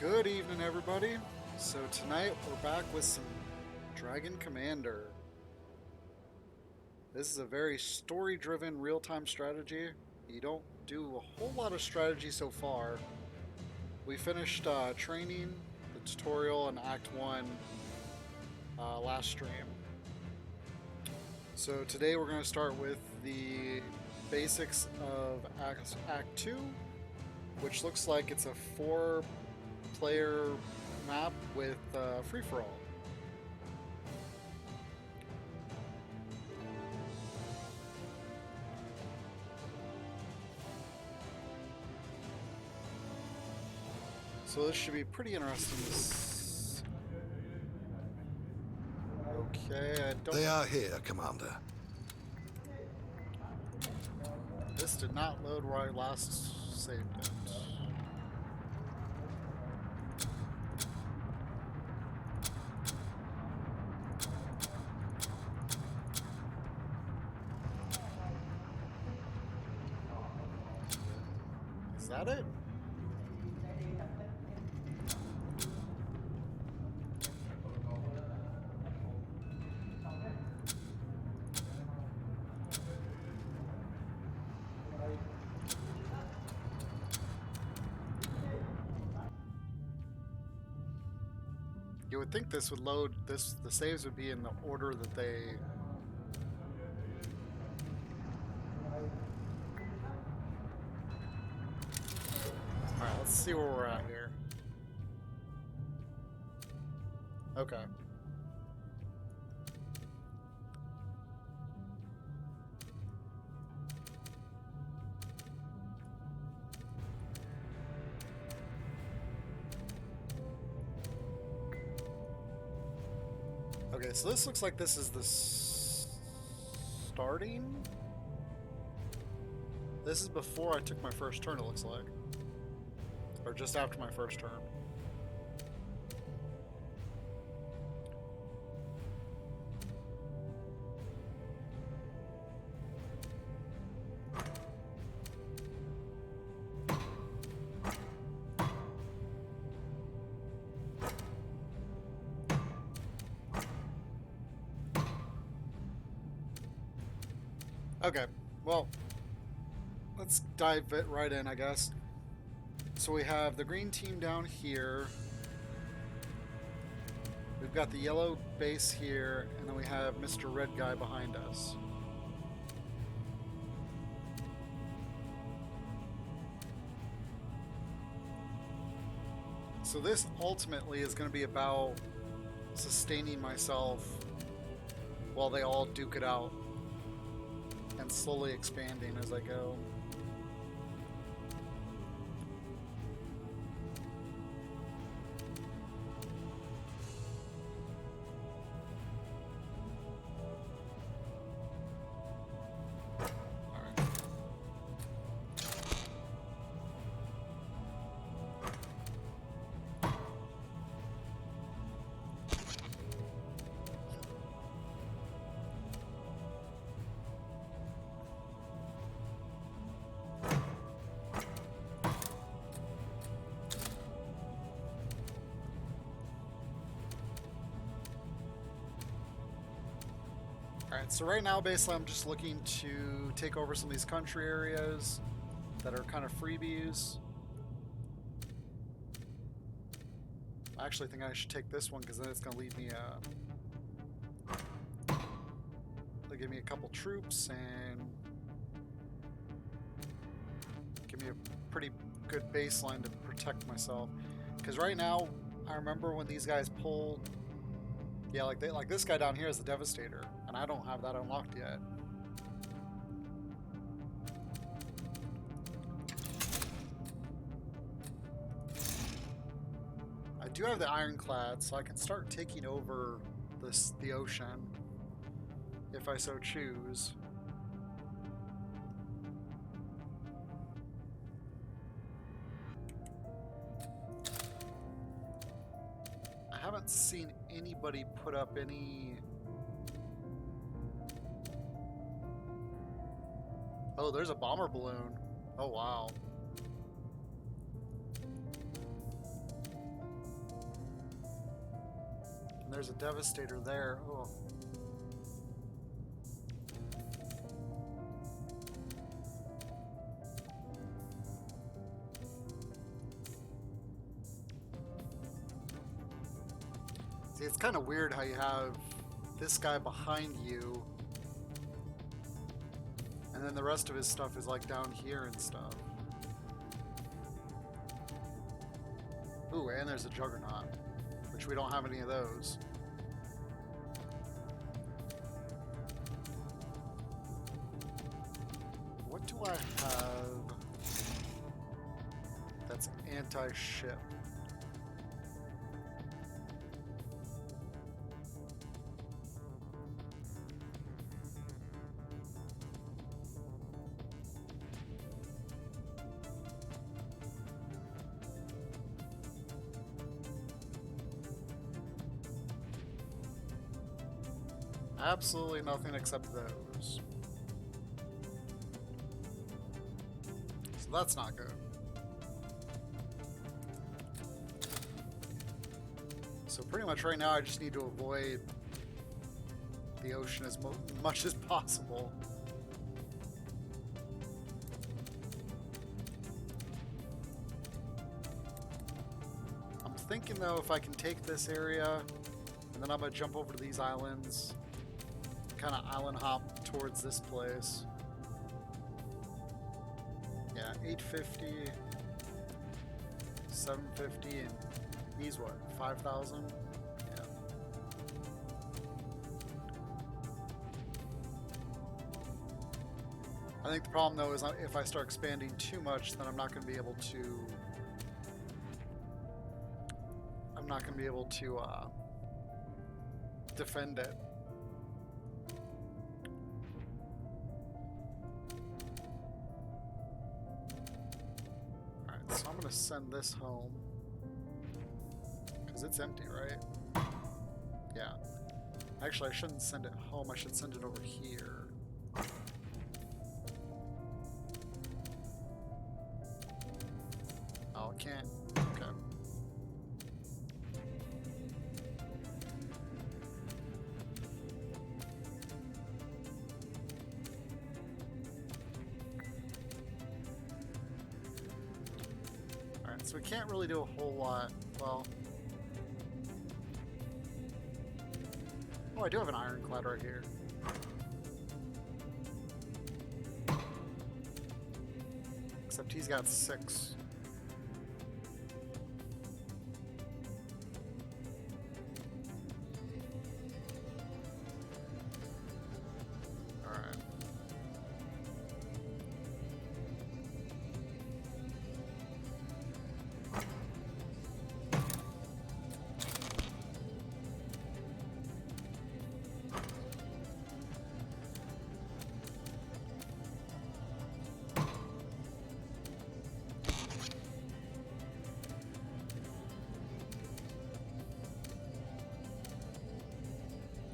Good evening, everybody. So tonight we're back with some Dragon Commander. This is a very story-driven real-time strategy. You don't do a whole lot of strategy so far. We finished training, the tutorial, and Act 1 last stream. So today we're going to start with the basics of Act 2, which looks like it's a 4-player map with free-for-all. So this should be pretty interesting. Okay, I don't... They are here, Commander. This did not load where I last saved it. Is that it? You would think this would load, the saves would be in the order that they... Alright, let's see where we're at here. Okay. Okay, so this looks like this is the starting? This is before I took my first turn, it looks like. Or just after my first turn. Okay, well, let's dive it right in, I guess. So we have the green team down here. We've got the yellow base here, and then we have Mr. Red Guy behind us. So this ultimately is going to be about sustaining myself while they all duke it out and slowly expanding as I go. Alright, so right now basically I'm just looking to take over some of these country areas that are kind of freebies. I actually think I should take this one because then it's going to leave me they'll give me a couple troops and give me a pretty good baseline to protect myself. Because right now, I remember when these guys pulled, yeah, like this guy down here is the Devastator, and I don't have that unlocked yet. I do have the Ironclad, so I can start taking over the ocean if I so choose. I haven't seen anybody put up any... Oh, there's a bomber balloon. Oh, wow. And there's a Devastator there. Oh. See, it's kind of weird how you have this guy behind you, and then the rest of his stuff is like down here and stuff. Ooh, and there's a Juggernaut, which we don't have any of those. What do I have that's anti-ship? Absolutely nothing except those. So that's not good. So pretty much right now I just need to avoid the ocean as much as possible. I'm thinking though if I can take this area and then I'm gonna jump over to these islands, kind of island hop towards this place. Yeah, 850, 750, and he's what, 5,000? Yeah. I think the problem though is if I start expanding too much, then I'm not going to be able to defend it. Alright, so I'm going to send this home. Because it's empty, right? Yeah. Actually, I shouldn't send it home. I should send it over here. Oh, I can't. Okay. Alright, so we can't really do a whole lot. Well... Oh, I do have an ironclad right here. Except he's got 6. Alright.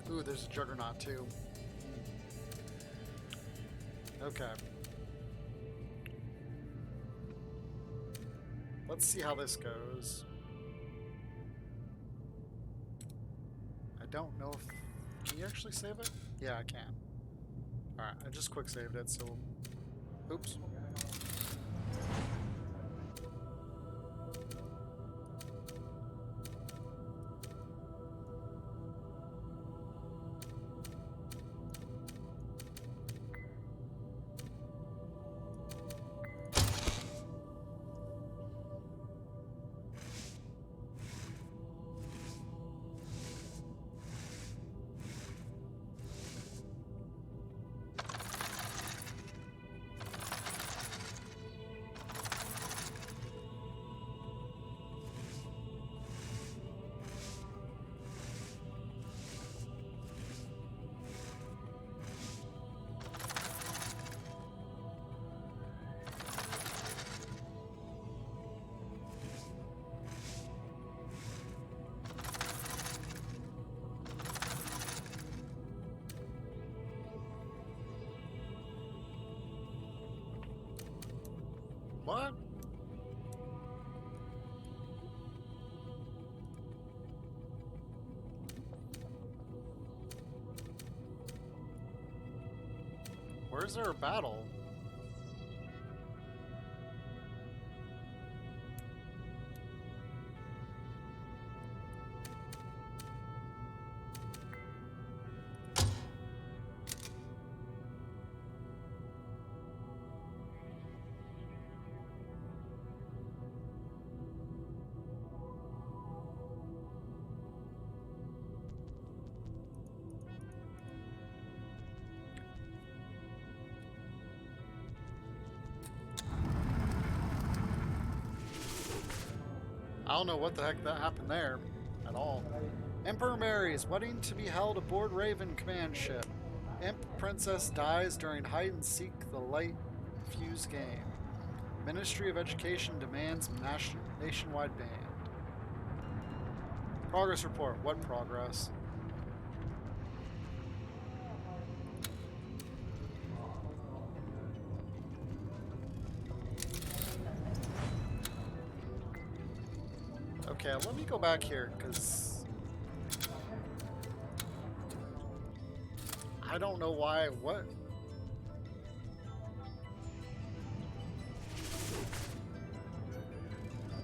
Ooh, there's a Juggernaut too. Okay. Let's see how this goes. I don't know if... Can you actually save it? Yeah, I can. Alright, I just quick saved it, so... Oops. What? Where's there a battle? I don't know what the heck that happened there at all. Emperor Mary's wedding to be held aboard Raven command ship. Imp Princess dies during hide and seek the light fuse game. Ministry of Education demands nationwide ban. Progress report. What progress? Okay, let me go back here, because I don't know why. What?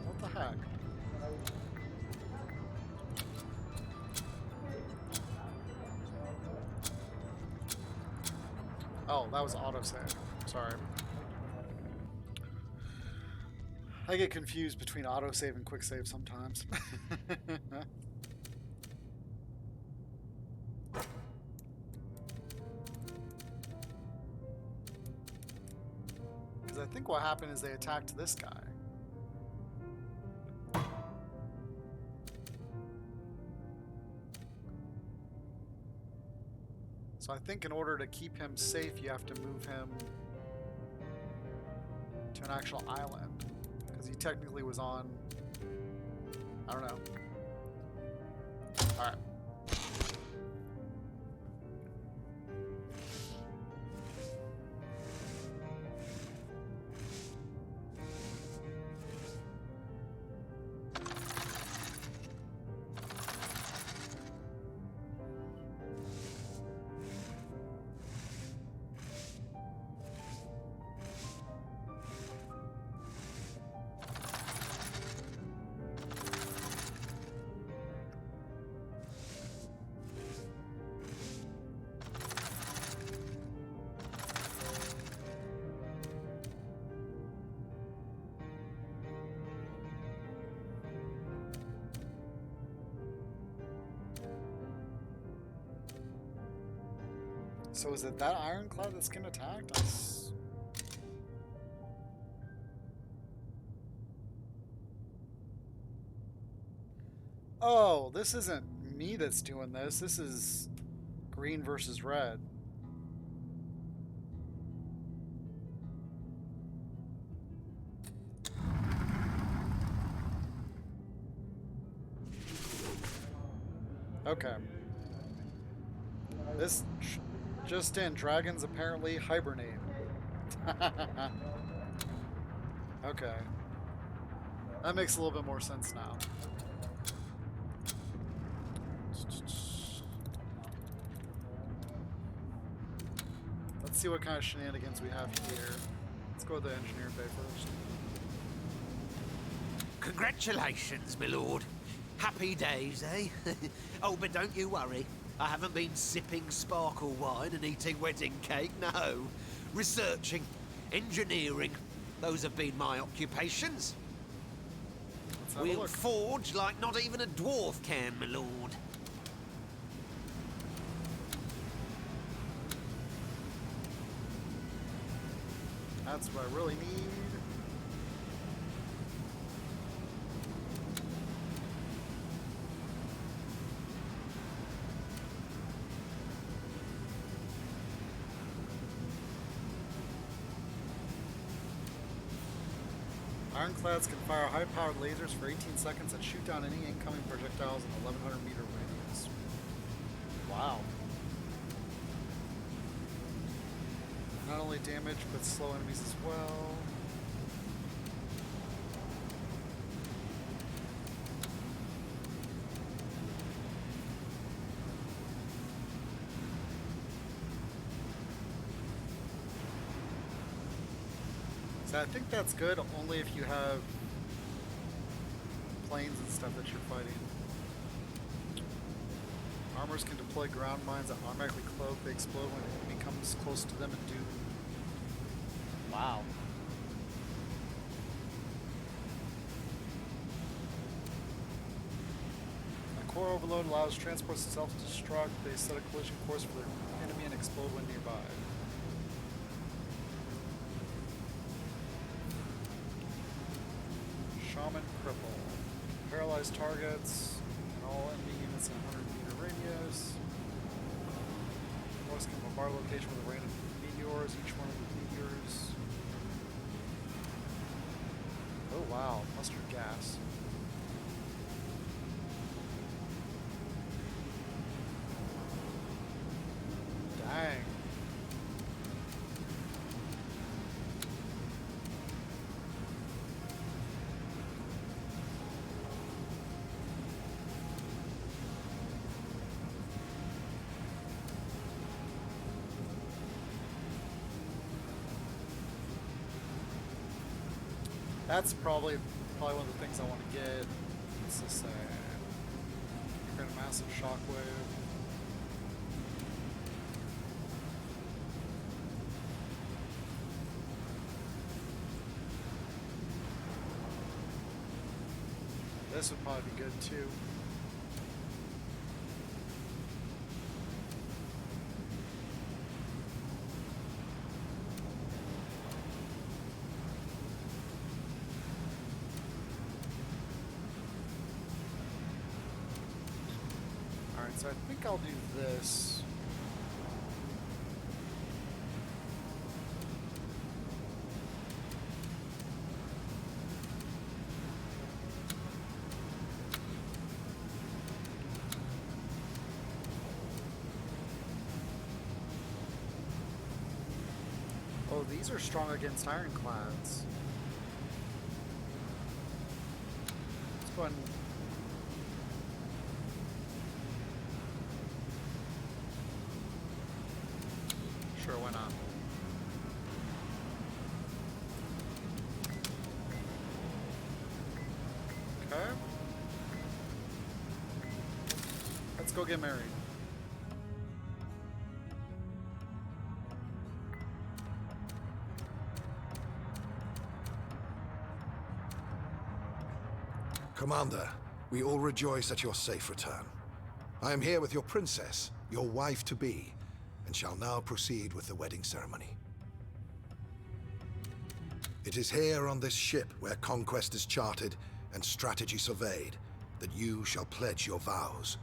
What the heck? Oh, that was autosave. Sorry. I get confused between autosave and quick save sometimes. Because I think what happened is they attacked this guy. So I think in order to keep him safe, you have to move him to an actual island. Because he technically was on... I don't know. Alright. So is it that ironclad that's getting attacked? Oh, this isn't me that's doing this. This is green versus red. Okay. This... Just in, dragons apparently hibernate. Okay. That makes a little bit more sense now. Let's see what kind of shenanigans we have here. Let's go to the engineer bay first. Congratulations, my lord. Happy days, eh? Oh, but don't you worry. I haven't been sipping sparkle wine and eating wedding cake, no. Researching, engineering, those have been my occupations. We'll forge like not even a dwarf can, my lord. That's what I really need. Ironclads can fire high-powered lasers for 18 seconds and shoot down any incoming projectiles in a 1,100-meter radius. Wow. Not only damage, but slow enemies as well. So I think that's good only if you have planes and stuff that you're fighting. Armors can deploy ground mines that automatically cloak. They explode when an enemy comes close to them and do. Wow. A core overload allows transports to self-destruct. They set a collision course for the enemy and explode when nearby. Shaman cripple. Paralyzed targets and all enemy units in 100-meter radius. Force can bombard a location with a random meteors. Each one of the meteors. Oh wow, mustard gas. Dang. That's probably one of the things I want to get. What's this say? Create a massive shockwave. This would probably be good too. Alright, so I think I'll do this. Oh, these are strong against ironclads. Let's go ahead and... Sure, why not? Okay. Let's go get married. Commander, we all rejoice at your safe return. I am here with your princess, your wife-to-be, and shall now proceed with the wedding ceremony. It is here on this ship where conquest is charted and strategy surveyed that you shall pledge your vows.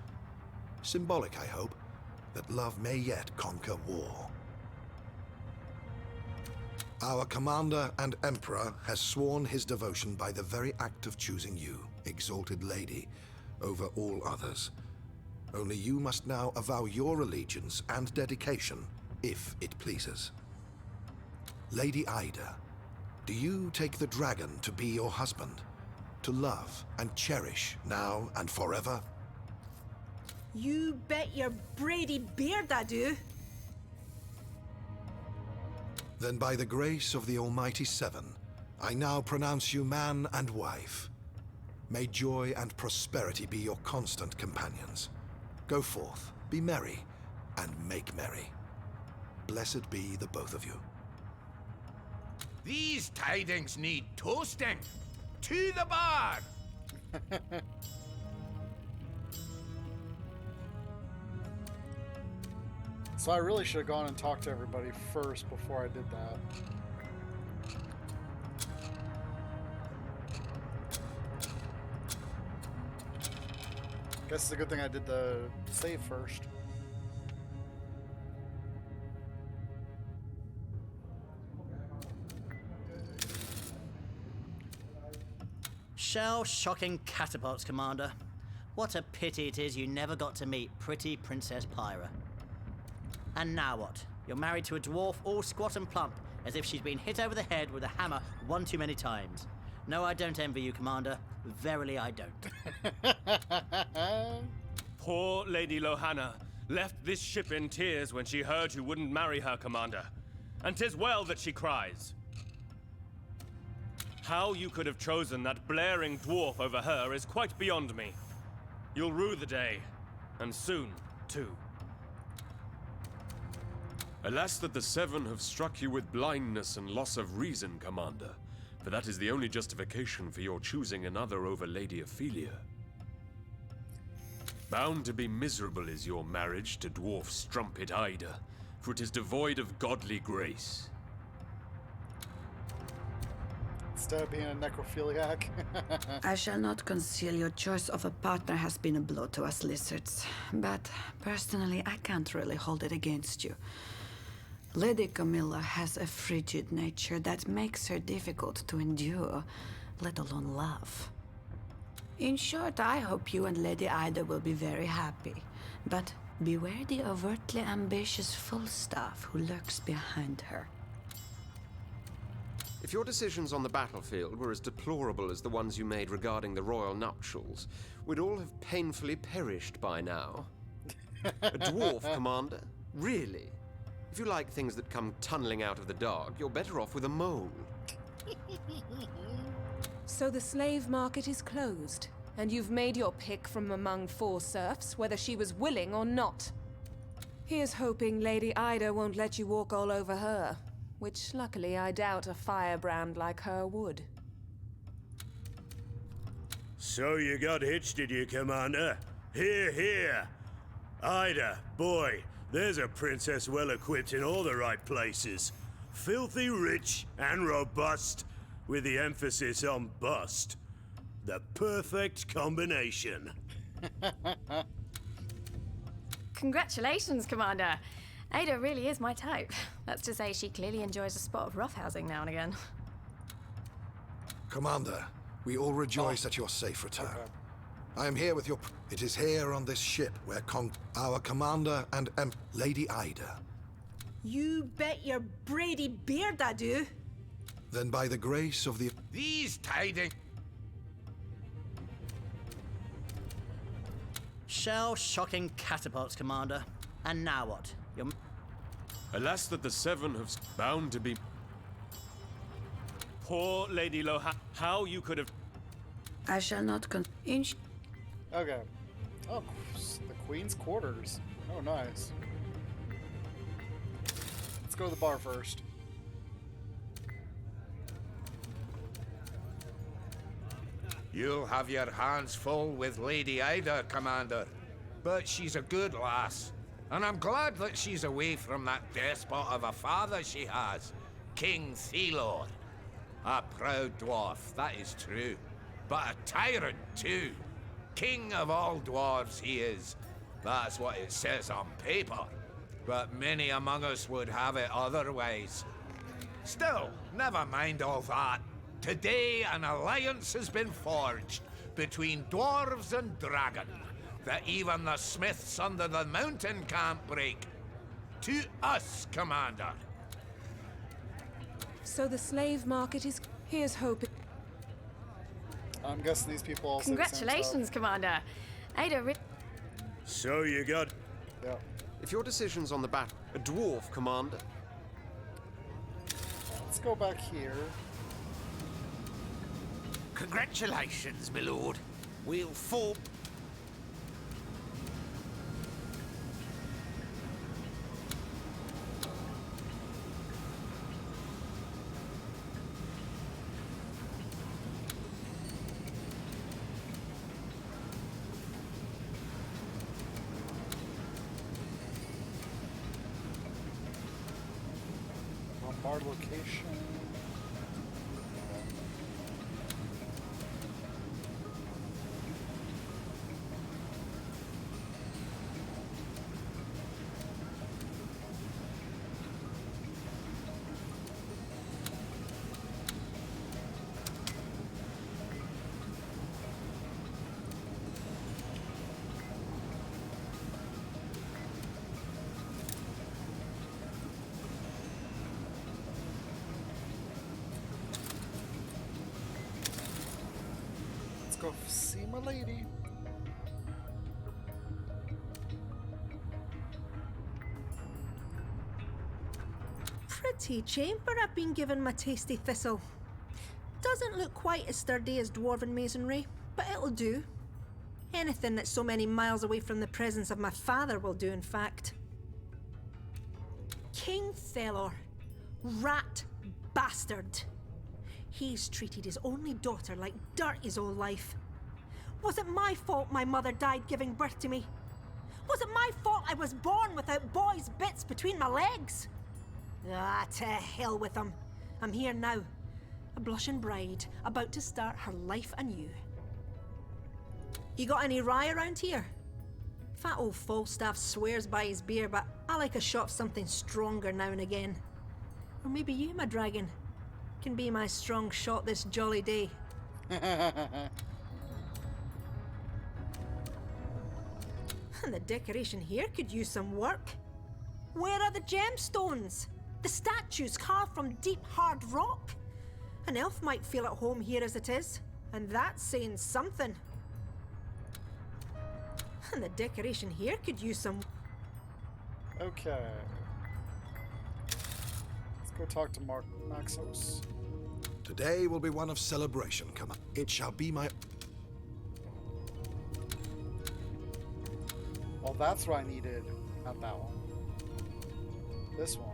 Symbolic, I hope, that love may yet conquer war. Our commander and emperor has sworn his devotion by the very act of choosing you, exalted lady, over all others. Only you must now avow your allegiance and dedication, if it pleases. Lady Ida, do you take the dragon to be your husband, to love and cherish now and forever? You bet your Brady beard I do. Then by the grace of the Almighty Seven, I now pronounce you man and wife. May joy and prosperity be your constant companions. Go forth, be merry, and make merry. Blessed be the both of you. These tidings need toasting. To the bar! So I really should have gone and talked to everybody first before I did that. Guess it's a good thing I did the save first. Shell-shocking catapults, Commander. What a pity it is you never got to meet pretty Princess Pyra. And now what? You're married to a dwarf all squat and plump, as if she's been hit over the head with a hammer one too many times. No, I don't envy you, Commander. Verily, I don't. Poor Lady Lohanna left this ship in tears when she heard you wouldn't marry her, Commander. And 'tis well that she cries. How you could have chosen that blaring dwarf over her is quite beyond me. You'll rue the day, and soon, too. Alas that the Seven have struck you with blindness and loss of reason, Commander, for that is the only justification for your choosing another over Lady Ophelia. Bound to be miserable is your marriage to dwarf strumpet Ida, for it is devoid of godly grace. Instead of being a necrophiliac. I shall not conceal your choice of a partner has been a blow to us lizards, but personally I can't really hold it against you. Lady Camilla has a frigid nature that makes her difficult to endure, let alone love. In short, I hope you and Lady Ida will be very happy, but beware the overtly ambitious Falstaff who lurks behind her. If your decisions on the battlefield were as deplorable as the ones you made regarding the royal nuptials, we'd all have painfully perished by now. A dwarf, Commander? Really? If you like things that come tunneling out of the dark, you're better off with a mole. So the slave market is closed, and you've made your pick from among 4 serfs, whether she was willing or not. Here's hoping Lady Ida won't let you walk all over her, which luckily I doubt a firebrand like her would. So you got hitched, did you, Commander? Hear, hear! Ida, boy, there's a princess well equipped in all the right places. Filthy rich and robust, with the emphasis on bust. The perfect combination. Congratulations, Commander. Ada really is my type. That's to say, she clearly enjoys a spot of roughhousing now and again. Commander, we all rejoice at your safe return. Okay. I am here with your... It is here on this ship where our commander and Lady Ida. You bet your Brady beard I do. Then by the grace of the... These tidings... Shell-shocking catapults, Commander. And now what? You're... Alas that the Seven have bound to be... Poor Lady Loha, how you could have... I shall not Okay. Oh, the Queen's quarters. Oh, nice. Let's go to the bar first. You'll have your hands full with Lady Ida, Commander. But she's a good lass. And I'm glad that she's away from that despot of a father she has, King Thelor. A proud dwarf, that is true. But a tyrant, too. King of all dwarves he is. That's what it says on paper. But many among us would have it otherwise. Still, never mind all that. Today an alliance has been forged between dwarves and dragon that even the smiths under the mountain can't break. To us, Commander. So the slave market is... Here's hoping... I'm guessing these people all say the same Congratulations, stuff. Commander. Ada So you got... Yeah. If your decisions on the a dwarf, Commander? Let's go back here. Congratulations, my lord. We'll form... Bombard location. Go see my lady. Pretty chamber I've been given my tasty thistle. Doesn't look quite as sturdy as dwarven masonry, but it'll do. Anything that's so many miles away from the presence of my father will do, in fact. King Thelor. Rat bastard. He's treated his only daughter like dirt his whole life. Was it my fault my mother died giving birth to me? Was it my fault I was born without boy's bits between my legs? Ah, to hell with him. I'm here now. A blushing bride, about to start her life anew. You got any rye around here? Fat old Falstaff swears by his beer, but I like a shot of something stronger now and again. Or maybe you, my dragon, can be my strong shot this jolly day. And the decoration here could use some work. Where are the gemstones? The statues carved from deep, hard rock? An elf might feel at home here as it is, and that's saying something. And the decoration here could use some... Okay. Let's go talk to Maxos. Today will be one of celebration, come on. It shall be my... Well, that's what I needed. Not that one. This one.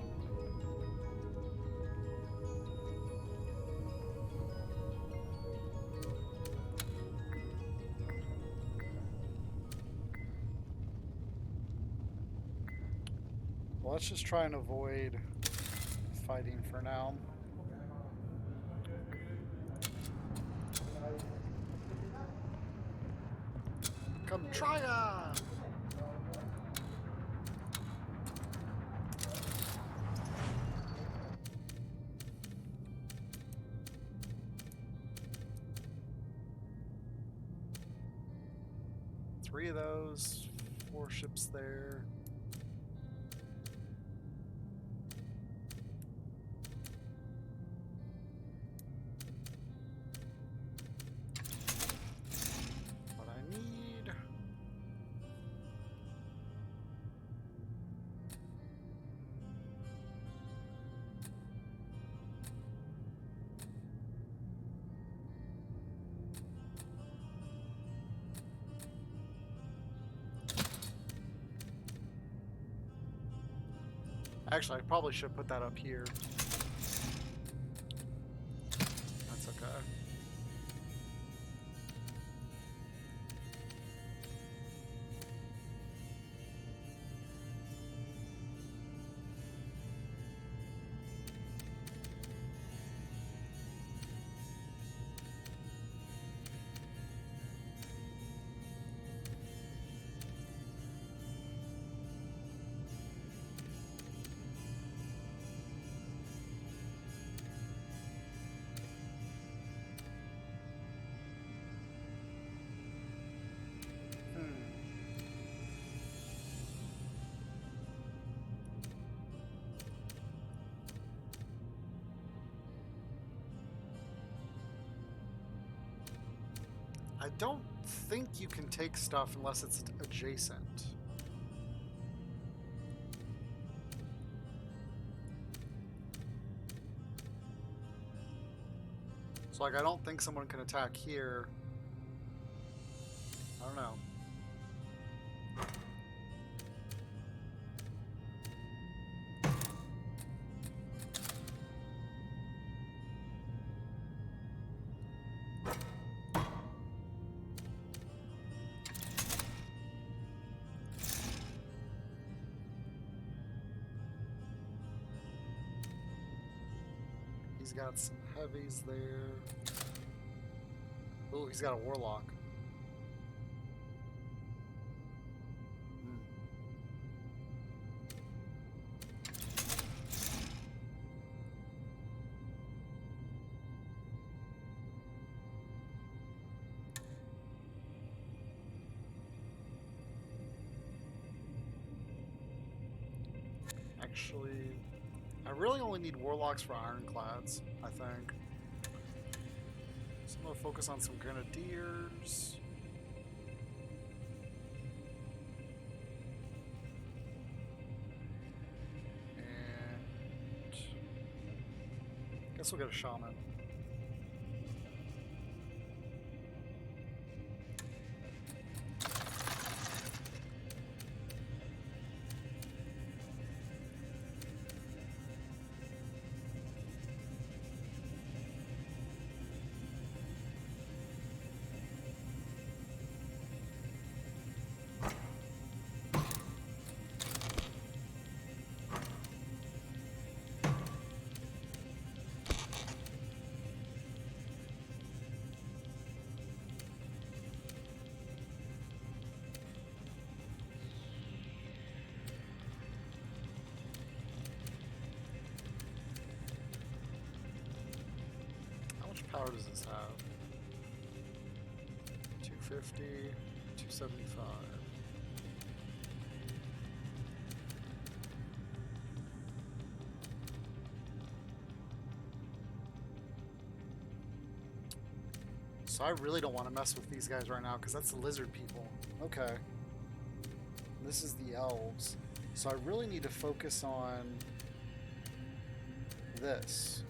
Well, let's just try and avoid fighting for now. Come try ya! Three of those, 4 ships there. What I need. Actually, I probably should put that up here. That's okay. I don't think you can take stuff unless it's adjacent. So, like, I don't think someone can attack here. I don't know. He's got some heavies there. Oh, he's got a warlock. Actually, I really only need warlocks for ironclads, I think. So I'm gonna focus on some grenadiers. And I guess we'll get a shaman. power does this have? 250, 275. So I really don't want to mess with these guys right now because that's the lizard people. Okay. This is the elves. So I really need to focus on this.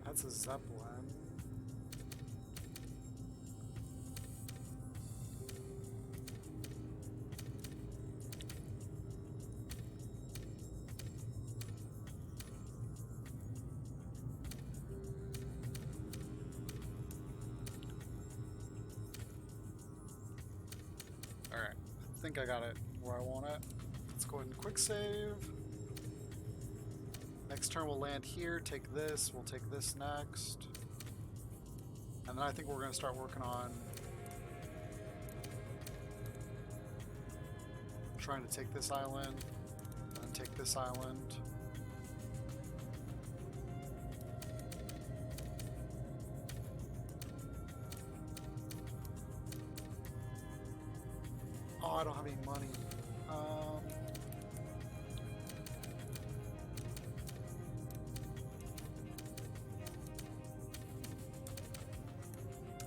That's a Zeppelin. Alright, I think I got it where I want it. Let's go ahead and quick save. Next turn we'll land here, take this, we'll take this next. And then I think we're going to start working on trying to take this island, and then take this island. Oh, I don't have any money.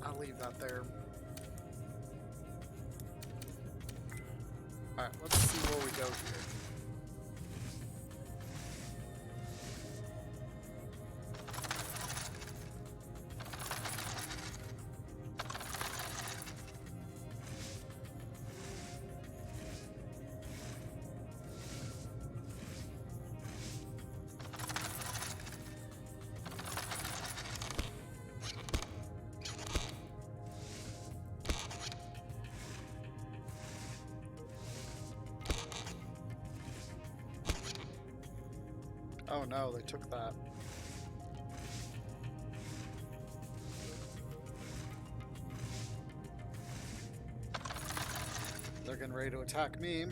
I'll leave that there. Alright, let's see where we go here. Oh no, they took that. They're getting ready to attack me.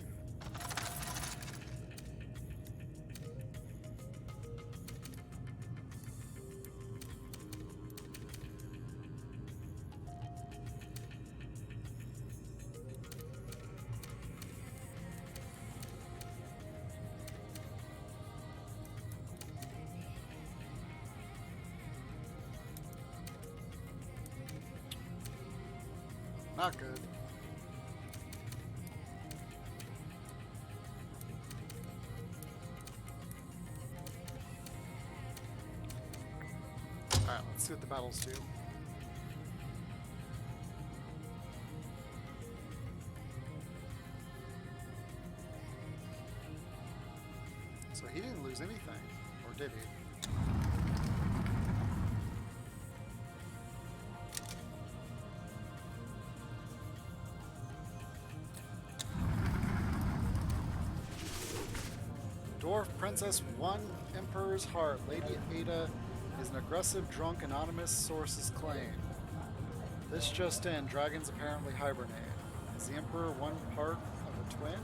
Not good. Alright, let's see what the battles do. So he didn't lose anything, or did he? Dwarf Princess 1 Emperor's Heart. Lady Ada is an aggressive, drunk, anonymous sources claim. This just in, dragons apparently hibernate. Is the Emperor one part of a twin?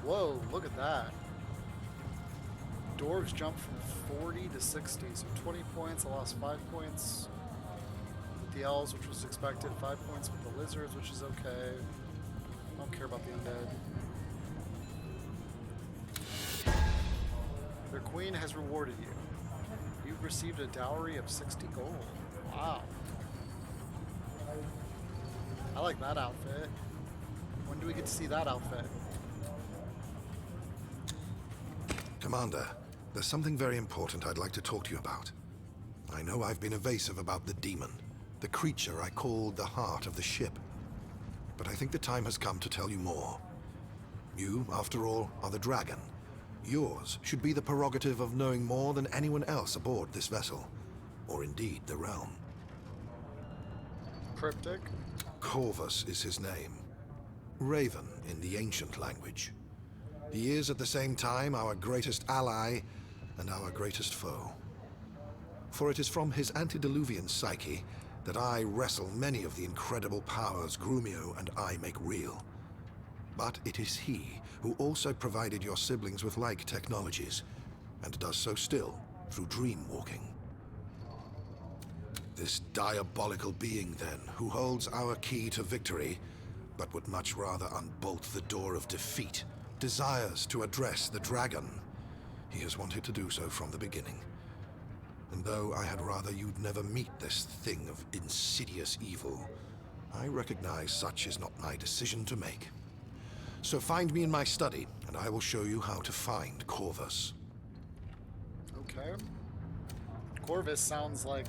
Whoa, look at that. Dwarves jumped from 40 to 60, so 20 points. I lost 5 points with the elves, which was expected. 5 points with the lizards, which is okay. I don't care about the undead. Their queen has rewarded you. You've received a dowry of 60 gold. Wow. I like that outfit. When do we get to see that outfit? Commander, there's something very important I'd like to talk to you about. I know I've been evasive about the demon, the creature I called the heart of the ship. But I think the time has come to tell you more. You, after all, are the dragon. Yours should be the prerogative of knowing more than anyone else aboard this vessel, or indeed the realm. Cryptic. Corvus is his name. Raven in the ancient language. He is at the same time our greatest ally and our greatest foe. For it is from his antediluvian psyche that I wrestle many of the incredible powers Grumio and I make real. But it is he who also provided your siblings with like technologies, and does so still through dream walking. This diabolical being, then, who holds our key to victory, but would much rather unbolt the door of defeat, desires to address the dragon. He has wanted to do so from the beginning. And though I had rather you'd never meet this thing of insidious evil, I recognize such is not my decision to make. So find me in my study, and I will show you how to find Corvus. Okay. Corvus sounds like,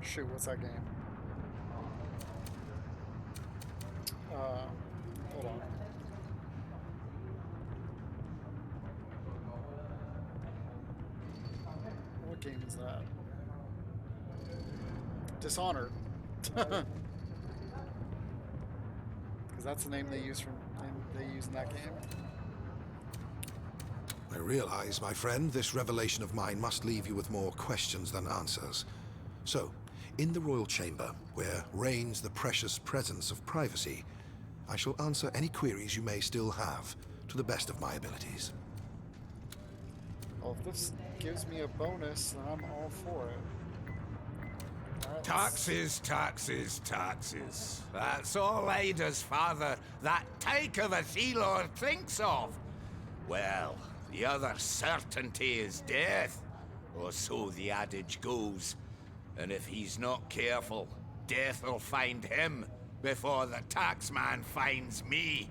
shoot, what's that game? Hold on. What game is that? Dishonored. Because that's the name they use in that game. I realize, my friend, this revelation of mine must leave you with more questions than answers. So, in the royal chamber, where reigns the precious presence of privacy, I shall answer any queries you may still have, to the best of my abilities. Well, if this gives me a bonus, then I'm all for it. Alright, Taxes, taxes, taxes. That's all Ida's father, that tyke of a sea lord, thinks of. Well, the other certainty is death, or so the adage goes. And if he's not careful, death'll find him before the taxman finds me.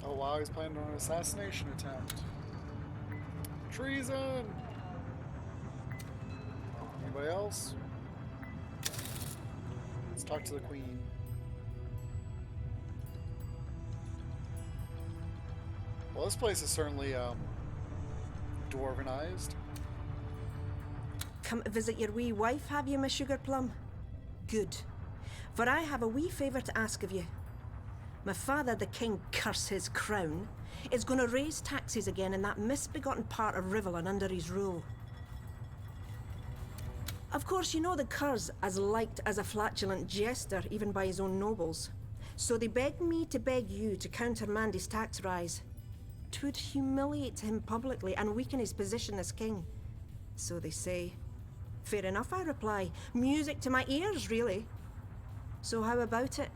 Oh wow, he's planning on an assassination attempt. Treason! Anybody else? Let's talk to the queen. Well, this place is certainly, dwarvenized. Come to visit your wee wife, have you, Miss Sugar Plum? Good. For I have a wee favour to ask of you. My father, the king, curse his crown, is going to raise taxes again in that misbegotten part of Rivellon under his rule. Of course, you know the cur's as liked as a flatulent jester, even by his own nobles. So they beg me to beg you to countermand his tax rise. 'Twould humiliate him publicly and weaken his position as king. So they say. Fair enough, I reply. Music to my ears, really. So how about it?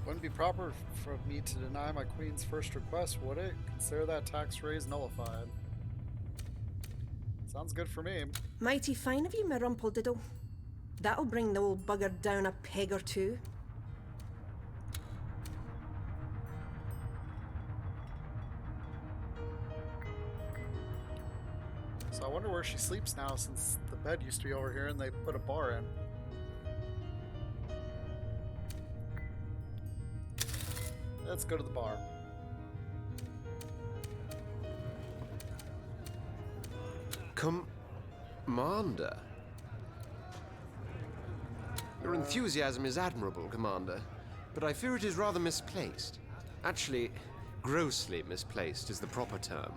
Wouldn't be proper for me to deny my queen's first request, would it? Consider that tax raise nullified. Sounds good for me. Mighty fine of you, my Rumplediddle. That'll bring the old bugger down a peg or two. So I wonder where she sleeps now, since the bed used to be over here and they put a bar in. Let's go to the bar. Commander? Your enthusiasm is admirable, Commander, but I fear it is rather misplaced. Actually, grossly misplaced is the proper term.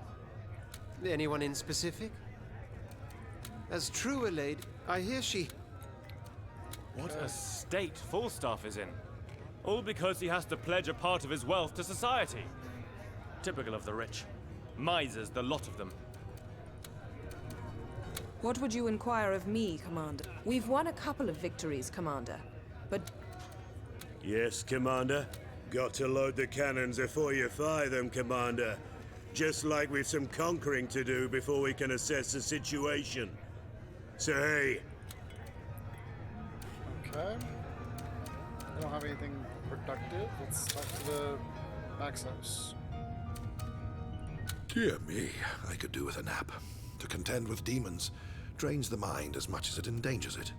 Anyone in specific? As true a lady, I hear she... What a state Falstaff is in. All because he has to pledge a part of his wealth to society. Typical of the rich. Misers, the lot of them. What would you inquire of me, Commander? We've won a couple of victories, Commander, but... Yes, Commander. Got to load the cannons before you fire them, Commander. Just like we've some conquering to do before we can assess the situation. So hey. Okay. I don't have anything productive. Let's talk to the Paxos. Dear me, I could do with a nap. To contend with demons drains the mind as much as it endangers it.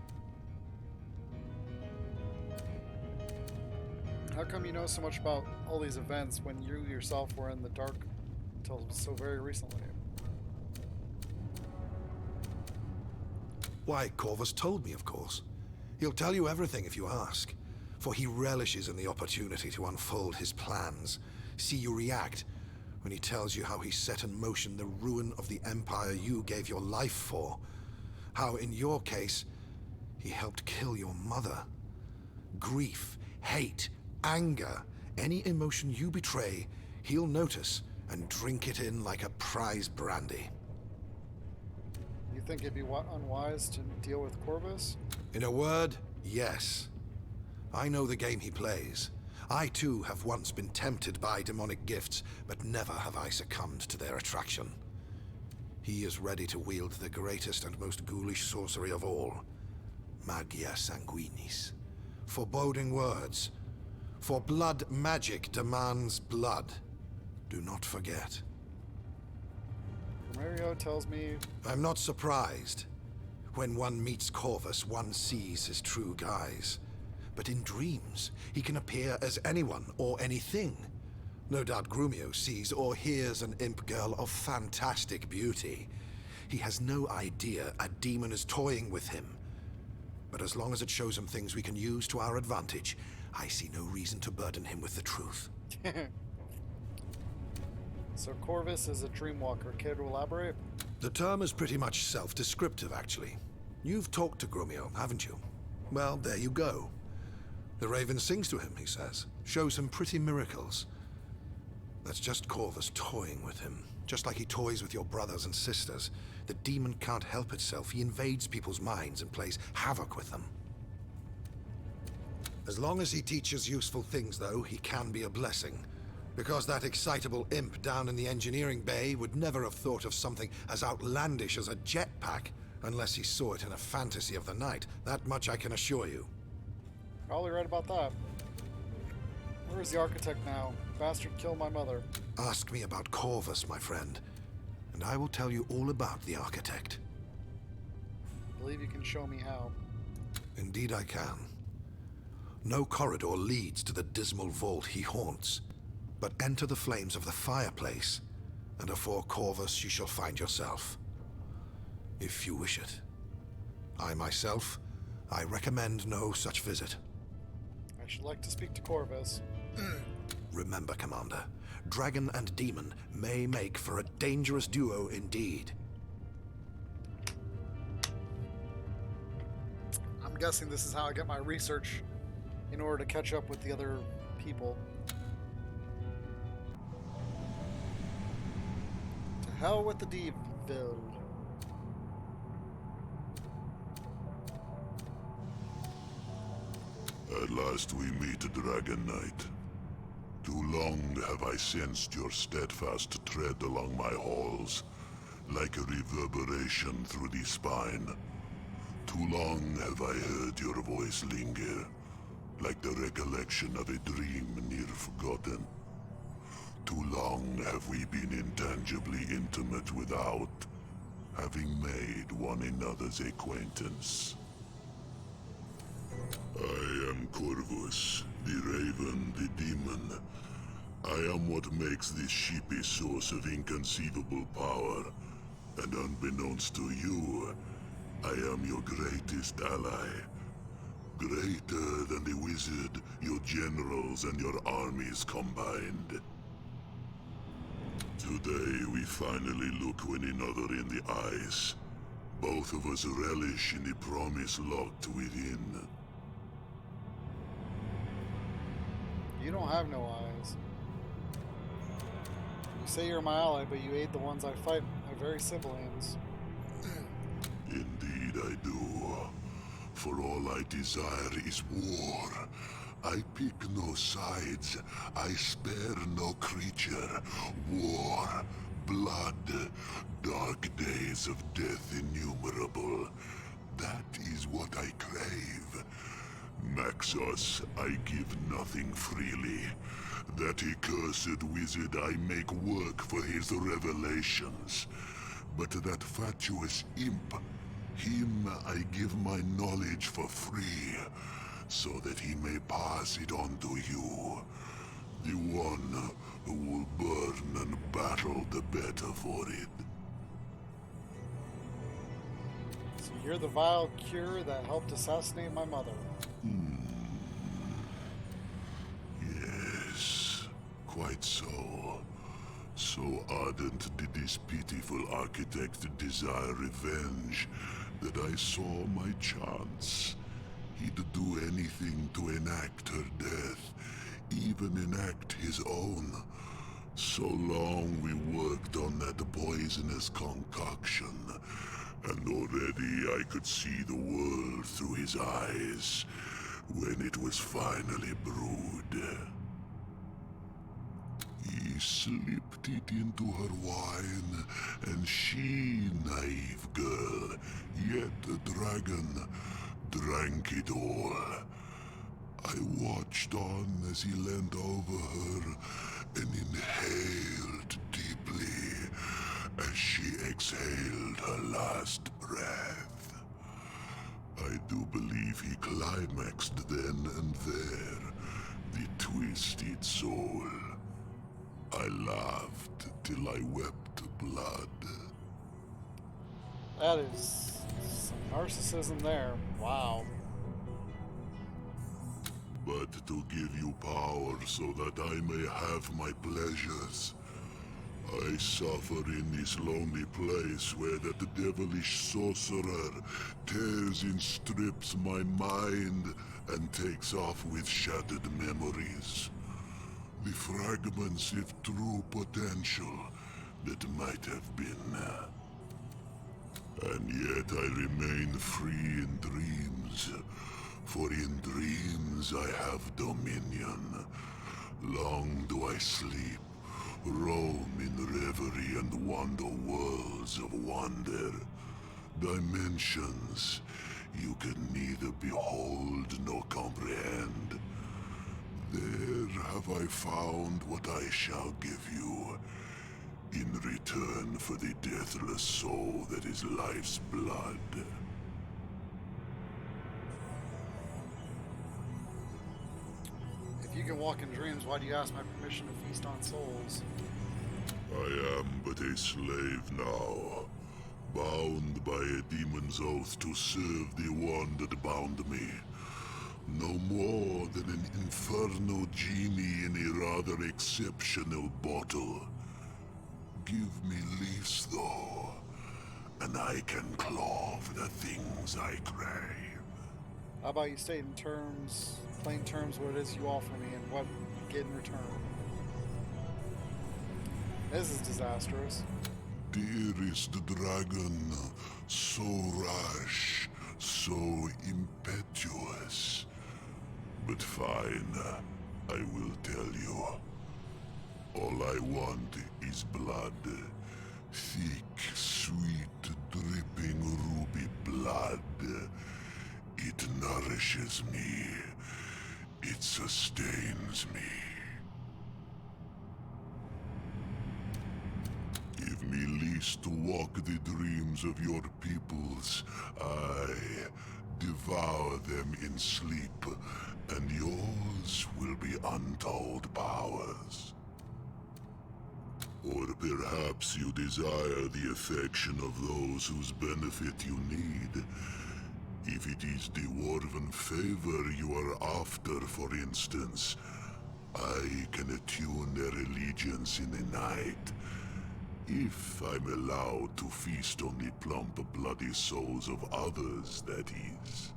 How come you know so much about all these events when you yourself were in the dark until so very recently? Why, Corvus told me, of course. He'll tell you everything if you ask, for he relishes in the opportunity to unfold his plans, see you react when he tells you how he set in motion the ruin of the empire you gave your life for. How, in your case, he helped kill your mother. Grief, hate, anger, any emotion you betray, he'll notice and drink it in like a prize brandy. You think it'd be unwise to deal with Corvus? In a word, yes. I know the game he plays. I too have once been tempted by demonic gifts, but never have I succumbed to their attraction. He is ready to wield the greatest and most ghoulish sorcery of all, Magia Sanguinis. Foreboding words. For blood magic demands blood. Do not forget. Mario tells me... I'm not surprised. When one meets Corvus, one sees his true guise. But in dreams, he can appear as anyone or anything. No doubt Grumio sees or hears an imp girl of fantastic beauty. He has no idea a demon is toying with him. But as long as it shows him things we can use to our advantage, I see no reason to burden him with the truth. So Corvus is a dreamwalker. Care to elaborate? The term is pretty much self-descriptive, actually. You've talked to Grumio, haven't you? Well, there you go. The raven sings to him, he says. Shows him pretty miracles. That's just Corvus toying with him. Just like he toys with your brothers and sisters. The demon can't help itself. He invades people's minds and plays havoc with them. As long as he teaches useful things, though, he can be a blessing. Because that excitable imp down in the engineering bay would never have thought of something as outlandish as a jetpack unless he saw it in a fantasy of the night. That much I can assure you. Probably right about that. Where is the architect now? Bastard killed my mother. Ask me about Corvus, my friend, and I will tell you all about the architect. I believe you can show me how. Indeed I can. No corridor leads to the dismal vault he haunts, but enter the flames of the fireplace, and afore Corvus you shall find yourself. If you wish it. I myself, I recommend no such visit. I should like to speak to Corvus. Remember, Commander, dragon and demon may make for a dangerous duo indeed. I'm guessing this is how I get my research in order to catch up with the other people. To hell with the Devil. At last we meet, Dragon Knight. Too long have I sensed your steadfast tread along my halls, like a reverberation through the spine. Too long have I heard your voice linger, like the recollection of a dream near forgotten. Too long have we been intangibly intimate without having made one another's acquaintance. I am Corvus, the Raven, the Demon. I am what makes this sheepy source of inconceivable power, and unbeknownst to you, I am your greatest ally. Greater than the wizard, your generals, and your armies combined. Today we finally look one another in the eyes. Both of us relish in the promise locked within. You don't have no eyes. You say you're my ally, but you aid the ones I fight, my very siblings. Indeed I do. For all I desire is war. I pick no sides. I spare no creature. War, blood, dark days of death innumerable. That is what I crave. Maxos, I give nothing freely. That accursed wizard I make work for his revelations. But that fatuous imp, him I give my knowledge for free, so that he may pass it on to you. The one who will burn and battle the better for it. So you're the vile cure that helped assassinate my mother. Yes, quite so. So ardent did this pitiful architect desire revenge that I saw my chance. He'd do anything to enact her death, even enact his own. So long we worked on that poisonous concoction, and already I could see the world through his eyes when it was finally brewed. He slipped it into her wine, and she, naive girl, yet a dragon, drank it all. I watched on as he leant over her and inhaled deeply as she exhaled her last breath. I do believe he climaxed then and there, the twisted soul. I laughed till I wept blood. That is some narcissism there. Wow. But to give you power so that I may have my pleasures, I suffer in this lonely place where that devilish sorcerer tears in strips my mind and takes off with shattered memories. The fragments of true potential that might have been. And yet I remain free in dreams, for in dreams I have dominion. Long do I sleep, roam in reverie and wander worlds of wonder, dimensions you can neither behold nor comprehend. There have I found what I shall give you, in return for the deathless soul that is life's blood. If you can walk in dreams, why do you ask my permission to feast on souls? I am but a slave now, bound by a demon's oath to serve the one that bound me. No more than an infernal genie in a rather exceptional bottle. Give me leaves, though, and I can claw for the things I crave. How about you state in terms, plain terms, what it is you offer me and what you get in return? This is disastrous. Dearest dragon, so rash, so impetuous. But fine, I will tell you. All I want is blood. Thick, sweet, dripping ruby blood. It nourishes me. It sustains me. Give me leash to walk the dreams of your peoples. I devour them in sleep, and yours will be untold powers. Or perhaps you desire the affection of those whose benefit you need. If it is the dwarven favor you are after, for instance, I can attune their allegiance in the night. If I'm allowed to feast on the plump, bloody souls of others, that is.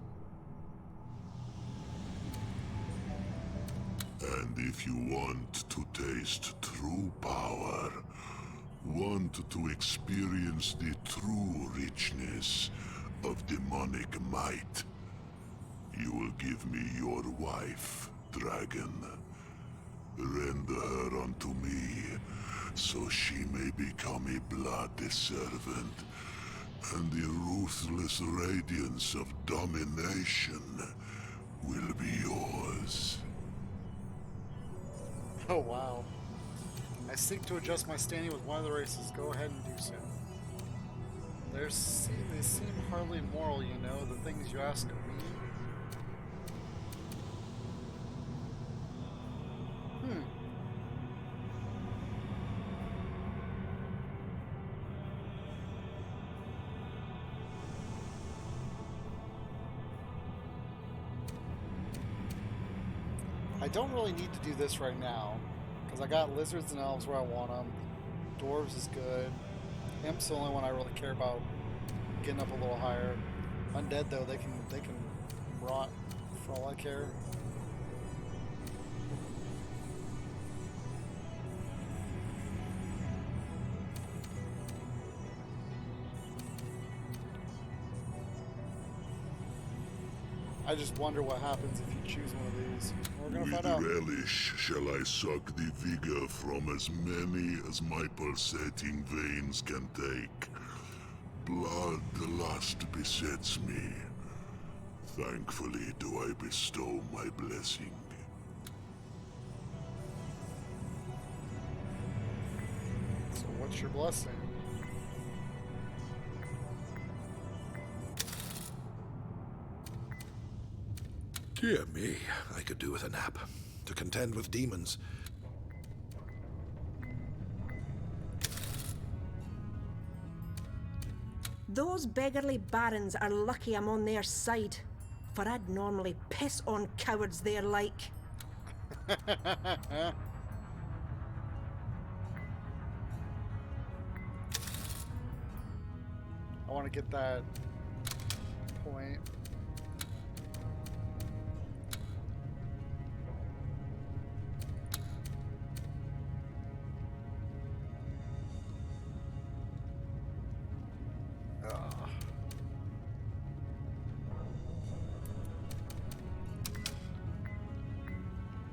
And if you want to taste true power, want to experience the true richness of demonic might, you will give me your wife, dragon. Render her unto me, so she may become a bloody servant, and the ruthless radiance of domination will be yours. Oh, wow. I seek to adjust my standing with one of the races. Go ahead and do so. They seem hardly moral, you know, the things you ask of me. I don't really need to do this right now, because I got lizards and elves where I want them. Dwarves is good. Imp's the only one I really care about getting up a little higher. Undead though, they can rot for all I care. I just wonder what happens if you choose one of these. We're gonna find out. With relish shall I suck the vigor from as many as my pulsating veins can take. Blood lust besets me. Thankfully do I bestow my blessing. So what's your blessing? Dear me, I could do with a nap. To contend with demons. Those beggarly barons are lucky I'm on their side, for I'd normally piss on cowards they're like. I want to get that point.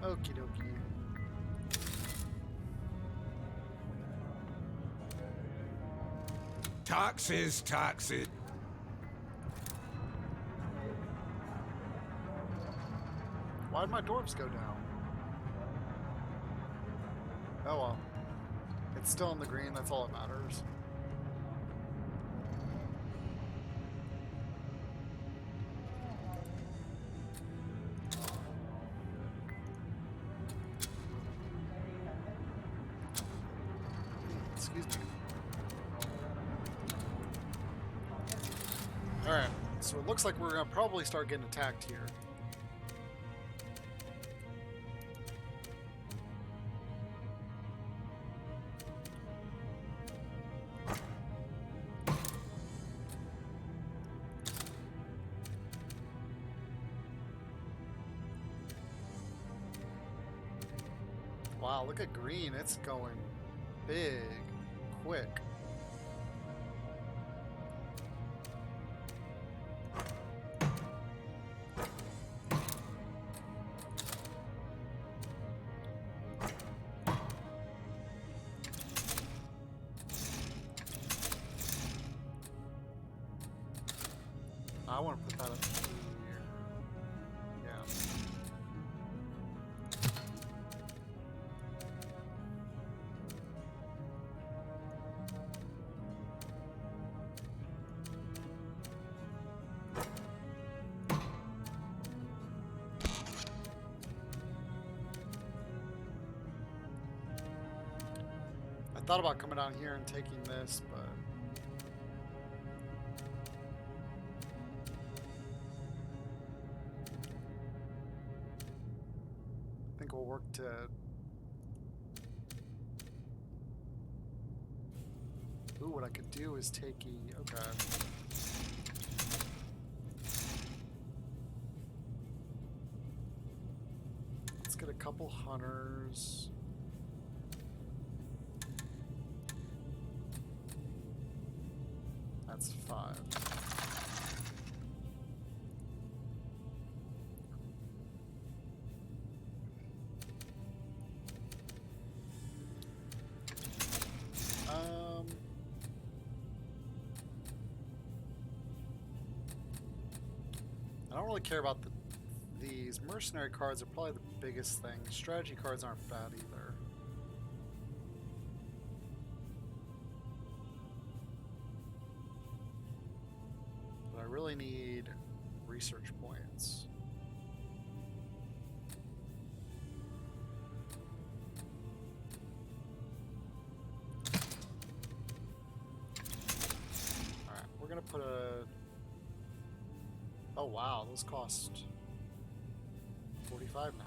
Okie dokie. Taxes, taxes. Why'd my dwarves go down? Oh well. It's still in the green, that's all that matters. Excuse me. Alright, so it looks like we're gonna probably start getting attacked here. Wow, look at green. It's going big, quick. I want to put that up here. Yeah. I thought about coming down here and taking this, but I think we'll work to ooh, what I could do is take okay. Let's get a couple hunters. That's 5. I don't really care about these mercenary cards are probably the biggest thing. Strategy cards aren't bad either. really need research points. Alright, we're gonna put a... Oh wow, those cost 45 now.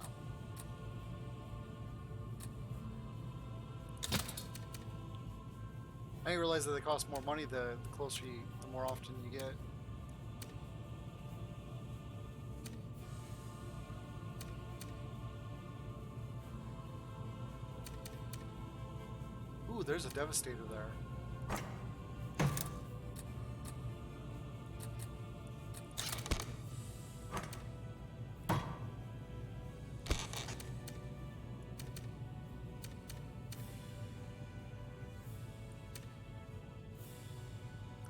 I didn't realize that they cost more money the closer you, the more often you get. Ooh, there's a Devastator there.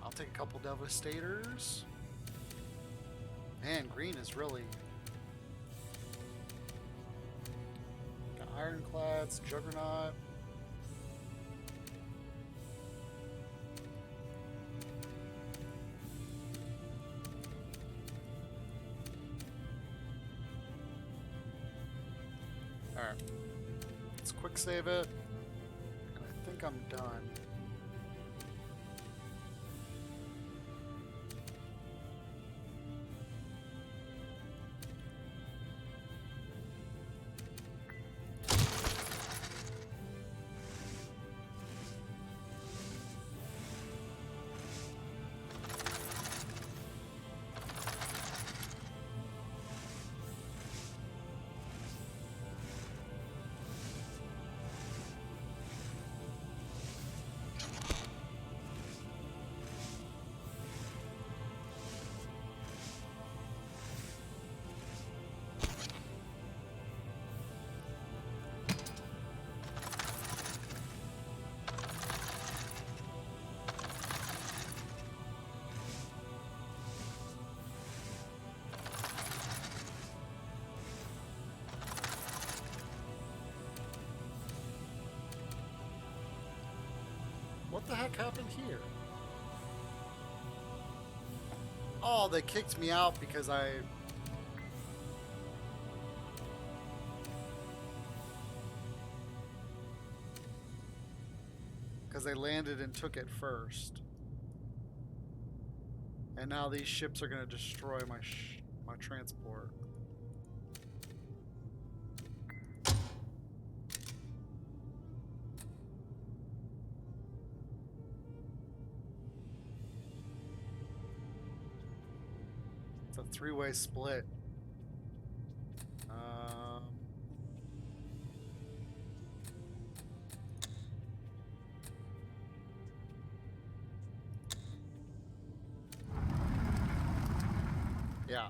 I'll take a couple Devastators. Man, green is really... Got Ironclads, Juggernaut. Alright. Let's quick save it. And I think I'm done. What the heck happened here? Oh, they kicked me out because I... Because they landed and took it first. And now these ships are going to destroy my transport. It's a three-way split. Yeah.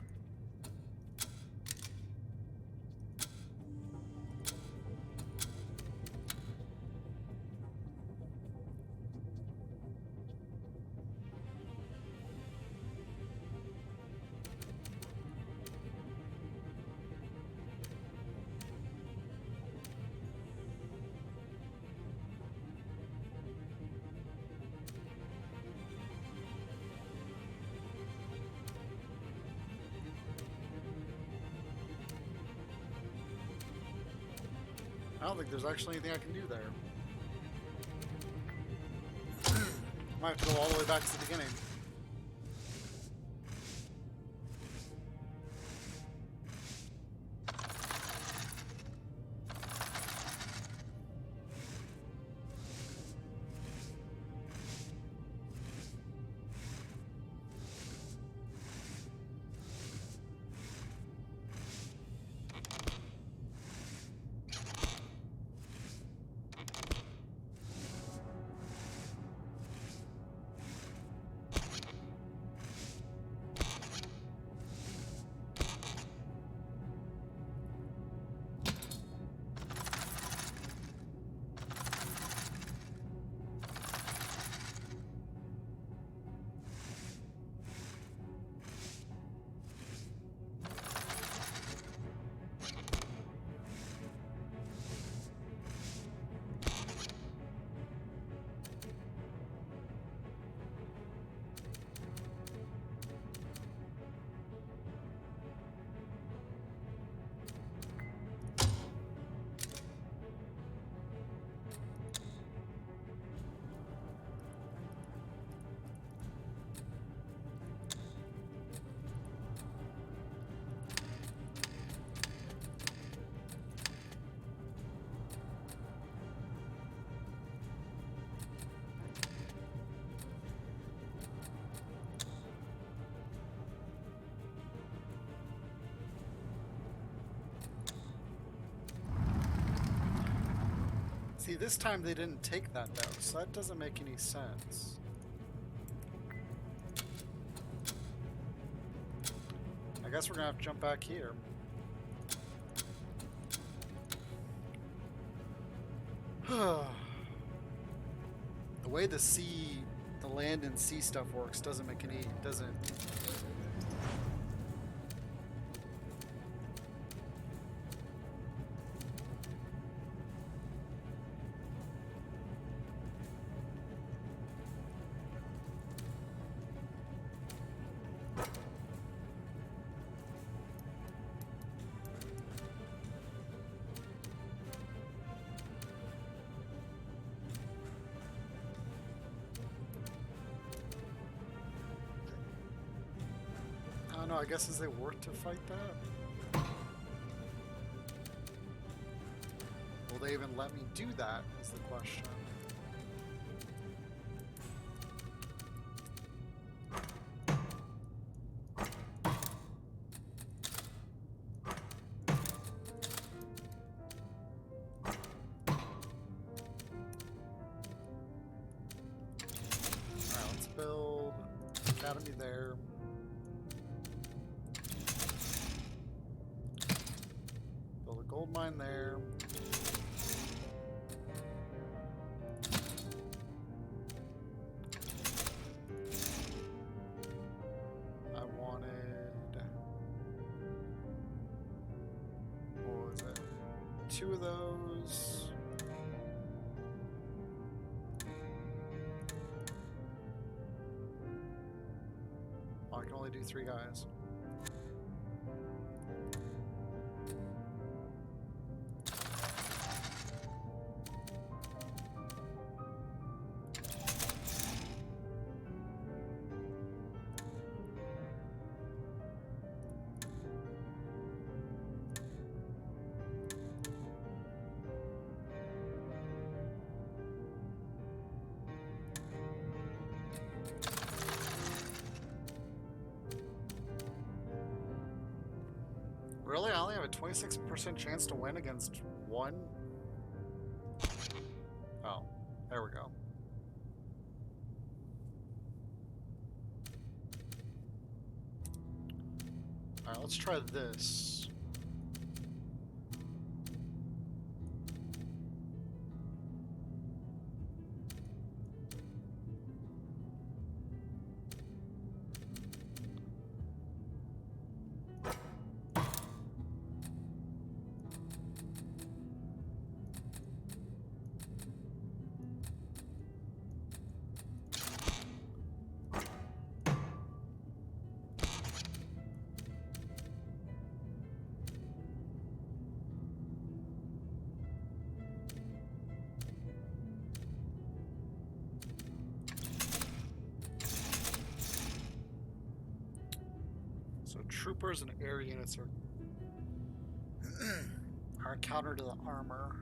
I don't think there's actually anything I can do there. Might have to go all the way back to the beginning. See, this time they didn't take that though, so that doesn't make any sense. I guess we're gonna have to jump back here. The way the land and sea stuff works doesn't make any, doesn't. I don't know, I guess is it worth to fight that? Will they even let me do that, is the question. Alright, let's build academy there. Gold mine there. I wanted, what was it? 2 of those. Oh, I can only do 3 guys. Really? I only have a 26% chance to win against 1? Oh, there we go. Alright, let's try this. So troopers and air units are counter to the armor.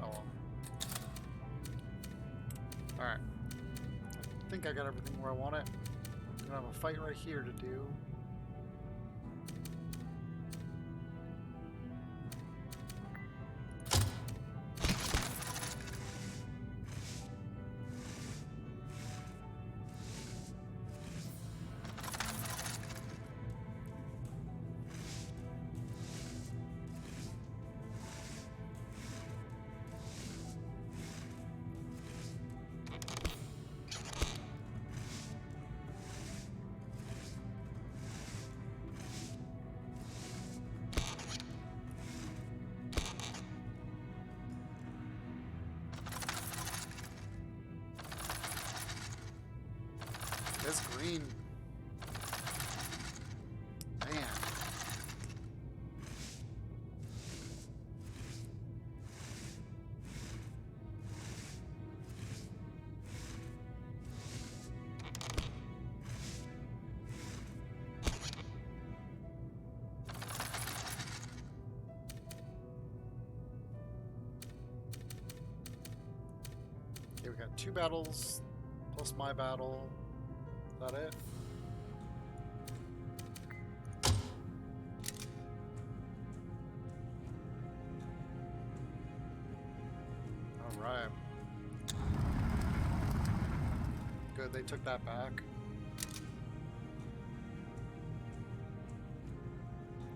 Oh well. Alright. I think I got everything where I want it. I'm gonna have a fight right here to do. That's green. Man. Okay, we got 2 battles plus my battle. Is that it? Alright. Good, they took that back.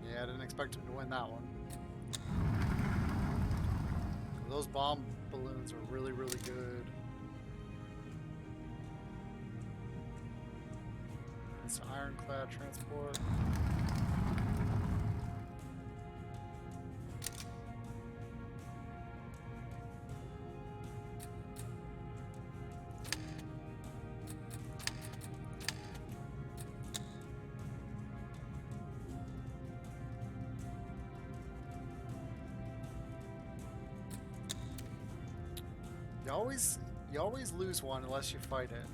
Yeah, I didn't expect him to win that one. Those bomb balloons are really, really good. It's ironclad transport. You always lose one unless you fight it.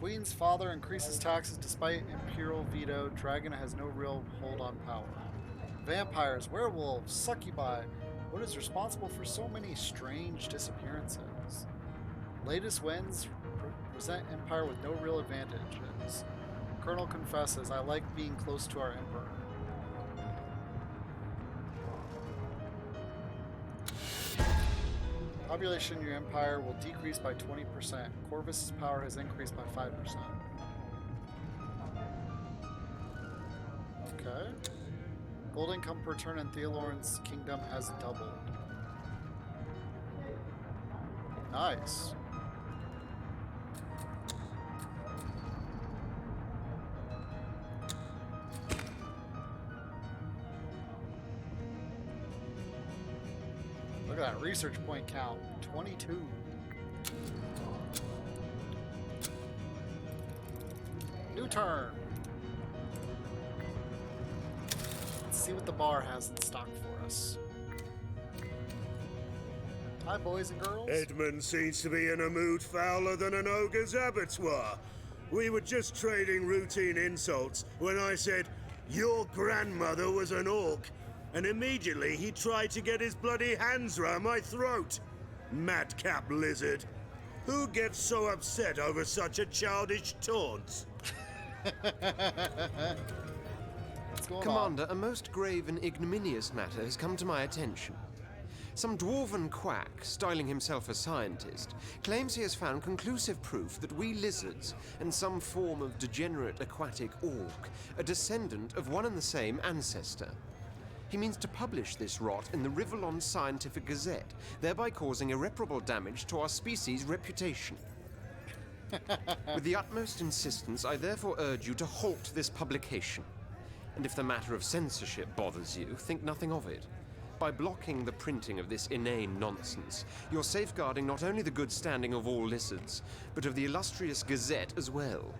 Queen's father increases taxes despite imperial veto. Dragon has no real hold on power. Vampires, werewolves, succubi. What is responsible for so many strange disappearances? Latest wins present Empire with no real advantages. Colonel confesses, I like being close to our Emperor. Population in your empire will decrease by 20%. Corvus's power has increased by 5%. Okay. Gold income per turn in Theolorn's kingdom has doubled. Nice. Look at that research point count. 22. New turn. Let's see what the bar has in stock for us. Hi, boys and girls. Edmund seems to be in a mood fouler than an ogre's abattoir. We were just trading routine insults when I said, your grandmother was an orc. And immediately he tried to get his bloody hands round my throat. Madcap lizard. Who gets so upset over such a childish taunt? What's going Commander, a most grave and ignominious matter has come to my attention. Some dwarven quack, styling himself a scientist, claims he has found conclusive proof that we lizards, and some form of degenerate aquatic orc, are descendant of one and the same ancestor. He means to publish this rot in the Rivellon Scientific Gazette, thereby causing irreparable damage to our species' reputation. With the utmost insistence, I therefore urge you to halt this publication. And if the matter of censorship bothers you, think nothing of it. By blocking the printing of this inane nonsense, you're safeguarding not only the good standing of all lizards, but of the illustrious Gazette as well.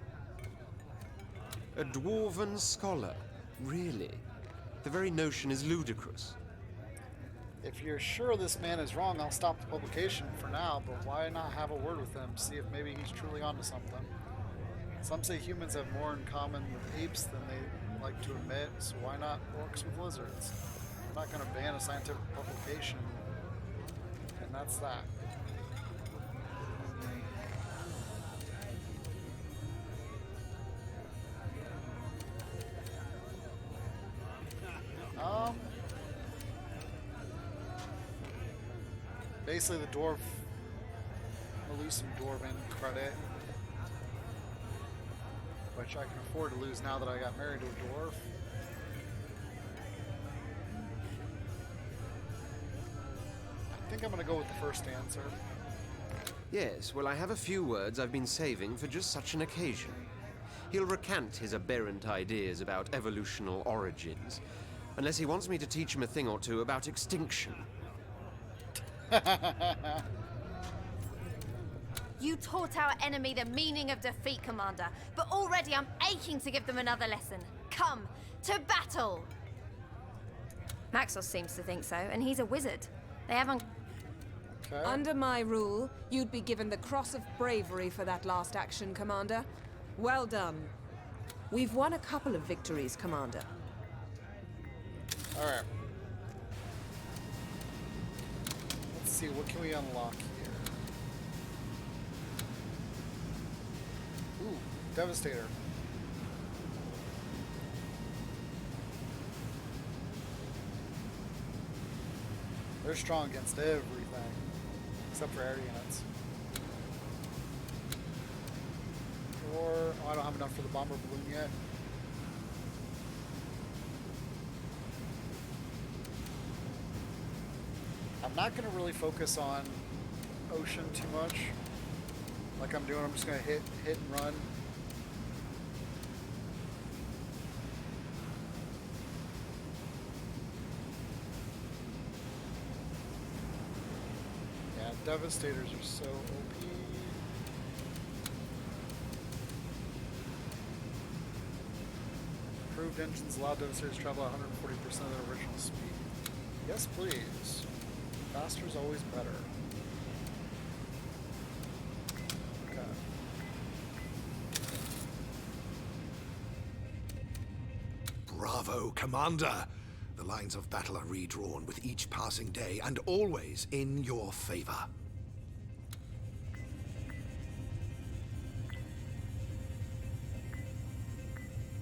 A dwarven scholar? Really? The very notion is ludicrous. If you're sure this man is wrong, I'll stop the publication for now, but why not have a word with him, see if maybe he's truly onto something. Some say humans have more in common with apes than they like to admit, so why not orcs with lizards? I'm not going to ban a scientific publication, and that's that. Basically the dwarf, I'll lose some dwarven credit, which I can afford to lose now that I got married to a dwarf. I think I'm going to go with the first answer. Yes, well, I have a few words I've been saving for just such an occasion. He'll recant his aberrant ideas about evolutional origins, unless he wants me to teach him a thing or two about extinction. You taught our enemy the meaning of defeat, Commander, but already I'm aching to give them another lesson. Come, to battle! Maxos seems to think so, and he's a wizard. They haven't... Okay. Under my rule, you'd be given the Cross of Bravery for that last action, Commander. Well done. We've won a couple of victories, Commander. Alright. Let's see, what can we unlock here? Ooh, Devastator. They're strong against everything, except for air units. Or, oh, I don't have enough for the bomber balloon yet. I'm not going to really focus on ocean too much, like I'm doing. I'm just going to hit and run. Yeah, Devastators are so OP. Improved engines allow Devastators to travel at 140% of their original speed. Yes, please. Faster's always better. Okay. Bravo, Commander! The lines of battle are redrawn with each passing day and always in your favor.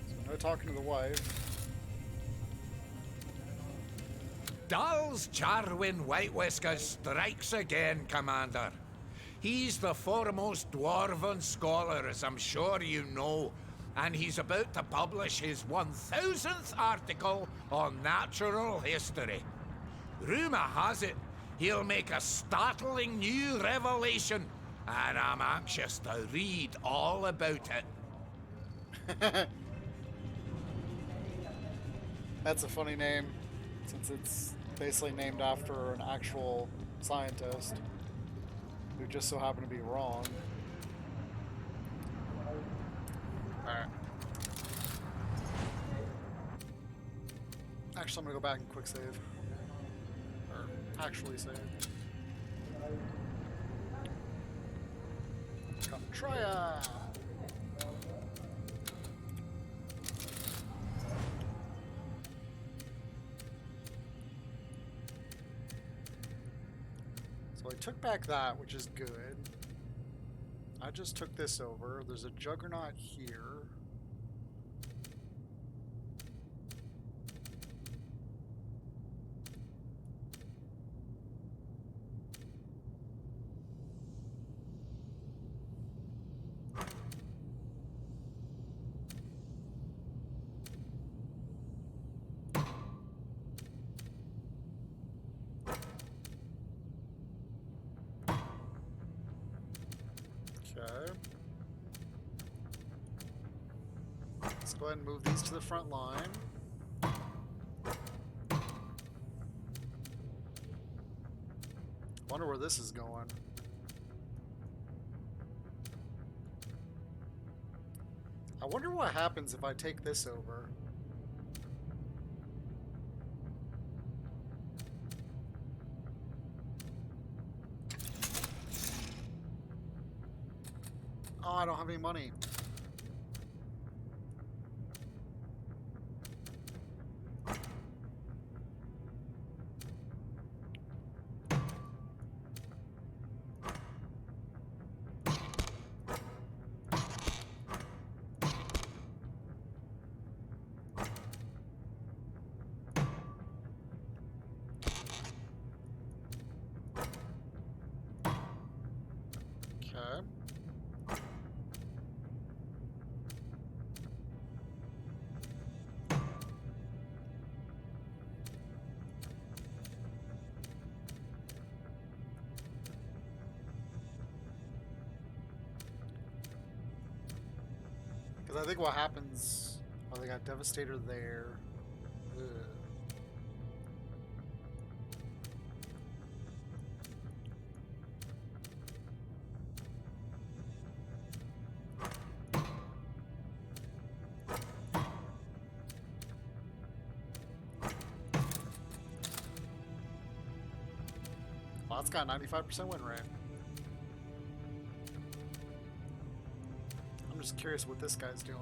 So no talking to the wife. Dal's Jarwin White Whiskers strikes again, Commander. He's the foremost dwarven scholar, as I'm sure you know, and he's about to publish his 1000th article on natural history. Rumour has it he'll make a startling new revelation, and I'm anxious to read all about it. That's a funny name, since it's basically named after an actual scientist who just so happened to be wrong. Alright. Actually, I'm gonna go back and quick save. Or actually save. Come try it! So I took back that, which is good. I just took this over. There's a Juggernaut here. Okay. Let's go ahead and move these to the front line. Wonder where this is going. I wonder what happens if I take this over. Oh, I don't have any money. Okay. Because I think what happens... Oh, they got Devastator there. Ugh. Well, it's got a 95% win rate. I'm just curious what this guy's doing.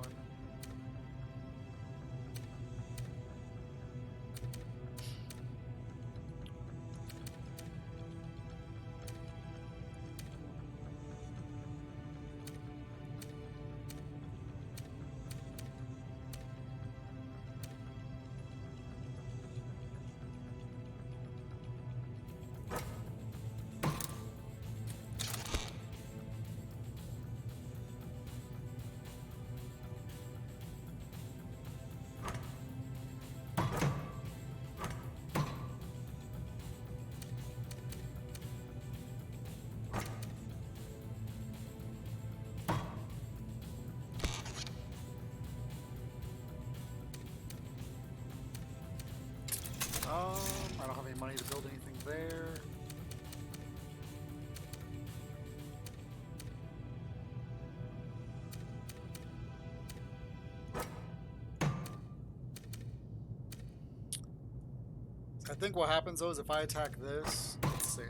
I think what happens though is if I attack this, let's see.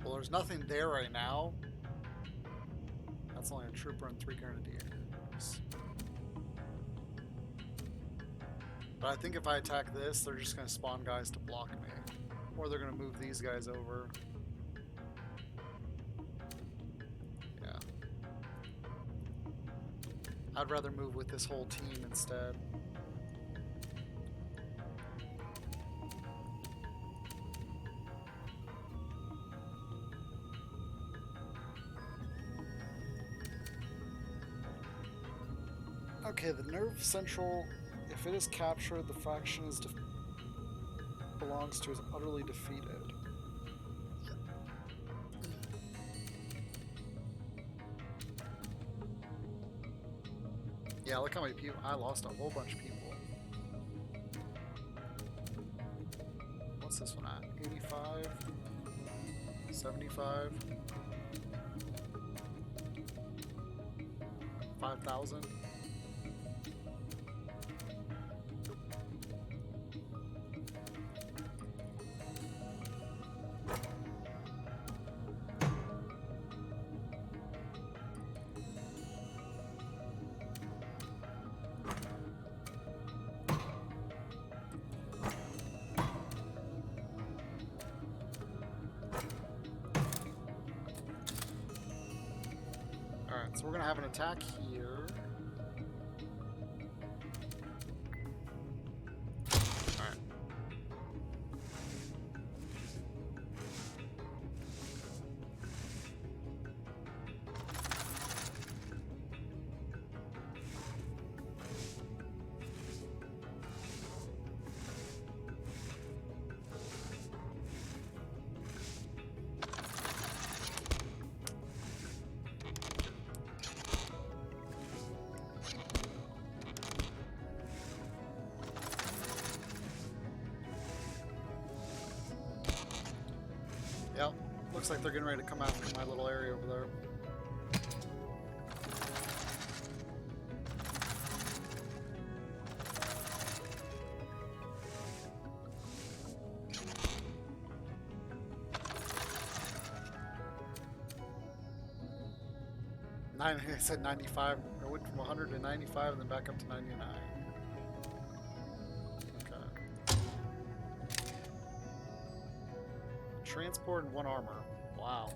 Well, there's nothing there right now. That's only a trooper and 3 grenadiers. But I think if I attack this, they're just going to spawn guys to block me. Or they're going to move these guys over. Yeah. I'd rather move with this whole team instead. Okay, the Nerve Central, if it is captured, the faction is belongs to is utterly defeated. Yeah, look how many people. I lost a whole bunch of people. What's this one at? 85? 75? 5,000? So we're gonna have an attack here. Alright. Yep, looks like they're getting ready to come after my little area over there. I said 95. I went from 100 to 95 and then back up to 99. Transport and 1 armor. Wow.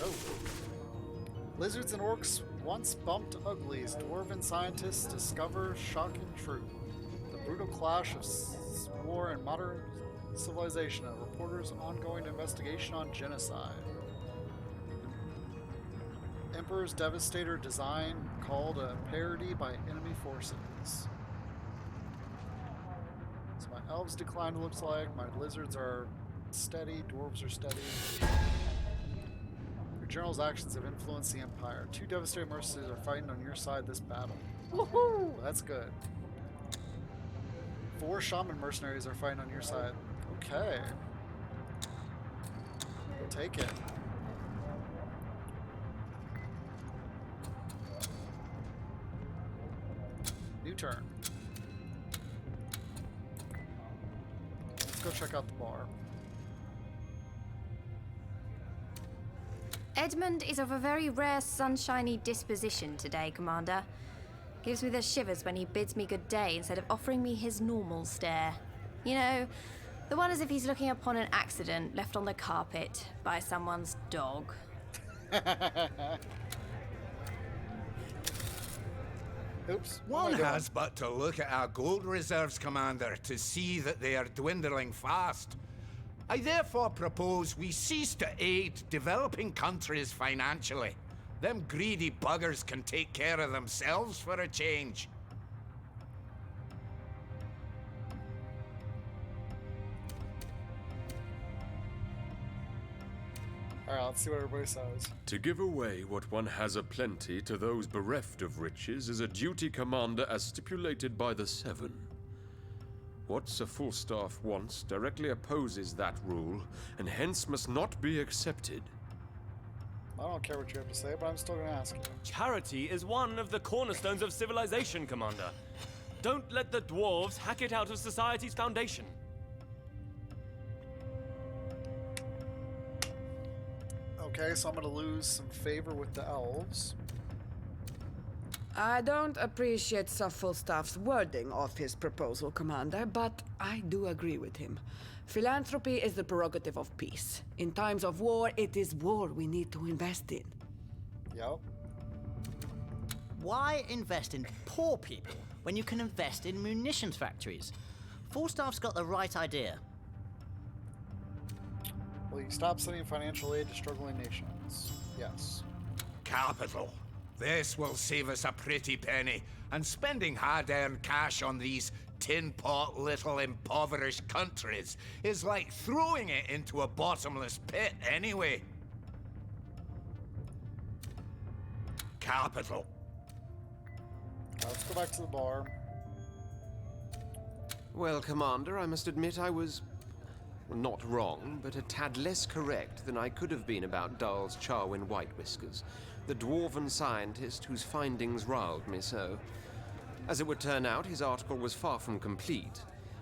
Oh. Lizards and orcs once bumped uglies. Dwarven scientists discover shocking truth. The brutal clash of war and modern civilization. A reporter's ongoing investigation on genocide. Emperor's Devastator design called a parody by enemy forces. So my elves declined, looks like. My lizards are steady. Dwarves are steady. Your general's actions have influenced the Empire. 2 Devastator mercenaries are fighting on your side this battle. Woohoo! That's good. 4 Shaman mercenaries are fighting on your side. Okay. We'll take it. New turn. Let's go check out the bar. Edmund is of a very rare sunshiny disposition today, Commander. Gives me the shivers when he bids me good day instead of offering me his normal stare. You know, the one as if he's looking upon an accident left on the carpet by someone's dog. Oops. One has but to look at our gold reserves, Commander, to see that they are dwindling fast. I therefore propose we cease to aid developing countries financially. Them greedy buggers can take care of themselves for a change. Alright, let's see what everybody says. To give away what one has aplenty to those bereft of riches is a duty, Commander, as stipulated by the Seven. What Sir Falstaff wants directly opposes that rule, and hence must not be accepted. I don't care what you have to say, but I'm still gonna ask you. Charity is one of the cornerstones of civilization, Commander. Don't let the dwarves hack it out of society's foundation. Okay, so I'm gonna lose some favor with the elves. I don't appreciate Sir Falstaff's wording of his proposal, Commander, but I do agree with him. Philanthropy is the prerogative of peace. In times of war, it is war we need to invest in. Yep. Why invest in poor people when you can invest in munitions factories? Falstaff's got the right idea. Will you stop sending financial aid to struggling nations? Yes. Capital. This will save us a pretty penny, and spending hard-earned cash on these tin-pot little impoverished countries is like throwing it into a bottomless pit anyway. Capital. Let's go back to the bar. Well, Commander, I must admit I was not wrong, but a tad less correct than I could have been about Dahl's Charwin White Whiskers, the dwarven scientist whose findings riled me so. As it would turn out, his article was far from complete,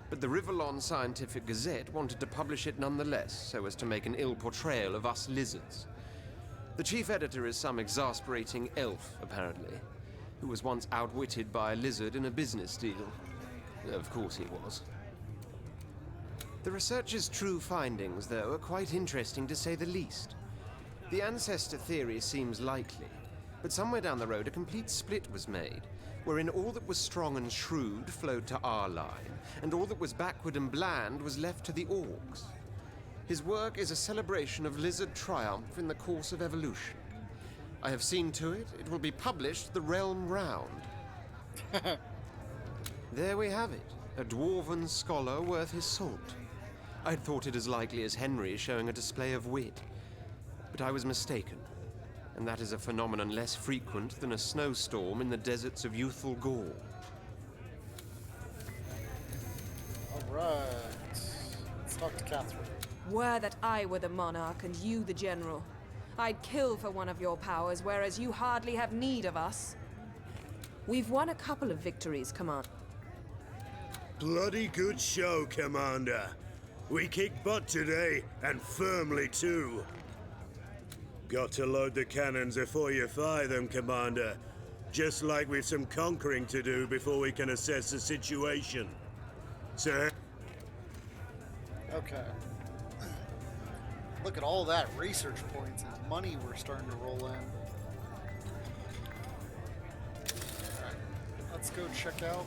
but the Rivellon Scientific Gazette wanted to publish it nonetheless, so as to make an ill portrayal of us lizards. The chief editor is some exasperating elf, apparently, who was once outwitted by a lizard in a business deal. Of course he was. The researcher's true findings, though, are quite interesting to say the least. The ancestor theory seems likely, but somewhere down the road a complete split was made, wherein all that was strong and shrewd flowed to our line, and all that was backward and bland was left to the orcs. His work is a celebration of lizard triumph in the course of evolution. I have seen to it, it will be published the realm round. There we have it, a dwarven scholar worth his salt. I'd thought it as likely as Henry showing a display of wit. But I was mistaken, and that is a phenomenon less frequent than a snowstorm in the deserts of youthful Gaul. Alright. Let's talk to Catherine. Were that I were the monarch and you the general, I'd kill for one of your powers, whereas you hardly have need of us. We've won a couple of victories, Commander. Bloody good show, Commander. We kicked butt today, and firmly too. Got to load the cannons before you fire them, Commander. Just like we've some conquering to do before we can assess the situation. Sir? Okay. Look at all that research points and money we're starting to roll in. Alright, let's go check out.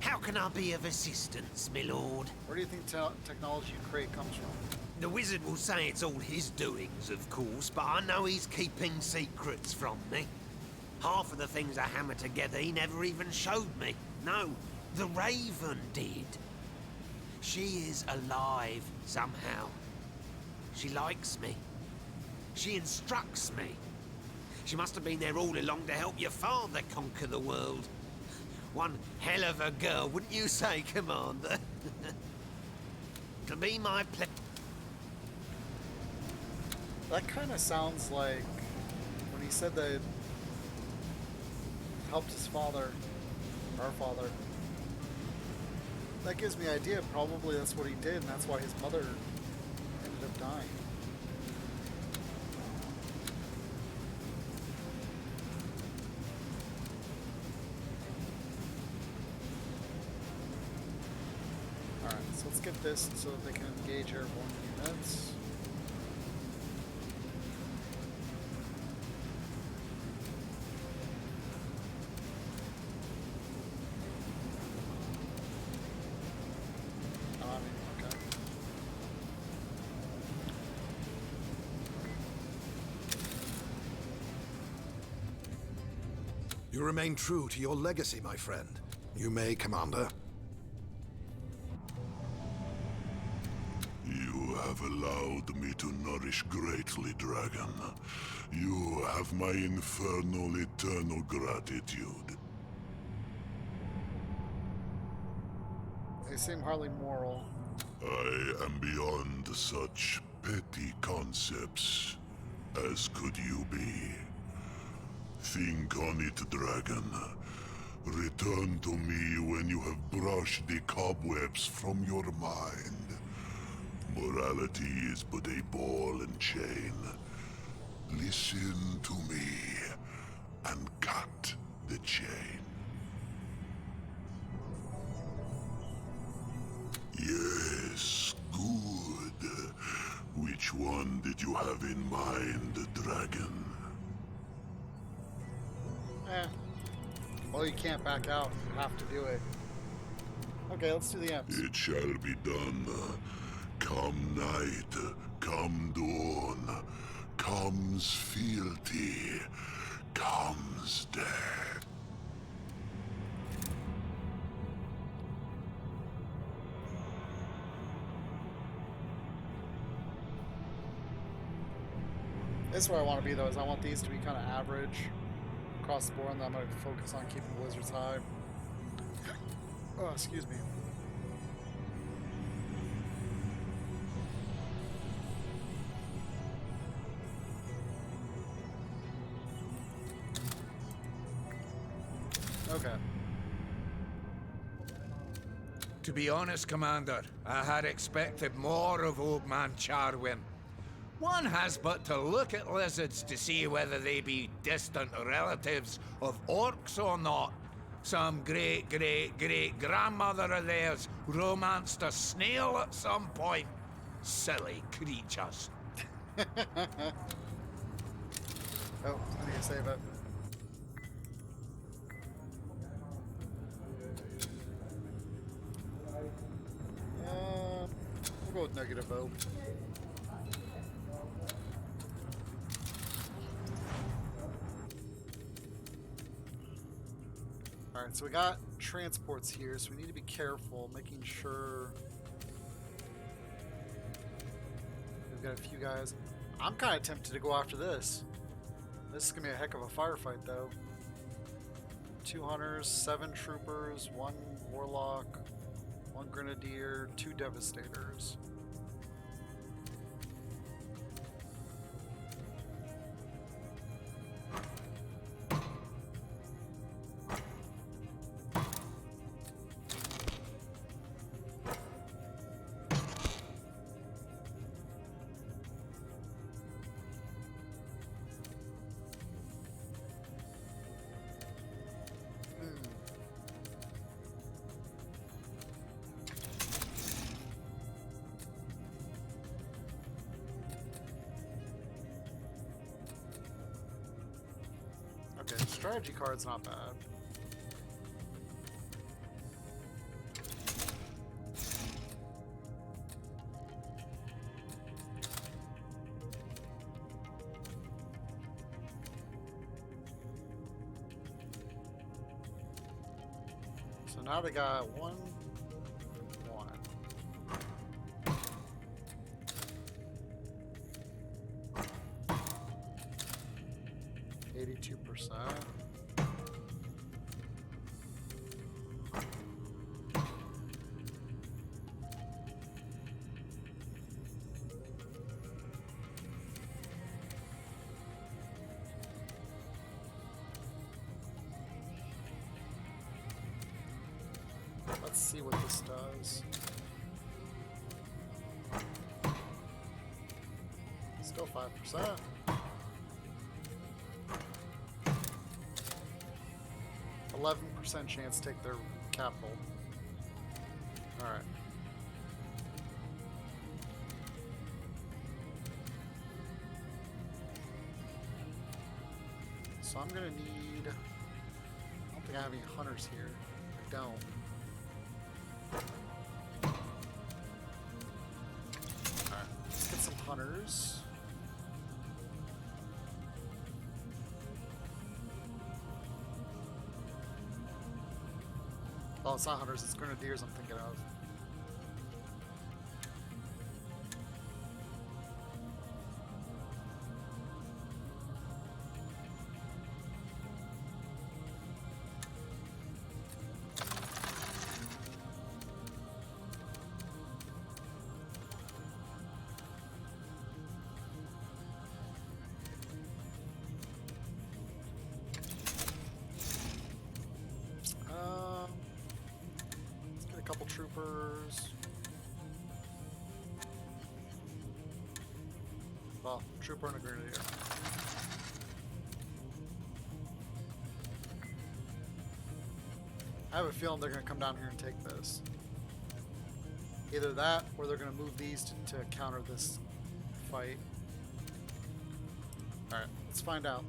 How can I be of assistance, my lord? Where do you think technology you create comes from? The wizard will say it's all his doings, of course, but I know he's keeping secrets from me. Half of the things I hammer together he never even showed me. No, the Raven did. She is alive somehow. She likes me. She instructs me. She must have been there all along to help your father conquer the world. One hell of a girl, wouldn't you say, Commander? It'll be my pleasure. That kind of sounds like when he said that it helped his father, our father. That gives me an idea. Probably that's what he did, and that's why his mother ended up dying. Alright, so let's get this so that they can engage airborne units. Okay. You remain true to your legacy, my friend. You may, Commander. You have allowed me to nourish greatly, dragon. You have my infernal eternal gratitude. They seem hardly moral. I am beyond such petty concepts, as could you be. Think on it, dragon. Return to me when you have brushed the cobwebs from your mind. Morality is but a ball and chain. Listen to me and cut the chain. Yes, good. Which one did you have in mind, dragon? Well, you can't back out. You have to do it. Okay, let's do the M's. It shall be done. Come night, come dawn, comes fealty, comes death. This is where I want to be, though, is I want these to be kind of average across the board, and then I'm going to focus on keeping the wizards high. Oh, excuse me. Okay. To be honest, Commander, I had expected more of Old Man Charwin. One has but to look at lizards to see whether they be distant relatives of orcs or not. Some great-great-great-grandmother of theirs romanced a snail at some point. Silly creatures. Oh, I need to save it. We'll go with negative O. Alright, so we got transports here, so we need to be careful, making sure we've got a few guys. I'm kind of tempted to go after this. This is going to be a heck of a firefight, though. 2 hunters, 7 troopers, 1 warlock, 1 grenadier, 2 devastators. Okay, strategy card's not bad. So now they got 1, 1. 82%. Let's see what this does. Still 5%. %, chance to take their capital. Alright. So I'm gonna need... I don't think I have any hunters here. I don't. Alright, let's get some hunters. Oh, it's not hunters, it's grenadiers I'm thinking of. troopers. Well, trooper and a grenadier. I have a feeling they're going to come down here and take this. Either that, or they're going to move these to counter this fight. Alright, let's find out.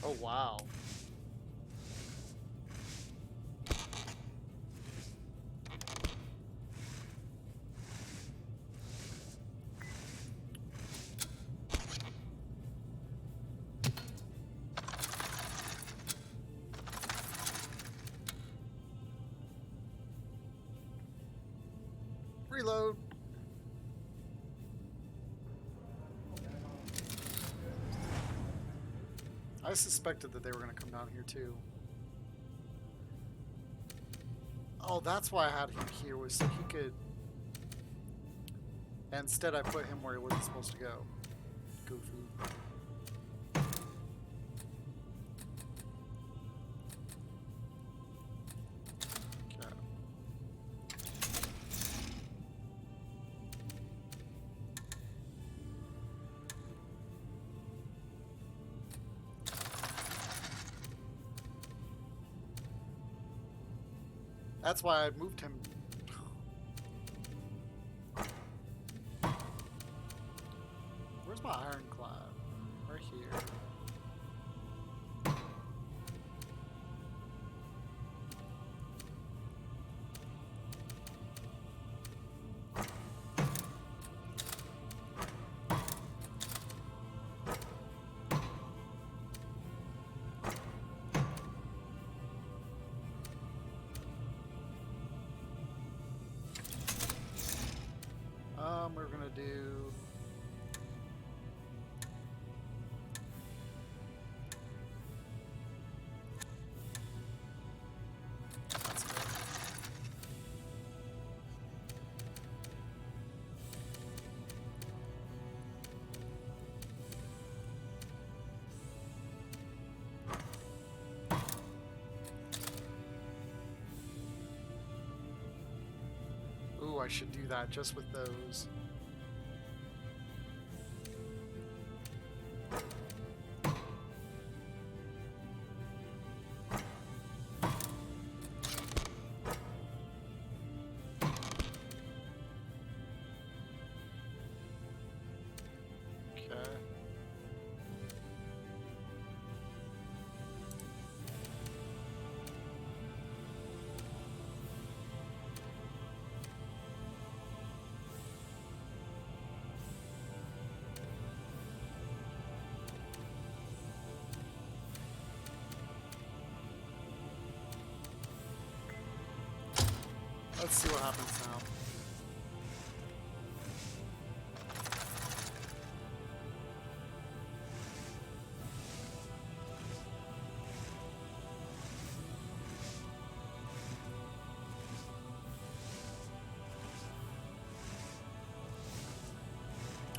Oh, wow. Reload. I suspected that they were going to come down here too. Oh, that's why I had him here, was so he could... Instead I put him where he wasn't supposed to go. Goofy. That's why I moved him. Where's my ironclad? Right here. We're gonna do... Let's go. Ooh, I should do that just with those. Let's see what happens now.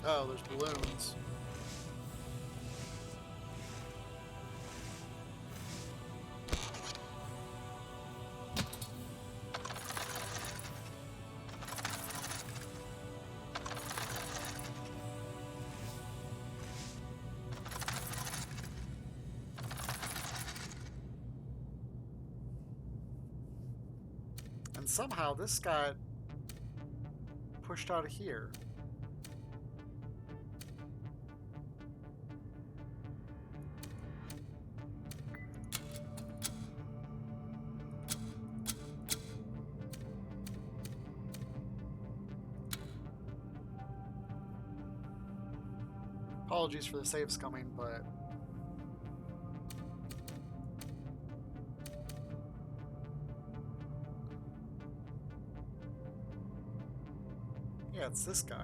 Oh, there's balloons. And somehow this got pushed out of here. Apologies for the saves coming, but yeah, it's this guy.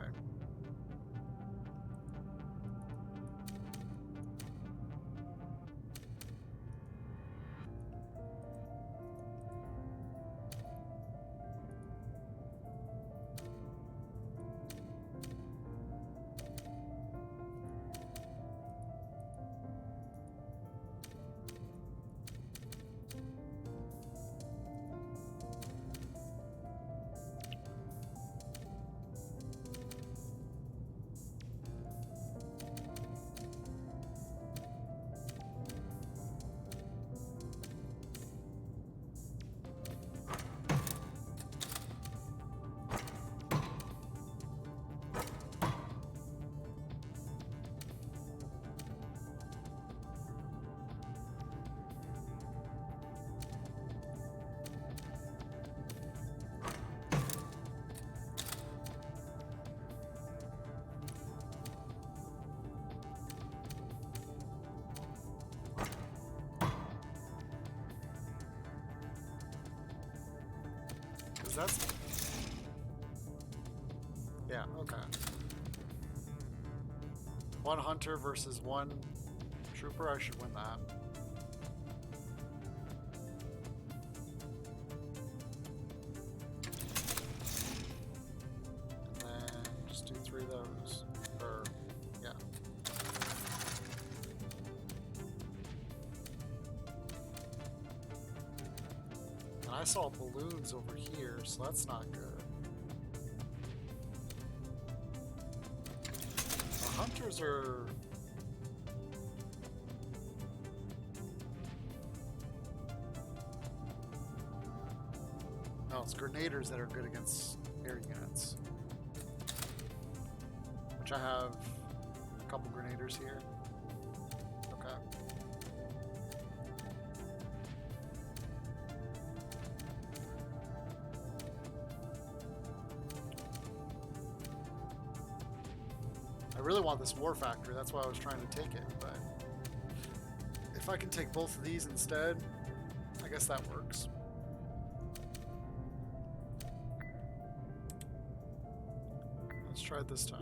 Because that's... Yeah, okay. One hunter versus one trooper. I should win that. And then just do 3 of those. Or, yeah. And I saw balloons over here, so that's not good. The hunters are... No, it's grenadiers that are good against air units. Which I have a couple grenadiers here. Okay. I really want this war factory, that's why I was trying to take it, but if I can take both of these instead, I guess that works. Let's try it this time.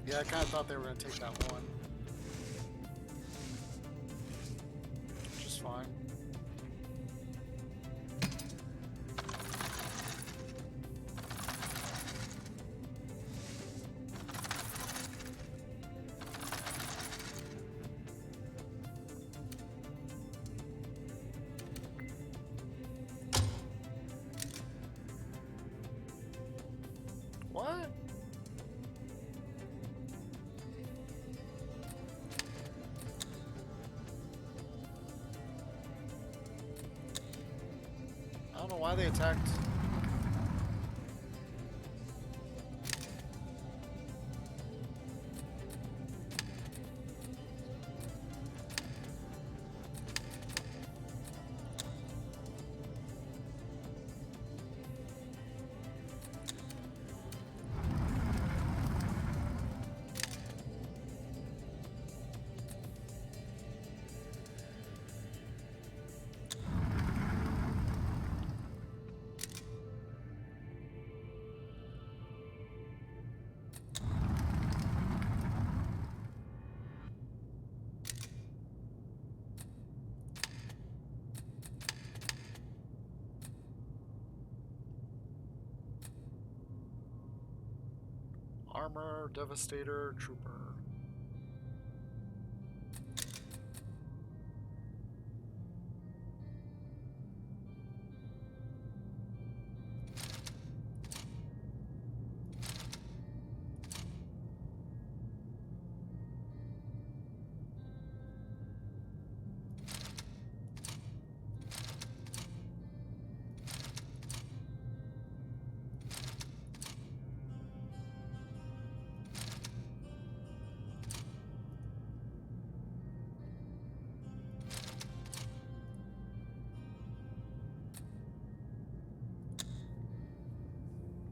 Yeah, I kind of thought they were going to take that one. Which is fine. What? I don't know why they attacked. Armor, Devastator, Trooper.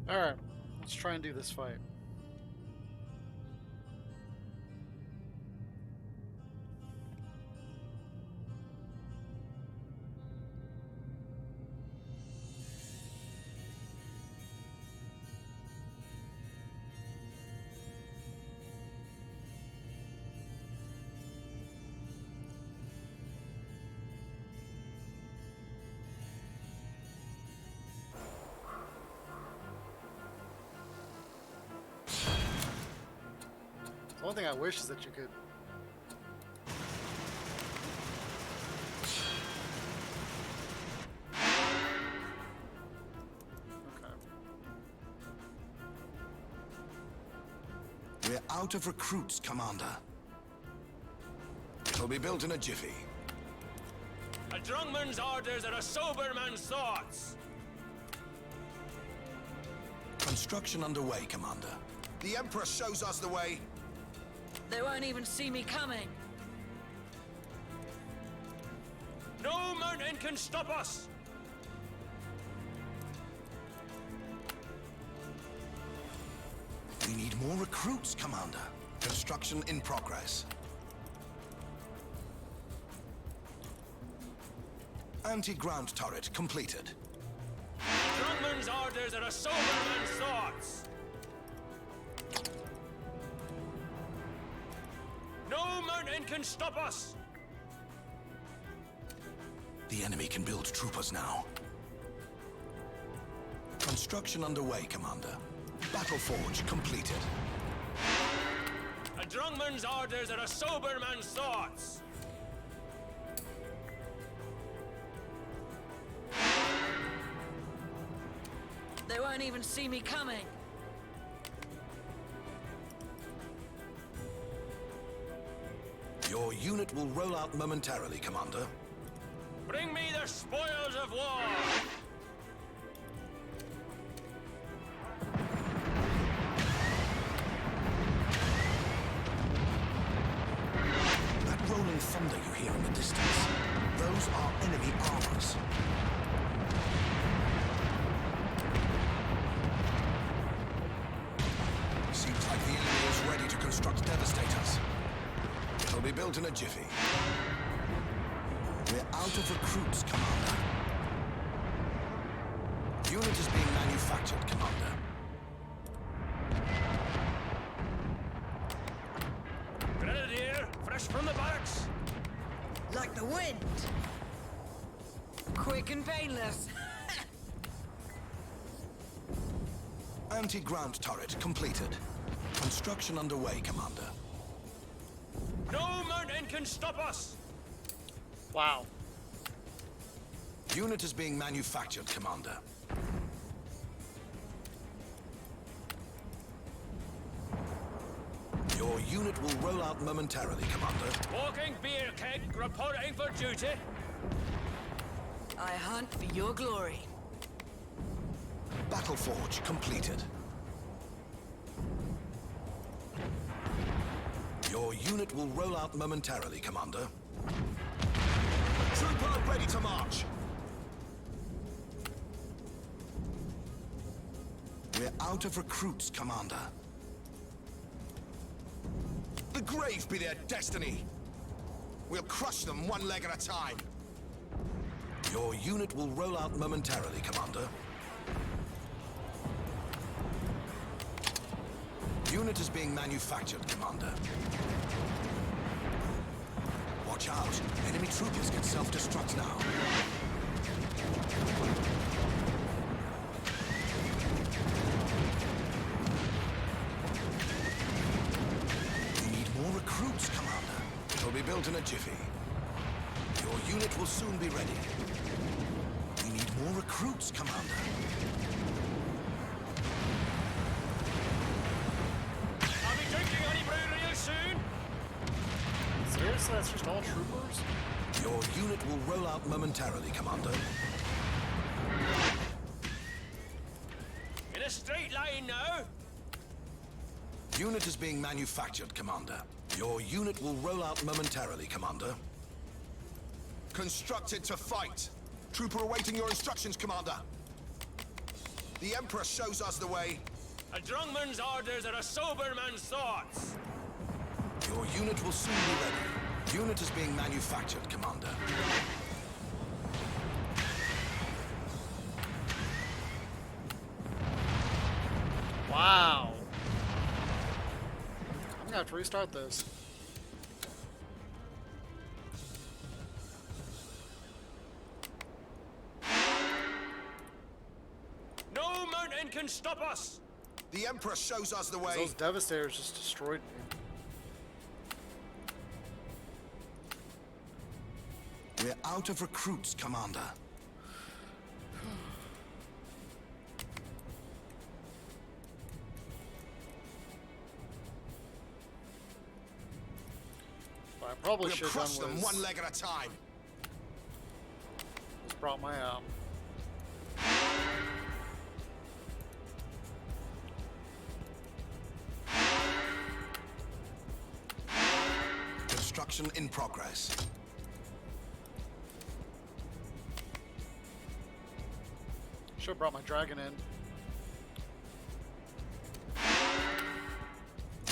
Alright, let's try and do this fight. The one thing I wish is that you could... Okay. We're out of recruits, Commander. It'll be built in a jiffy. A drunk man's orders are a sober man's thoughts. Construction underway, Commander. The Emperor shows us the way. They won't even see me coming. No mountain can stop us! We need more recruits, Commander. Construction in progress. Anti-ground turret completed. Drumman's orders are a sober man's thoughts! No mountain can stop us! The enemy can build troopers now. Construction underway, Commander. Battle forge completed. A drumman's orders are a sober man's thoughts! They won't even see me coming. Your unit will roll out momentarily, Commander. Bring me the spoils of war! That rolling thunder you hear in the distance, those are enemy armors. Seems like the enemy is ready to construct devastators. It'll be built in a jiffy. We're out of recruits, Commander. Unit is being manufactured, Commander. Grenadier, fresh from the barracks! Like the wind. Quick and painless. Anti-ground turret completed. Construction underway, Commander. No mountain can stop us! Wow. Unit is being manufactured, Commander. Your unit will roll out momentarily, Commander. Walking beer keg, reporting for duty. I hunt for your glory. Battle forge completed. Your unit will roll out momentarily, Commander. Trooper ready to march. We're out of recruits, Commander. The grave be their destiny. We'll crush them one leg at a time. Your unit will roll out momentarily, Commander. Unit is being manufactured, Commander. Watch out. Enemy troopers can self-destruct now. We need more recruits, Commander. It'll be built in a jiffy. Your unit will soon be ready. We need more recruits, Commander. I'll be drinking honey brew real soon! Seriously, that's just all troopers? Your unit will roll out momentarily, Commander. In a straight line now! Unit is being manufactured, Commander. Your unit will roll out momentarily, Commander. Constructed to fight. Trooper awaiting your instructions, Commander. The Emperor shows us the way. A drumman's orders are a sober man's thoughts! Your unit will soon be ready. Unit is being manufactured, Commander. Wow. I'm gonna have to restart this. No mountain can stop us! The Emperor shows us the way. Those Devastators just destroyed me. We're out of recruits, Commander. What I probably We'll should have crush done them was, one leg at a time. was brought my Construction in progress. Should've brought my dragon in.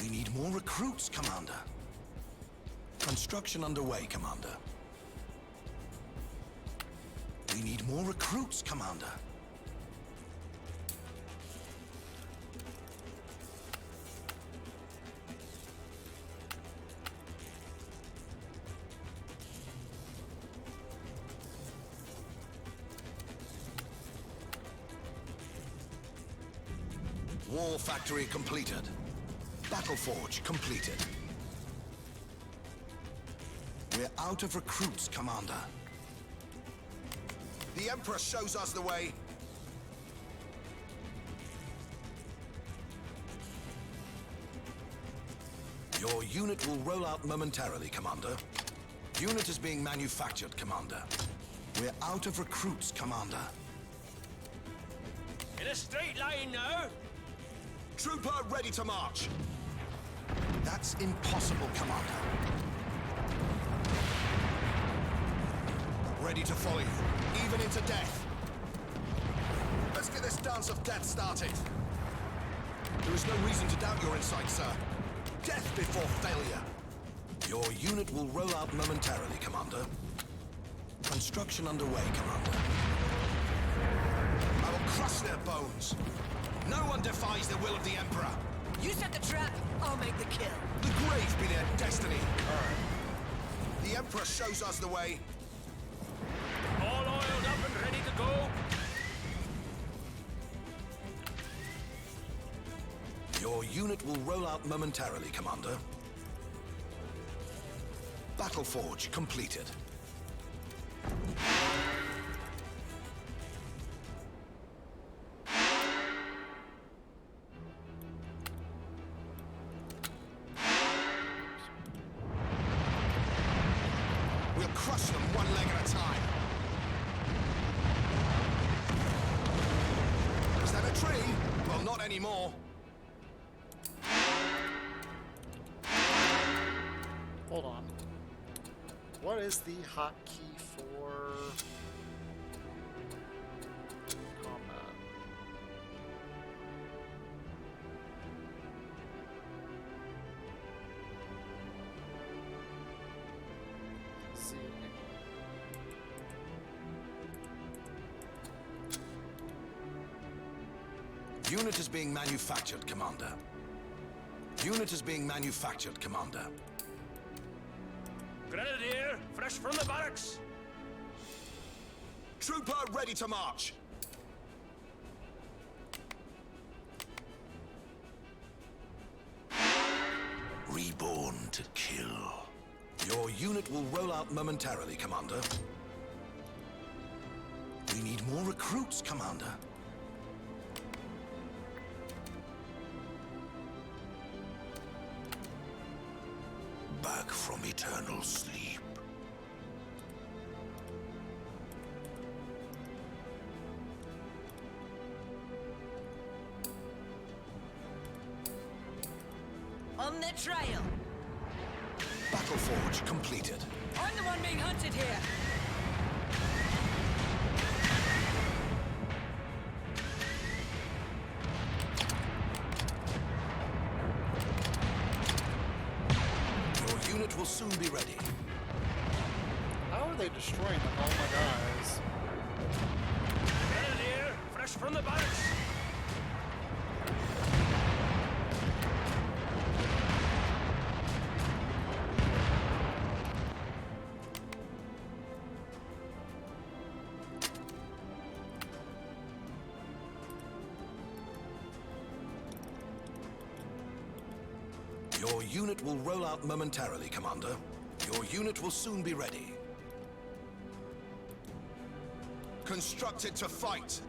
We need more recruits, Commander. Construction underway, Commander. We need more recruits, Commander. Wall factory completed. Battle forge completed. We're out of recruits, Commander. The Emperor shows us the way. Your unit will roll out momentarily, Commander. Unit is being manufactured, Commander. We're out of recruits, Commander. In a straight line now. Trooper ready to march. That's impossible, Commander. Ready to follow you, even into death. Let's get this dance of death started. There is no reason to doubt your insight, sir. Death before failure. Your unit will roll out momentarily, Commander. Construction underway, Commander. I will crush their bones. No one defies the will of the Emperor. You set the trap, I'll make the kill. The grave be their destiny. The Emperor shows us the way. All oiled up and ready to go. Your unit will roll out momentarily, Commander. Battle forge completed. We'll crush them one leg at a time. Is that a tree? Well, not anymore. Hold on. What is the hotkey for combat? Z. Unit is being manufactured, Commander. Unit is being manufactured, Commander. Grenadier, fresh from the barracks. Trooper ready to march. Reborn to kill. Your unit will roll out momentarily, Commander. We need more recruits, Commander. Back from eternal sleep. On the trail. Battle forge completed. I'm the one being hunted here. Your unit will soon be ready. How are they destroying them, all my guys? Grenadier, fresh from the barracks. Your unit will roll out momentarily, Commander. Your unit will soon be ready. Constructed to fight.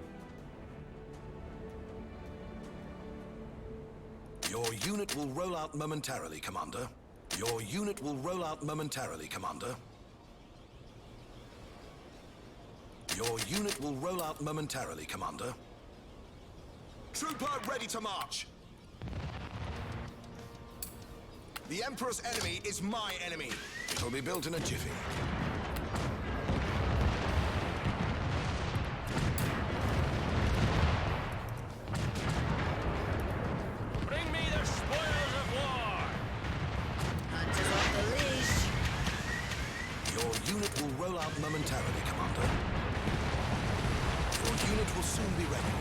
Your unit will roll out momentarily, Commander. Your unit will roll out momentarily, Commander. Your unit will roll out momentarily, Commander. Trooper ready to march. The Emperor's enemy is my enemy. It'll be built in a jiffy. Bring me the spoils of war! Hunters off the leash. Your unit will roll out momentarily, Commander. Your unit will soon be ready.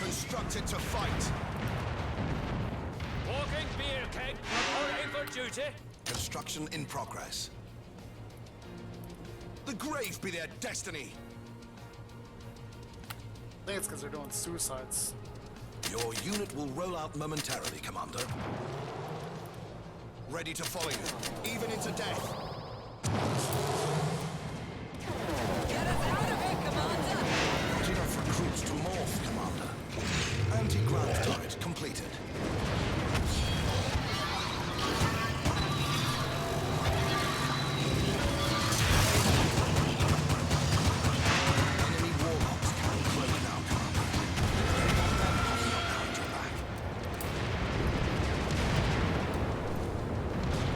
Constructed to fight. Walking beer keg, reporting for duty. Construction in progress. The grave be their destiny. I think it's because they're doing suicides. Your unit will roll out momentarily, Commander. Ready to follow you, even into death. Get us out of here, Commander! Not enough recruits to morph, Commander. Anti-ground turret completed. Enemy warlocks can close now, Commander. Popping up behind your back.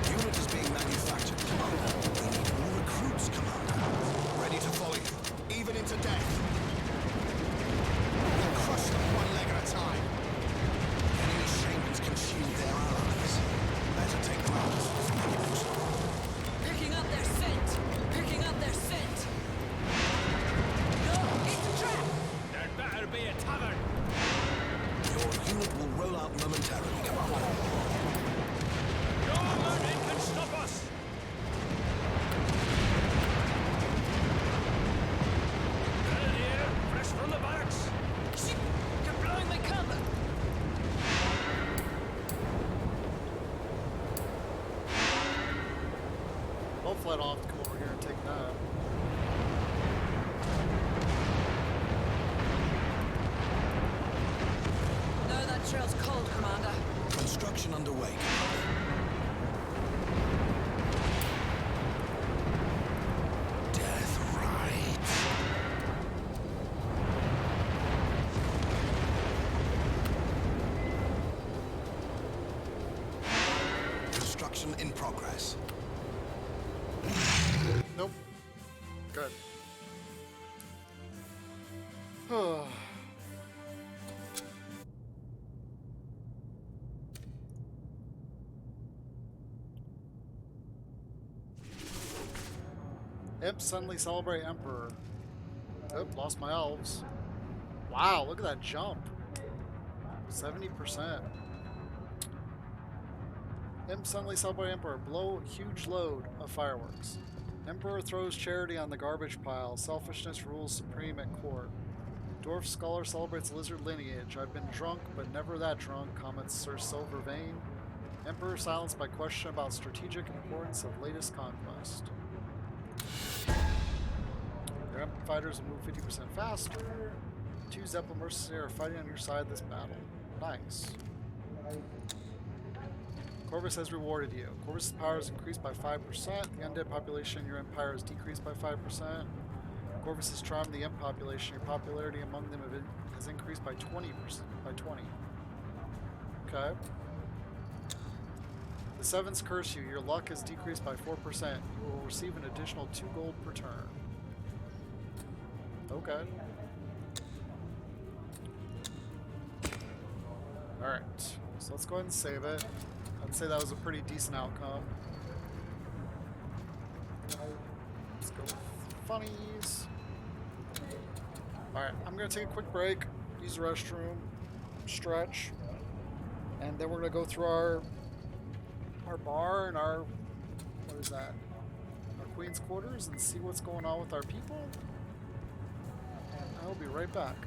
Unit is being manufactured, Commander. We need more recruits, Commander. Ready to follow you, even into death. We'll crush them one leg at a time. Enemy shamans can shield their allies. Better take them out before we get close. Picking up their scent! Picking up their scent! No, it's a trap! There'd better be a tavern. Your unit will roll out momentarily, Commander. No learning can stop us. Grenadier, fresh from the barracks. Shit! You're blowing my cover! Hopefully I don't have to come over here and take that. No, that trail's cold, Commander. Construction underway, Commander. Death rides. Construction in progress. Nope. Good. Imps suddenly celebrate Emperor. Oh, lost my elves. Wow, look at that jump. 70%. Imps suddenly celebrate Emperor. Blow huge load of fireworks. Emperor throws charity on the garbage pile. Selfishness rules supreme at court. Dwarf scholar celebrates lizard lineage. I've been drunk, but never that drunk, comments Sir Silvervein. Emperor silenced by question about strategic importance of latest conquest. Their Emp fighters will move 50% faster. 2 Zeppelin mercenaries are fighting on your side this battle. Nice. Corvus has rewarded you. Corvus's power is increased by 5%. The undead population in your empire is decreased by 5%. Corvus has charmed the imp population. Your popularity among them has increased by 20%. By 20. Okay. The Sevens curse you. Your luck has decreased by 4%. You will receive an additional 2 gold per turn. Okay. Alright. So let's go ahead and save it. I'd say that was a pretty decent outcome. Let's go with funnies. Alright, I'm going to take a quick break, use the restroom, stretch, and then we're going to go through our bar and our, what is that? Our Queen's Quarters and see what's going on with our people. And I'll be right back.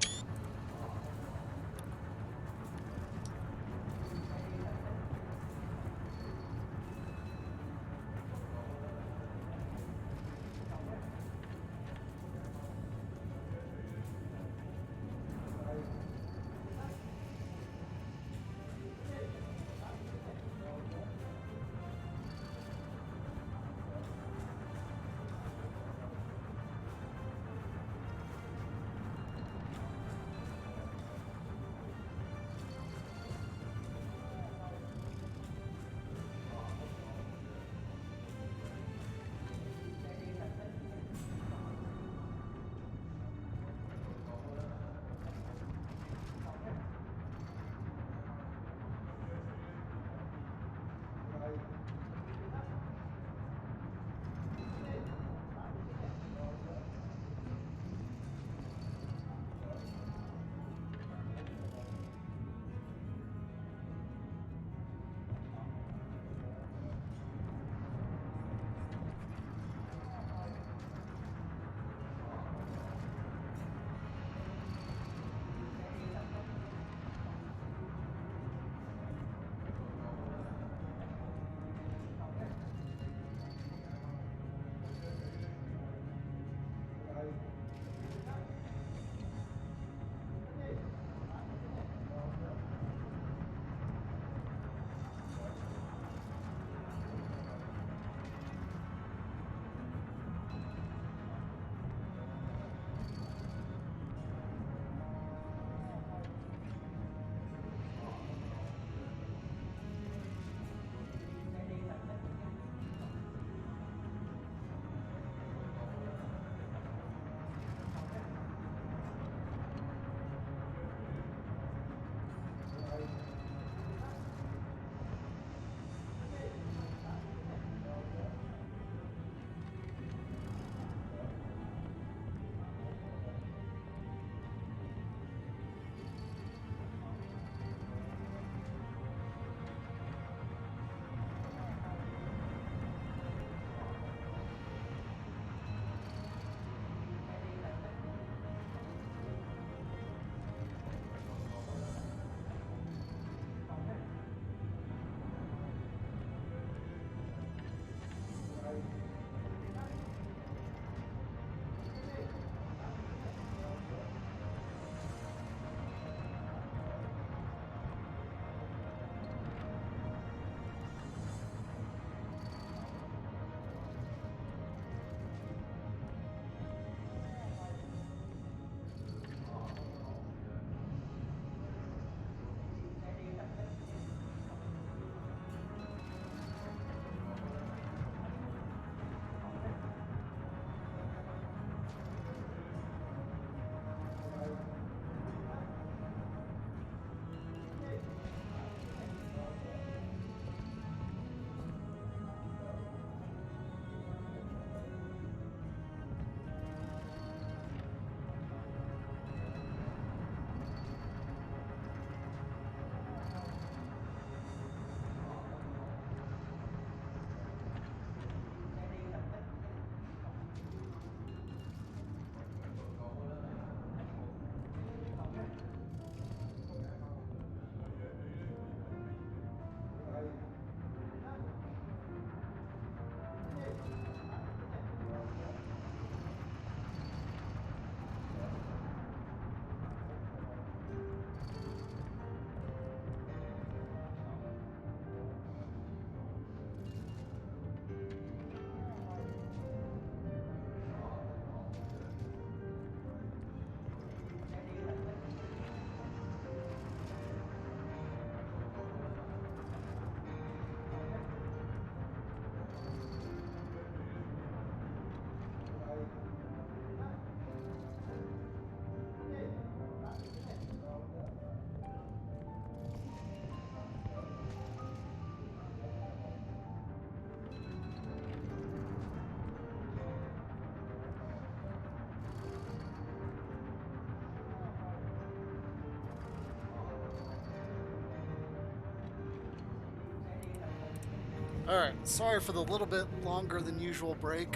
Alright, sorry for the little bit longer than usual break.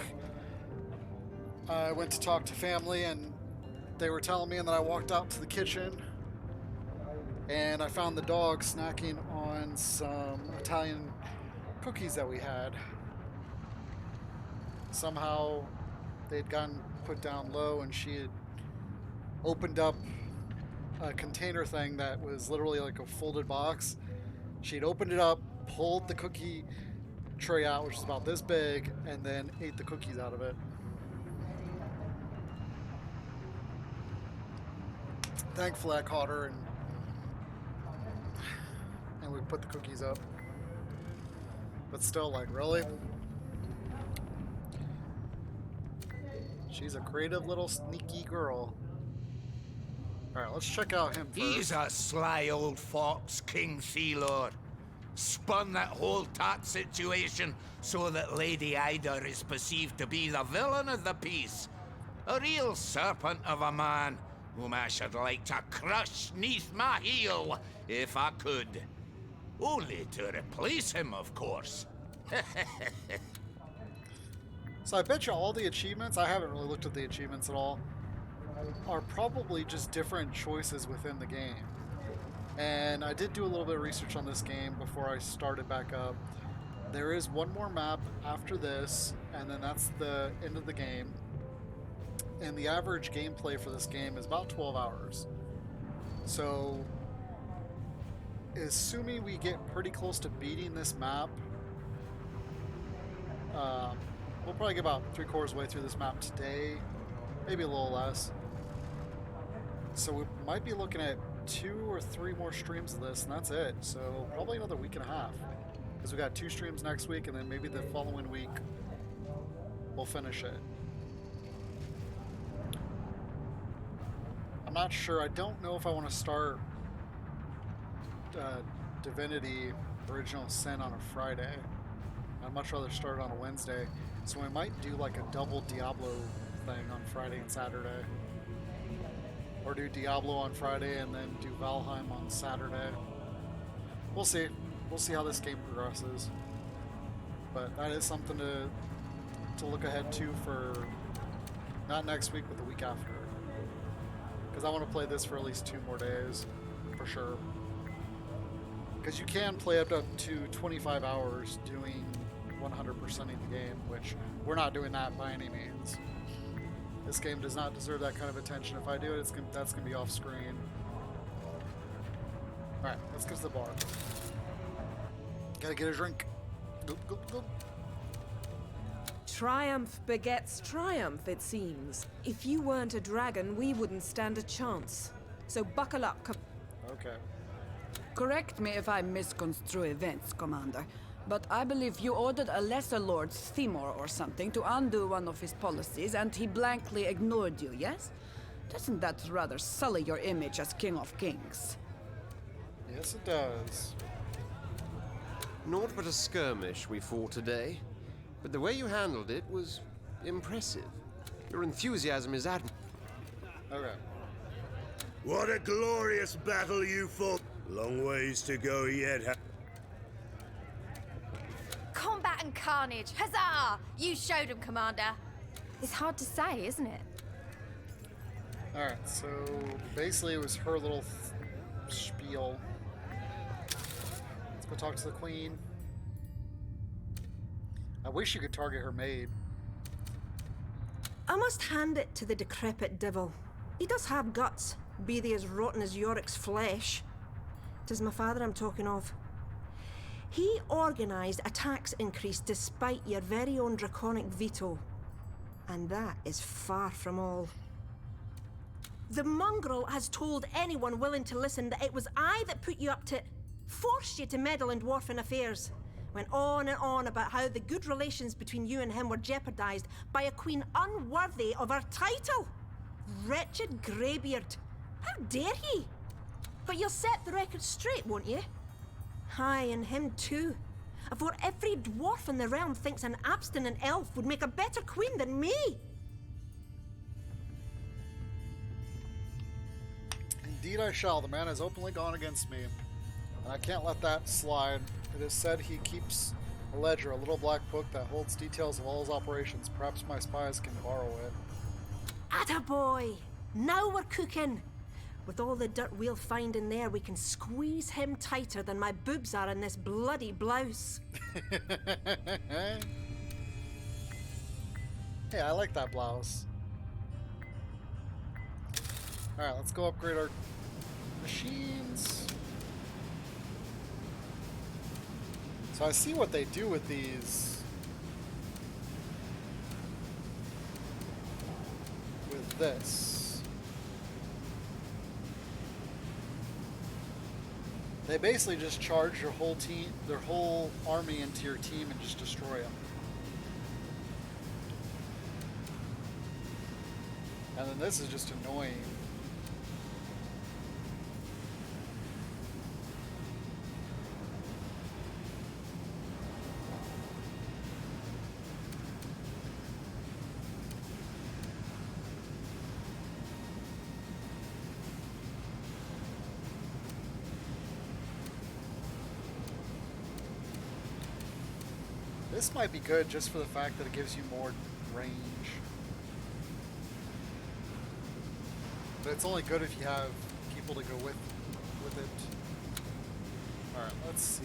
I went to talk to family and they were telling me, and then I walked out to the kitchen and I found the dog snacking on some Italian cookies that we had. Somehow they'd gotten put down low and she had opened up a container thing that was literally like a folded box. She'd opened it up, pulled the cookie tray out, which is about this big, and then ate the cookies out of it. Thankfully I caught her and we put the cookies up. But still, like, really? She's a creative little sneaky girl. Alright, let's check out him first. He's a sly old fox, King Thelor. Spun that whole tat situation so that Lady Ida is perceived to be the villain of the piece. A real serpent of a man, whom I should like to crush neath my heel, if I could. Only to replace him, of course. So I bet you all the achievements, I haven't really looked at the achievements at all, are probably just different choices within the game. And I did do a little bit of research on this game before I started back up. There is one more map after this, and then that's the end of the game. And the average gameplay for this game is about 12 hours. So, assuming we get pretty close to beating this map, we'll probably get about 3/4 way through this map today, maybe a little less. So we might be looking at 2 or 3 more streams of this, and that's it. So probably another week and a half, because we got 2 streams next week, and then maybe the following week we'll finish it. I'm not sure. I don't know if I want to start Divinity Original Sin on a Friday. I'd much rather start on a Wednesday. So we might do like a double Diablo thing on Friday and Saturday. Or do Diablo on Friday and then do Valheim on Saturday. We'll see. We'll see how this game progresses. But that is something to look ahead to for not next week, but the week after. Because I want to play this for at least 2 more days, for sure. Because you can play up to 25 hours doing 100%ing the game, which we're not doing that by any means. This game does not deserve that kind of attention. If I do it, that's going to be off screen. Alright, let's get to the bar. Gotta get a drink. Goop, goop, goop. Triumph begets triumph, it seems. If you weren't a dragon, we wouldn't stand a chance. So buckle up. Okay. Correct me if I misconstrue events, Commander, but I believe you ordered a Lesser Lord, Themor or something, to undo one of his policies, and he blankly ignored you, yes? Doesn't that rather sully your image as King of Kings? Yes, it does. Naught but a skirmish we fought today, but the way you handled it was impressive. Your enthusiasm is admirable. Okay. What a glorious battle you fought! Long ways to go yet. Combat and carnage! Huzzah! You showed him, Commander. It's hard to say, isn't it? Alright, so basically it was her little spiel. Let's go talk to the Queen. I wish you could target her maid. I must hand it to the decrepit devil. He does have guts, be they as rotten as Yorick's flesh. 'Tis my father I'm talking of. He organised a tax increase despite your very own draconic veto. And that is far from all. The mongrel has told anyone willing to listen that it was I that put you up to... forced you to meddle in dwarfen affairs. Went on and on about how the good relations between you and him were jeopardised by a queen unworthy of her title. Wretched greybeard. How dare he? But you'll set the record straight, won't you? Aye, and him too. For every dwarf in the realm thinks an abstinent elf would make a better queen than me. Indeed I shall. The man has openly gone against me, and I can't let that slide. It is said he keeps A ledger, a little black book that holds details of all his operations. Perhaps my spies can borrow it. Attaboy! Now we're cooking! With all the dirt we'll find in there, we can squeeze him tighter than my boobs are in this bloody blouse. Hey, I like that blouse. Alright, let's go upgrade our machines. So I see what they do with these. With this. They basically just charge your whole team, their whole army into your team and just destroy them. And then this is just annoying. This might be good just for the fact that it gives you more range. But it's only good if you have people to go with it. Alright, let's see.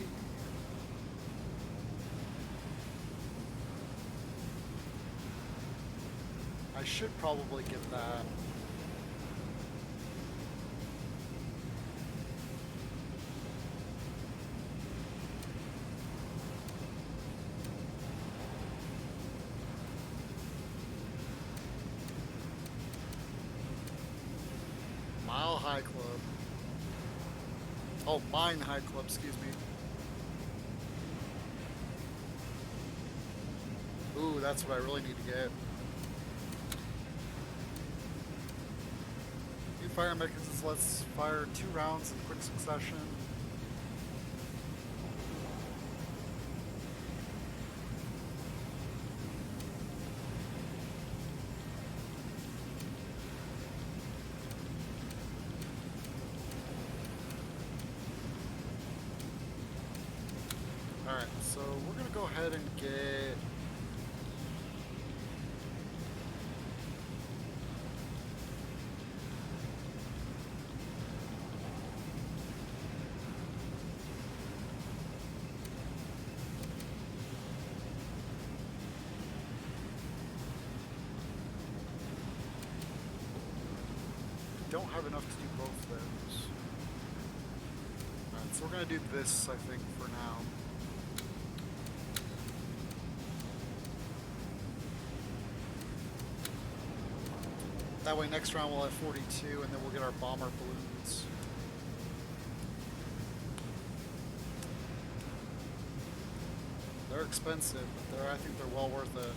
I should probably get that. Mile High Club. Oh, Mine High Club, excuse me. Ooh, that's what I really need to get. New fire mechanisms lets fire 2 rounds in quick succession. Alright, so we're going to go ahead and get... don't have enough to do both of those. Alright, so we're going to do this, I think, for now. That way next round we'll have 42 and then we'll get our bomber balloons. They're expensive, but I think they're well worth it.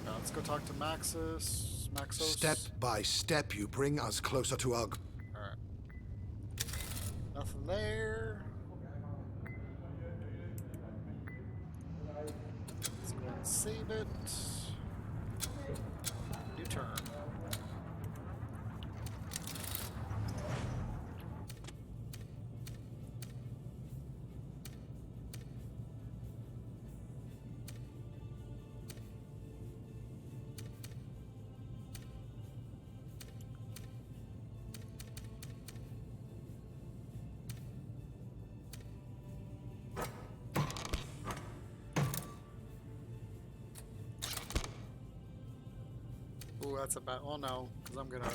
Now let's go talk to Maxos. Step by step, you bring us closer to our... Alright. Nothing there. Let's go ahead and save it. New turn. Ooh, that's a bad. Oh no, because I'm gonna.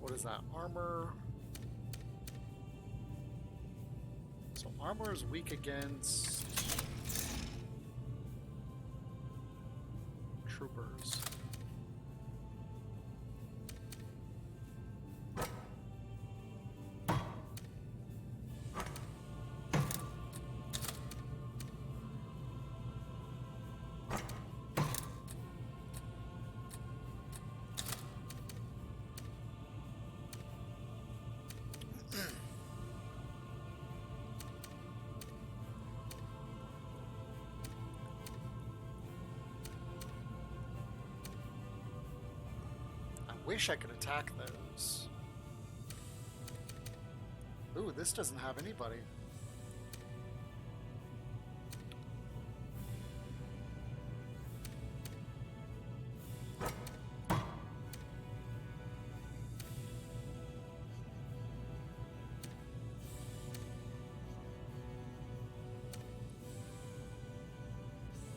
What is that? Armor. So armor is weak against troopers. wish I could attack those. Ooh, this doesn't have anybody.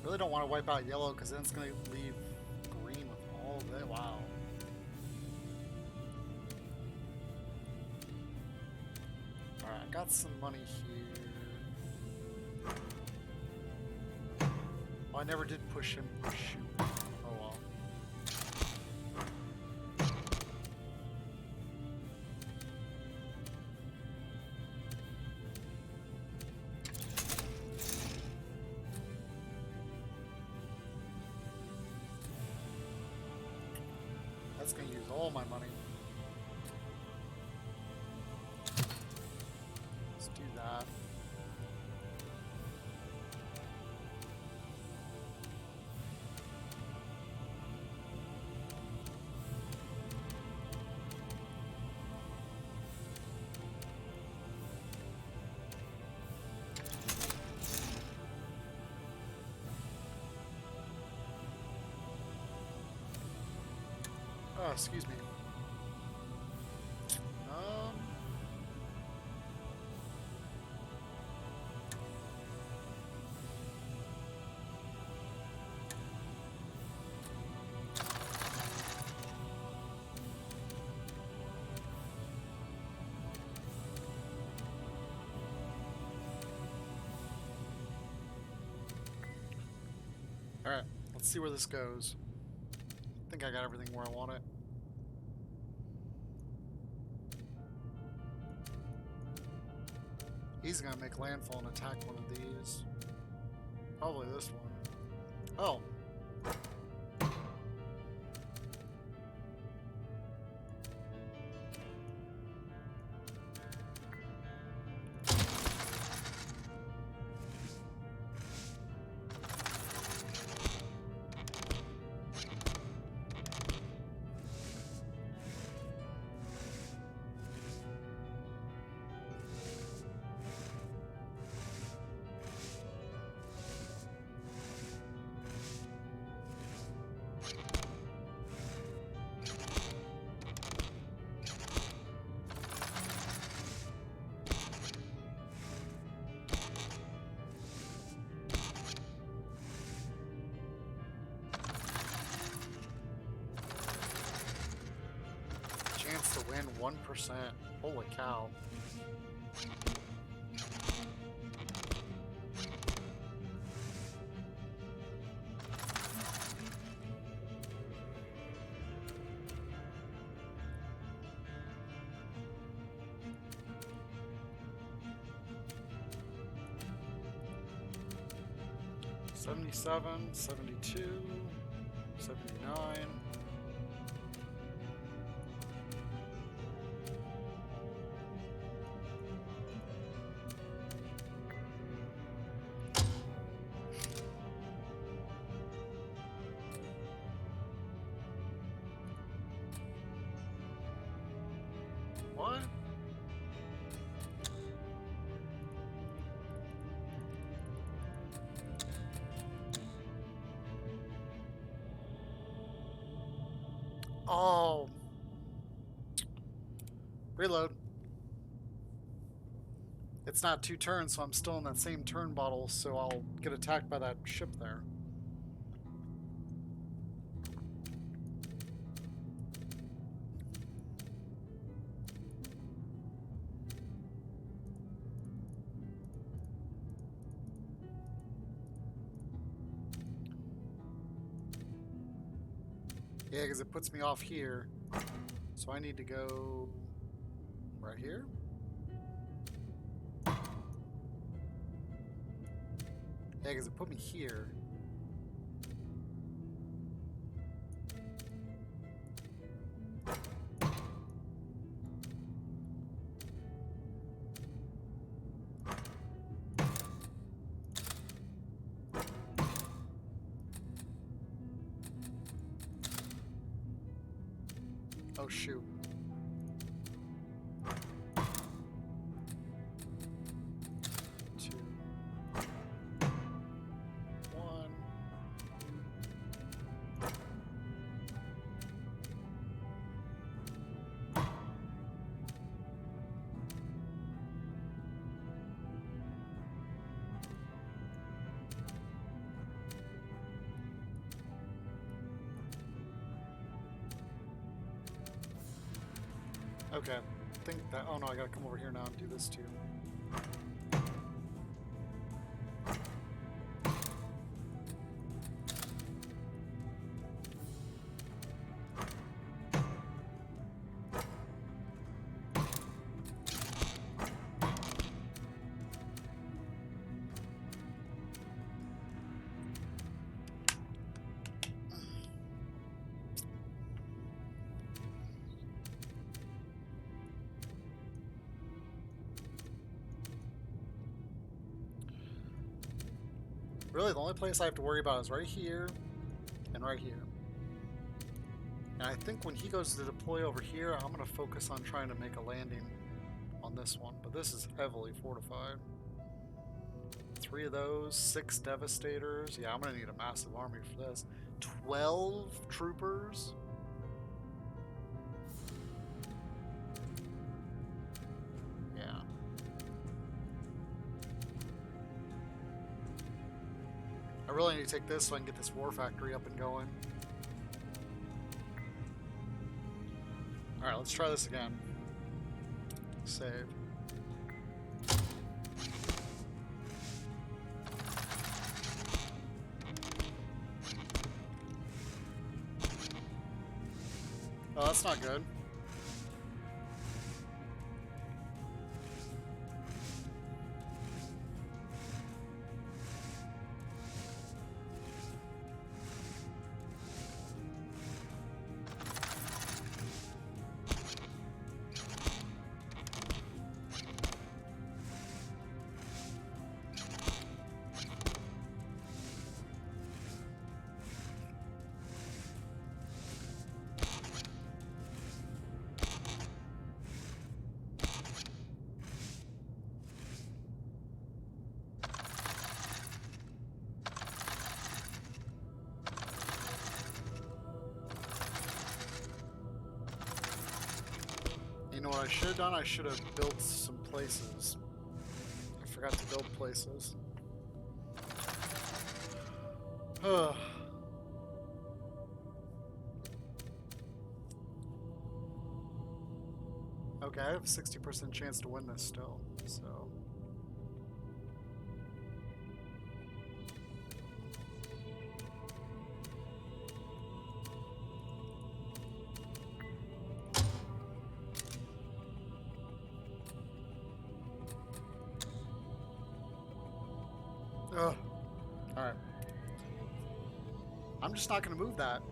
Really don't want to wipe out yellow because then it's going to leave green with all of it. Wow. Alright, I got some money here. Oh, I never did push him. Shoot. Oh well. That's gonna use all my money. Let's do that. Oh, excuse me. Alright, let's see where this goes. I think I got everything where I want it. He's gonna make landfall and attack one of these. Probably this one. Oh. Chance to win 1%. Holy cow. $77, $72, $79. What? Oh. Reload. It's not 2 turns, so I'm still in that same turn bottle, so I'll get attacked by that ship there. Yeah, because it puts me off here. So I need to go right here. Yeah, because it put me here. Oh, shoot. Two. One. Okay, I think that. Oh no, I gotta come over here now and do this too. Really, the only place I have to worry about is right here and right here. And I think when he goes to deploy over here, I'm going to focus on trying to make a landing on this one. But this is heavily fortified. 3 of those, 6 Devastators. Yeah, I'm going to need a massive army for this. 12 Troopers. Yeah. I really need to take this so I can get this war factory up and going. Alright, let's try this again. Save. Oh, that's not good. You know what I should have done? I should have built some places. I forgot to build places. Ugh. Okay, I have a 60% chance to win this still, so... Ugh. Alright. I'm just not going to move that.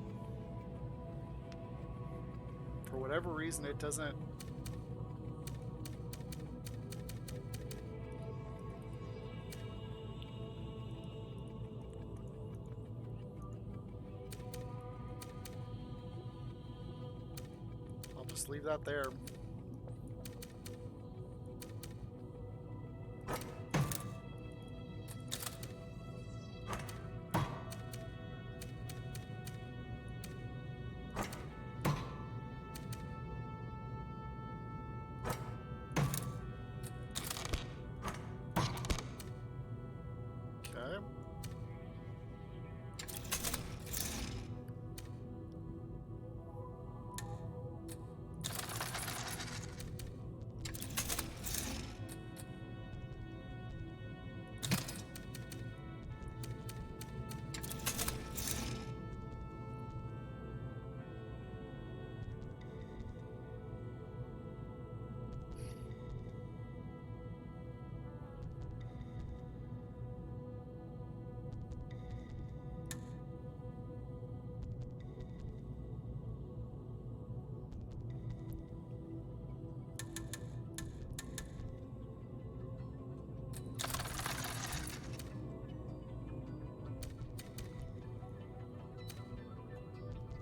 For whatever reason, it doesn't... I'll just leave that there. Okay.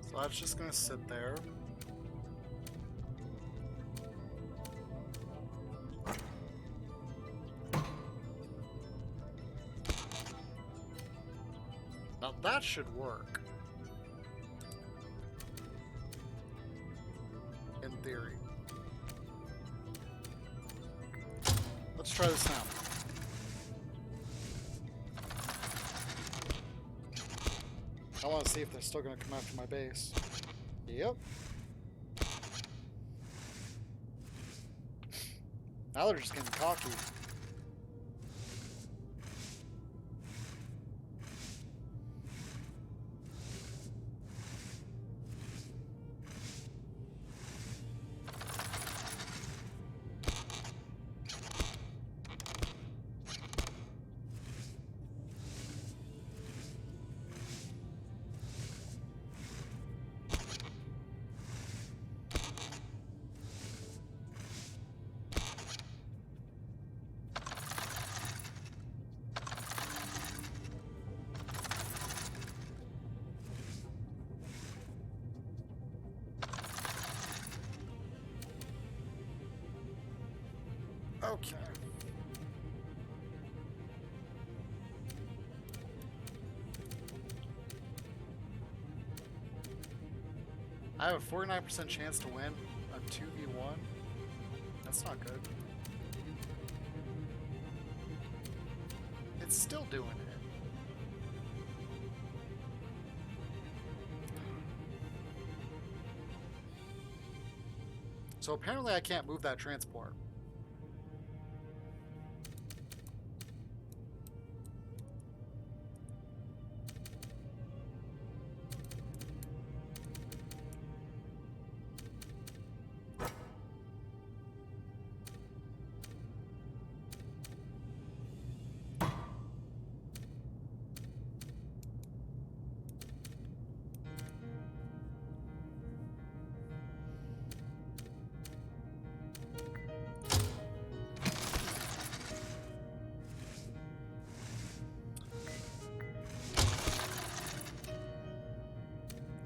So that's just gonna sit there. that should work. In theory. Let's try this now. I want to see if they're still going to come after my base. Yep. Now they're just getting cocky. Okay. I have a 49% chance to win a 2v1. That's not good. It's still doing it. So apparently I can't move that transport.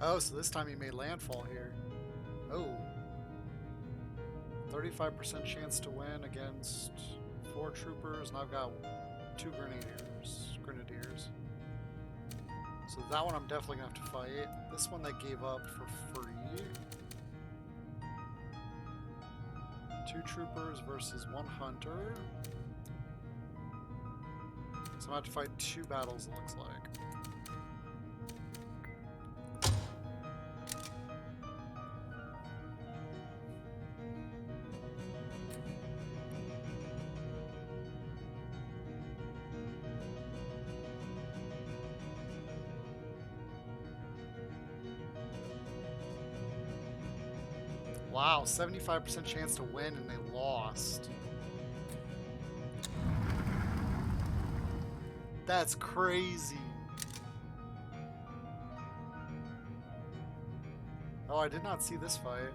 Oh, so this time he made landfall here. Oh. 35% chance to win against 4 troopers, and I've got 2 grenadiers. So that one I'm definitely gonna have to fight. This one they gave up for free. 2 troopers versus 1 hunter. So I'm gonna have to fight 2 battles, it looks like. Wow, 75% chance to win and they lost. That's crazy. Oh, I did not see this fight.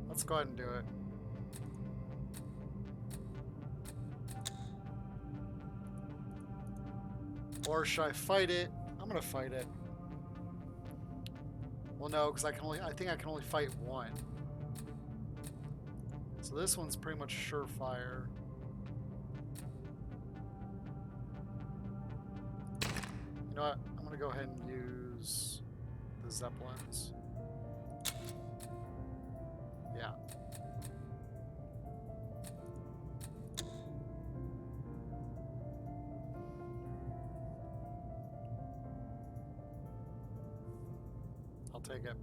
Let's go ahead and do it. Or should I fight it? I'm gonna fight it. Well, no, because I think I can only fight 1. So this one's pretty much surefire. You know what? I'm gonna go ahead and use the Zeppelins. Yeah. I'll take it.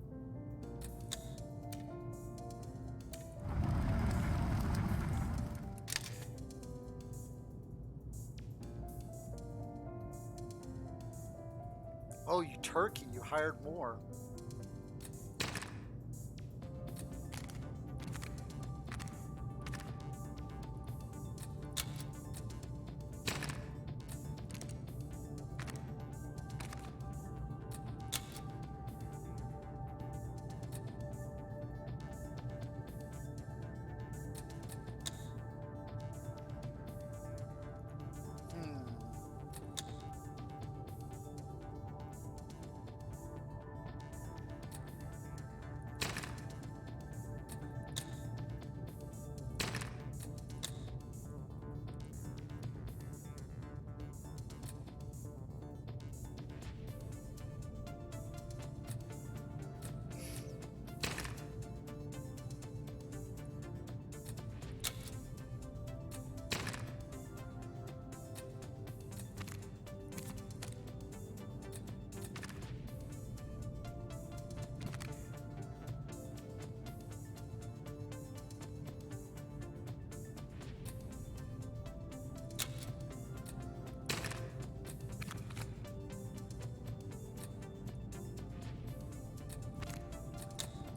Oh, you turkey, you hired more.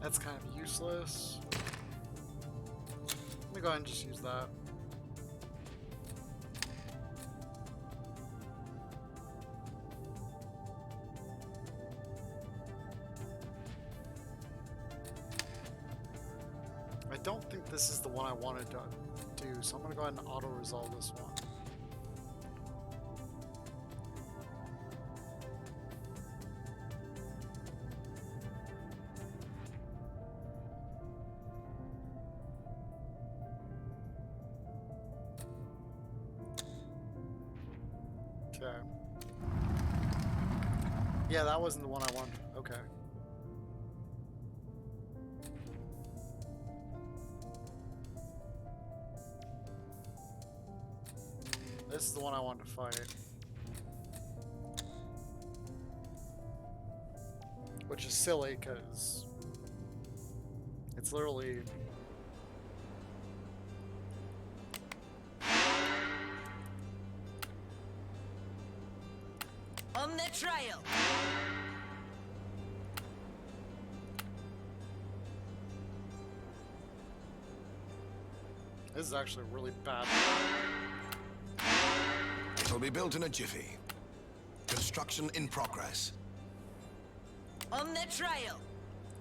That's kind of useless. Let me go ahead and just use that. I don't think this is the one I wanted to do, so I'm going to go ahead and auto-resolve this one. Okay. Yeah, that wasn't the one I wanted. Okay. This is the one I wanted to fight. Which is silly, because it's literally... On the trail! This is actually really bad. It'll be built in a jiffy. Construction in progress. On the trail!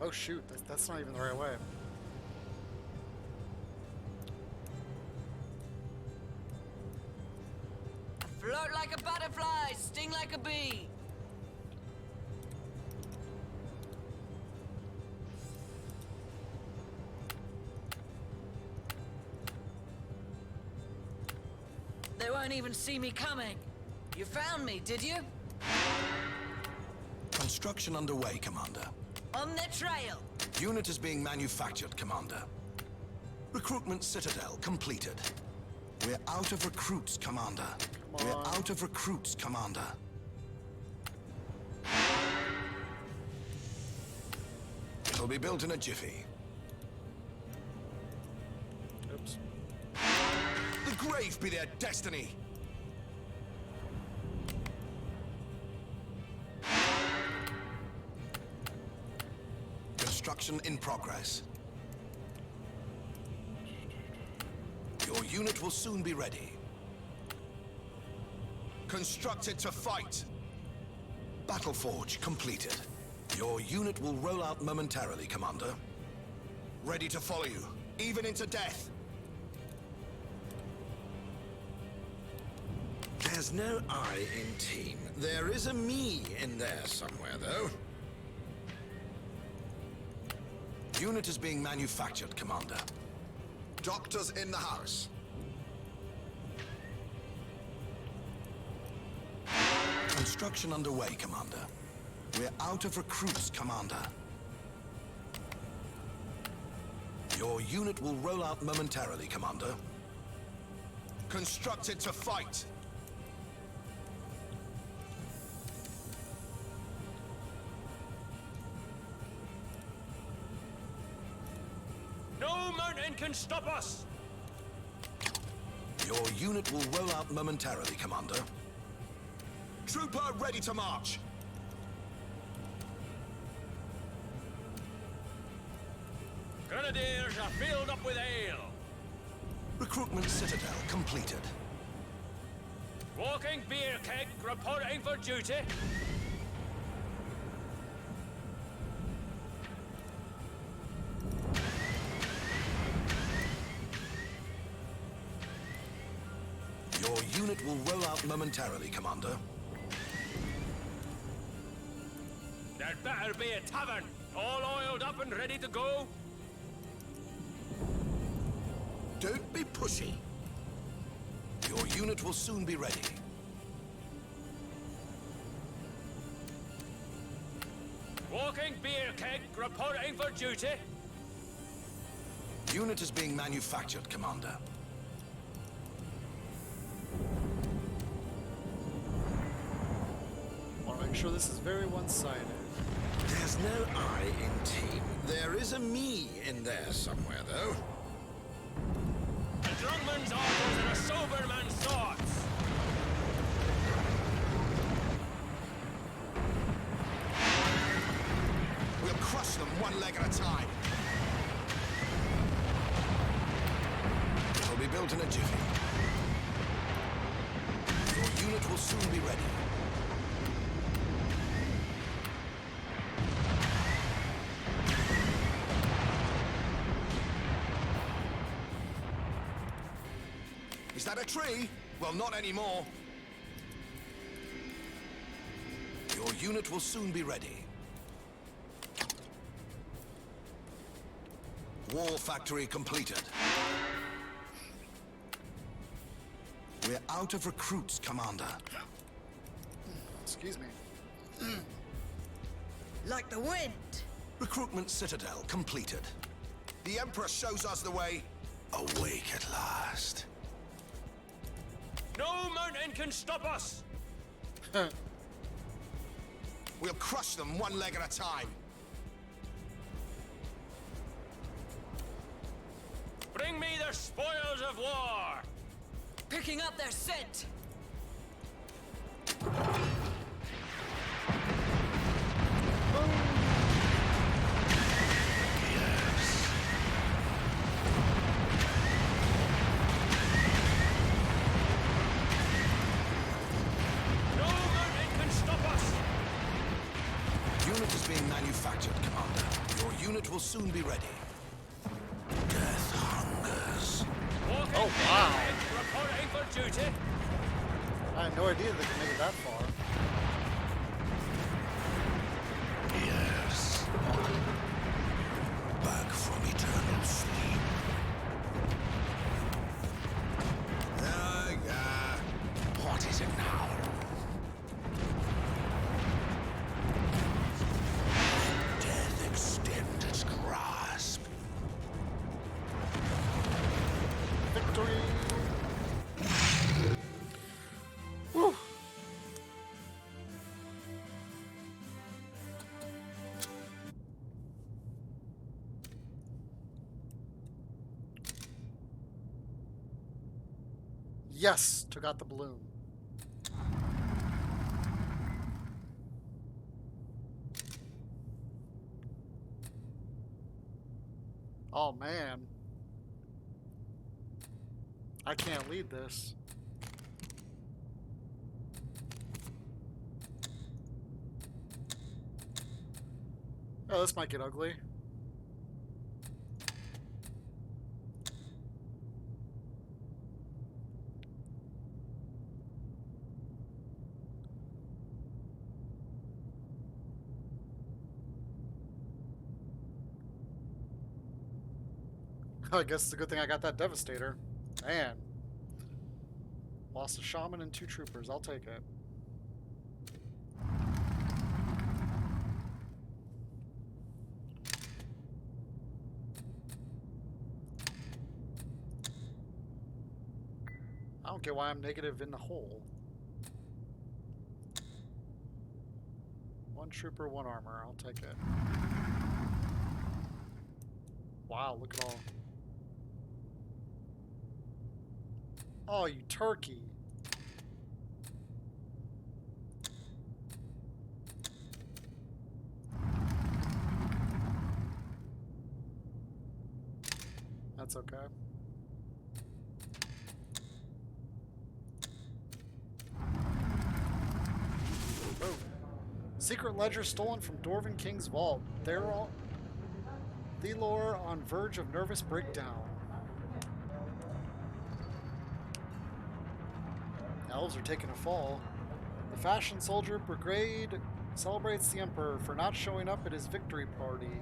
Oh shoot, that's not even the right way. Float like a butterfly, sting like a bee. They won't even see me coming. You found me, did you? Construction underway, Commander. On the trail. Unit is being manufactured, Commander. Recruitment Citadel completed. We're out of recruits, Commander. We're out of recruits, Commander. It'll be built in a jiffy. Oops. The grave be their destiny! Construction in progress. Your unit will soon be ready. Constructed to fight. Battle Forge completed. Your unit will roll out momentarily, Commander. Ready to follow you, even into death. There's no I in team. There is a me in there somewhere, though. Unit is being manufactured, Commander. Doctors in the house. Construction underway, Commander. We're out of recruits, Commander. Your unit will roll out momentarily, Commander. Constructed to fight. No mountain can stop us! Your unit will roll out momentarily, Commander. Trooper ready to march. Grenadiers are filled up with ale. Recruitment Citadel completed. Walking beer keg reporting for duty. Your unit will roll out momentarily, Commander. There'd better be a tavern, all oiled up and ready to go. Don't be pushy. Your unit will soon be ready. Walking beer keg reporting for duty. Unit is being manufactured, Commander. Want to make sure this is very one-sided. There's no I in team. There is a me in there somewhere, though. A drunk man's orders and a sober man's thoughts. We'll crush them one leg at a time. It'll be built in a jiffy. Your unit will soon be ready. Is that a tree? Well, not anymore. Your unit will soon be ready. War factory completed. We're out of recruits, Commander. Excuse me. Like the wind. Recruitment citadel completed. The Emperor shows us the way. Awake at last. No mountain can stop us! We'll crush them one leg at a time. Bring me the spoils of war! Picking up their scent. No mountain can stop us! Unit is being manufactured, Commander. Your unit will soon be ready. Death hungers. Walking Oh, wow. reporting for duty. I had no idea they could make it that far. Yes. Back from eternal sleep. What is it now? Let death extend its grasp. Victory! Woo! Yes, took out the balloon. Oh man. I can't lead this. Oh, this might get ugly. I guess it's a good thing I got that Devastator. Man. Lost a shaman and 2 troopers. I'll take it. I don't get why I'm negative in the hole. 1 trooper, 1 armor. I'll take it. Wow, look at all. Oh, you turkey. That's okay. Oh. Secret ledger stolen from Dwarven King's vault. Thelor on verge of nervous breakdown. Elves are taking a fall. The Fashion Soldier Brigade celebrates the Emperor for not showing up at his victory party.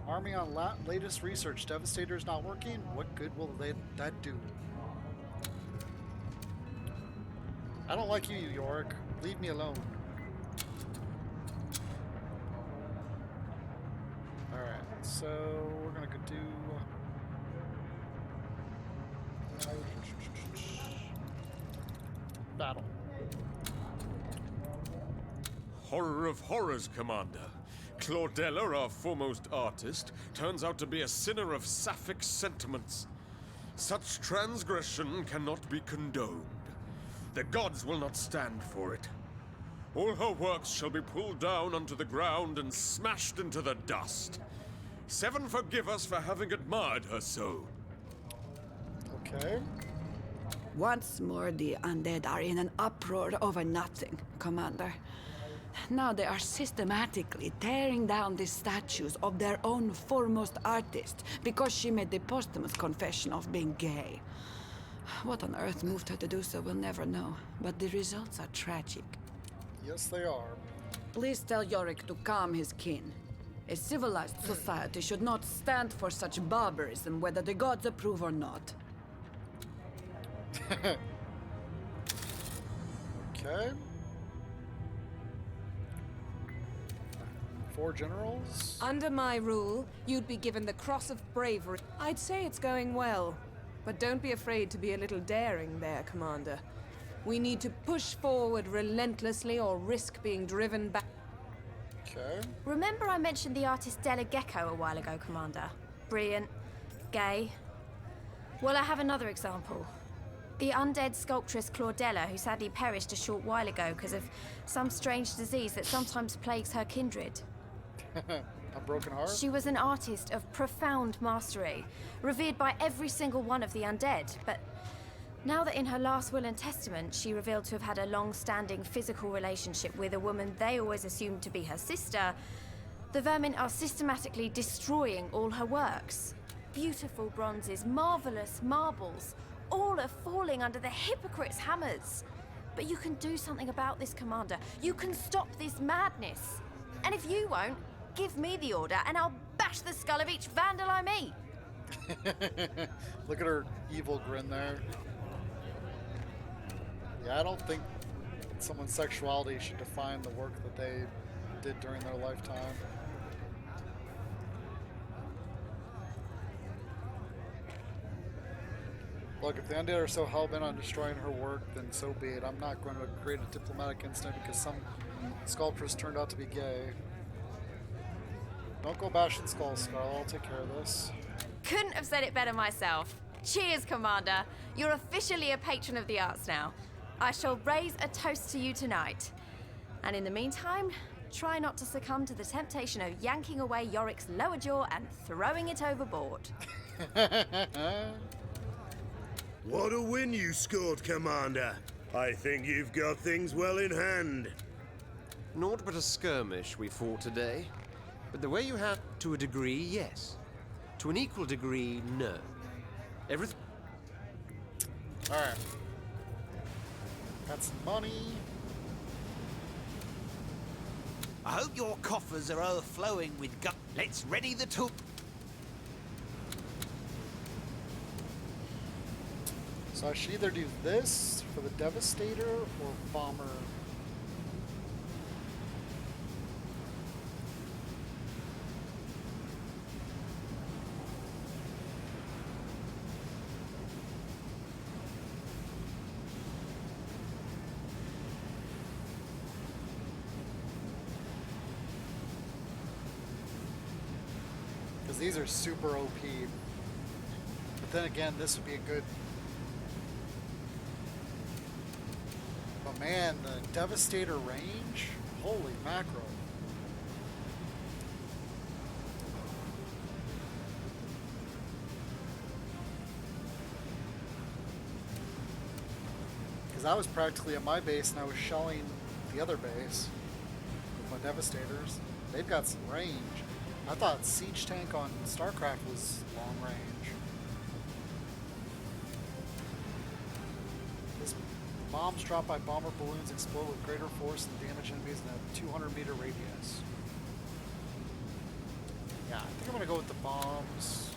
Army on latest research. Devastator's not working? What good will that do? I don't like you, Yorick. Leave me alone. Alright, so we're gonna go do... battle. Horror of horrors, Commander. Claudella, our foremost artist, turns out to be a sinner of sapphic sentiments. Such transgression cannot be condoned. The gods will not stand for it. All her works shall be pulled down onto the ground and smashed into the dust. Seven forgive us for having admired her so. Okay. Once more, the undead are in an uproar over nothing, Commander. Now they are systematically tearing down the statues of their own foremost artist because she made the posthumous confession of being gay. What on earth moved her to do so, we'll never know, but the results are tragic. Yes, they are. Please tell Yorick to calm his kin. A civilized society should not stand for such barbarism, whether the gods approve or not. Okay. 4 generals. Under my rule, you'd be given the Cross of Bravery. I'd say it's going well, but don't be afraid to be a little daring there, Commander. We need to push forward relentlessly or risk being driven back. Okay. Remember I mentioned the artist Della Gecko a while ago, Commander? Brilliant. Gay. Well, I have another example. The undead sculptress Claudella, who sadly perished a short while ago because of some strange disease that sometimes plagues her kindred. A broken heart? She was an artist of profound mastery, revered by every single one of the undead, but now that in her last will and testament she revealed to have had a long-standing physical relationship with a woman they always assumed to be her sister, the vermin are systematically destroying all her works. Beautiful bronzes, marvelous marbles, all are falling under the hypocrites' hammers. But you can do something about this, Commander. You can stop this madness. And if you won't, give me the order and I'll bash the skull of each vandal I meet. Look at her evil grin there. Yeah, I don't think someone's sexuality should define the work that they did during their lifetime. Look, if the undead are so hell-bent on destroying her work, then so be it. I'm not going to create a diplomatic incident because some sculptress turned out to be gay. Don't go bashing skulls, Scarlet. I'll take care of this. Couldn't have said it better myself. Cheers, Commander. You're officially a patron of the arts now. I shall raise a toast to you tonight. And in the meantime, try not to succumb to the temptation of yanking away Yorick's lower jaw and throwing it overboard. What a win you scored, Commander. I think you've got things well in hand. Naught but a skirmish we fought today. But the way you have, to a degree, yes. To an equal degree, no. Everything... Alright. Got some money. I hope your coffers are overflowing with gut. Let's ready the tool. So I should either do this for the Devastator or Bomber. Because these are super OP. But then again, this would be a good... But man, the Devastator range? Holy mackerel. Because I was practically at my base and I was shelling the other base with my Devastators. They've got some range. I thought Siege Tank on StarCraft was long range. This bombs dropped by bomber balloons explode with greater force and damage enemies in a 200-meter radius. Yeah, I think I'm gonna go with the bombs.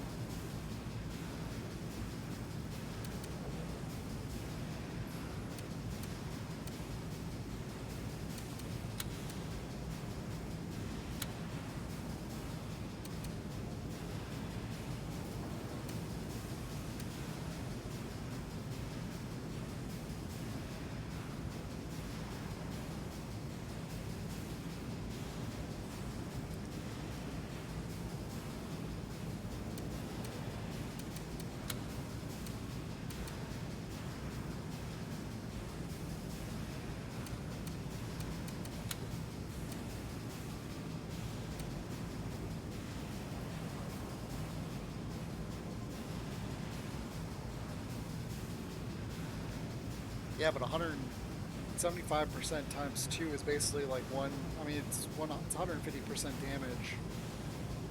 Yeah, but 175% times 2 is basically like one. I mean, it's 150% damage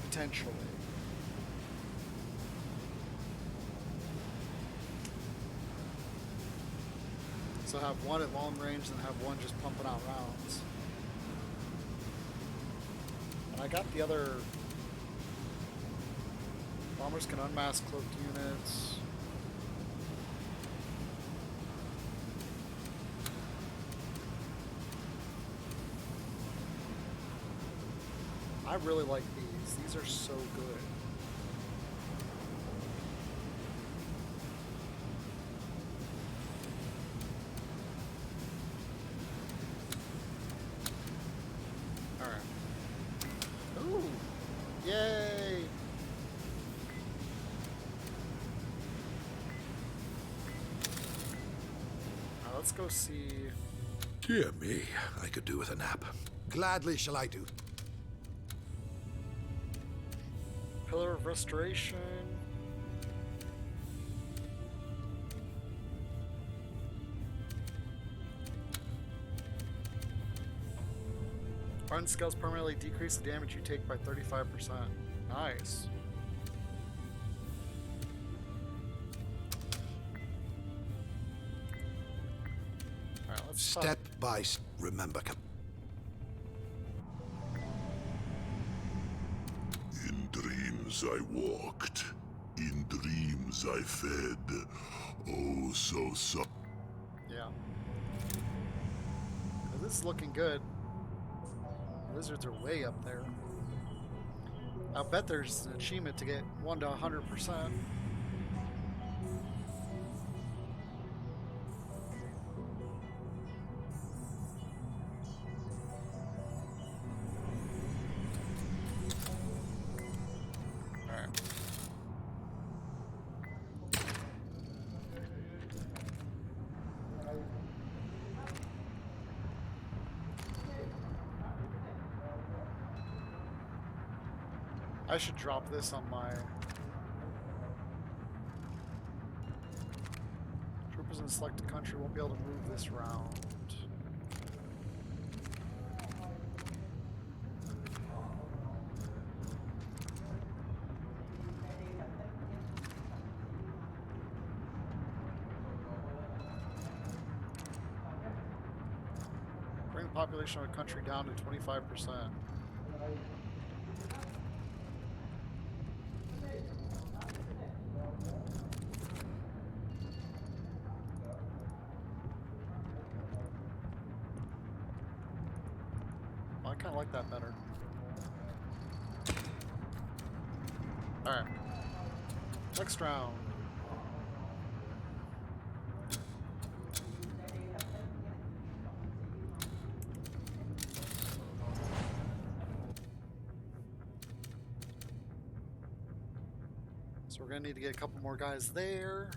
potentially. So have one at long range and have one just pumping out rounds. And I got the other. Bombers can unmask cloaked units. I really like these. These are so good. Alright. Ooh! Yay! Now let's go see... Dear me, I could do with a nap. Gladly shall I do. Pillar of Restoration. Hardened scales permanently decrease the damage you take by 35%. Nice. Alright, let's Step by step. Remember, In dreams I walked, in dreams I fed. Oh, so. Yeah. This is looking good. Lizards are way up there. I'll bet there's an achievement to get 1 to 100%. I should drop this on my troopers in a selected country won't be able to move this round. Bring the population of a country down to 25%. I kind of like that better. Alright. Next round. So we're going to need to get a couple more guys there.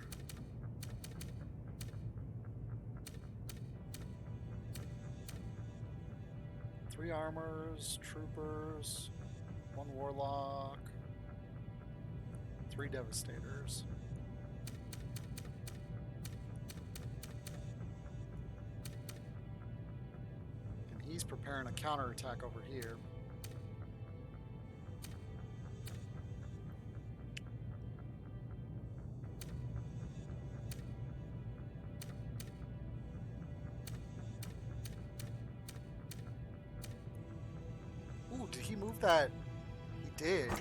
Three armors, troopers, 1 warlock, 3 devastators. And he's preparing a counterattack over here. Ooh, did he move that? He did.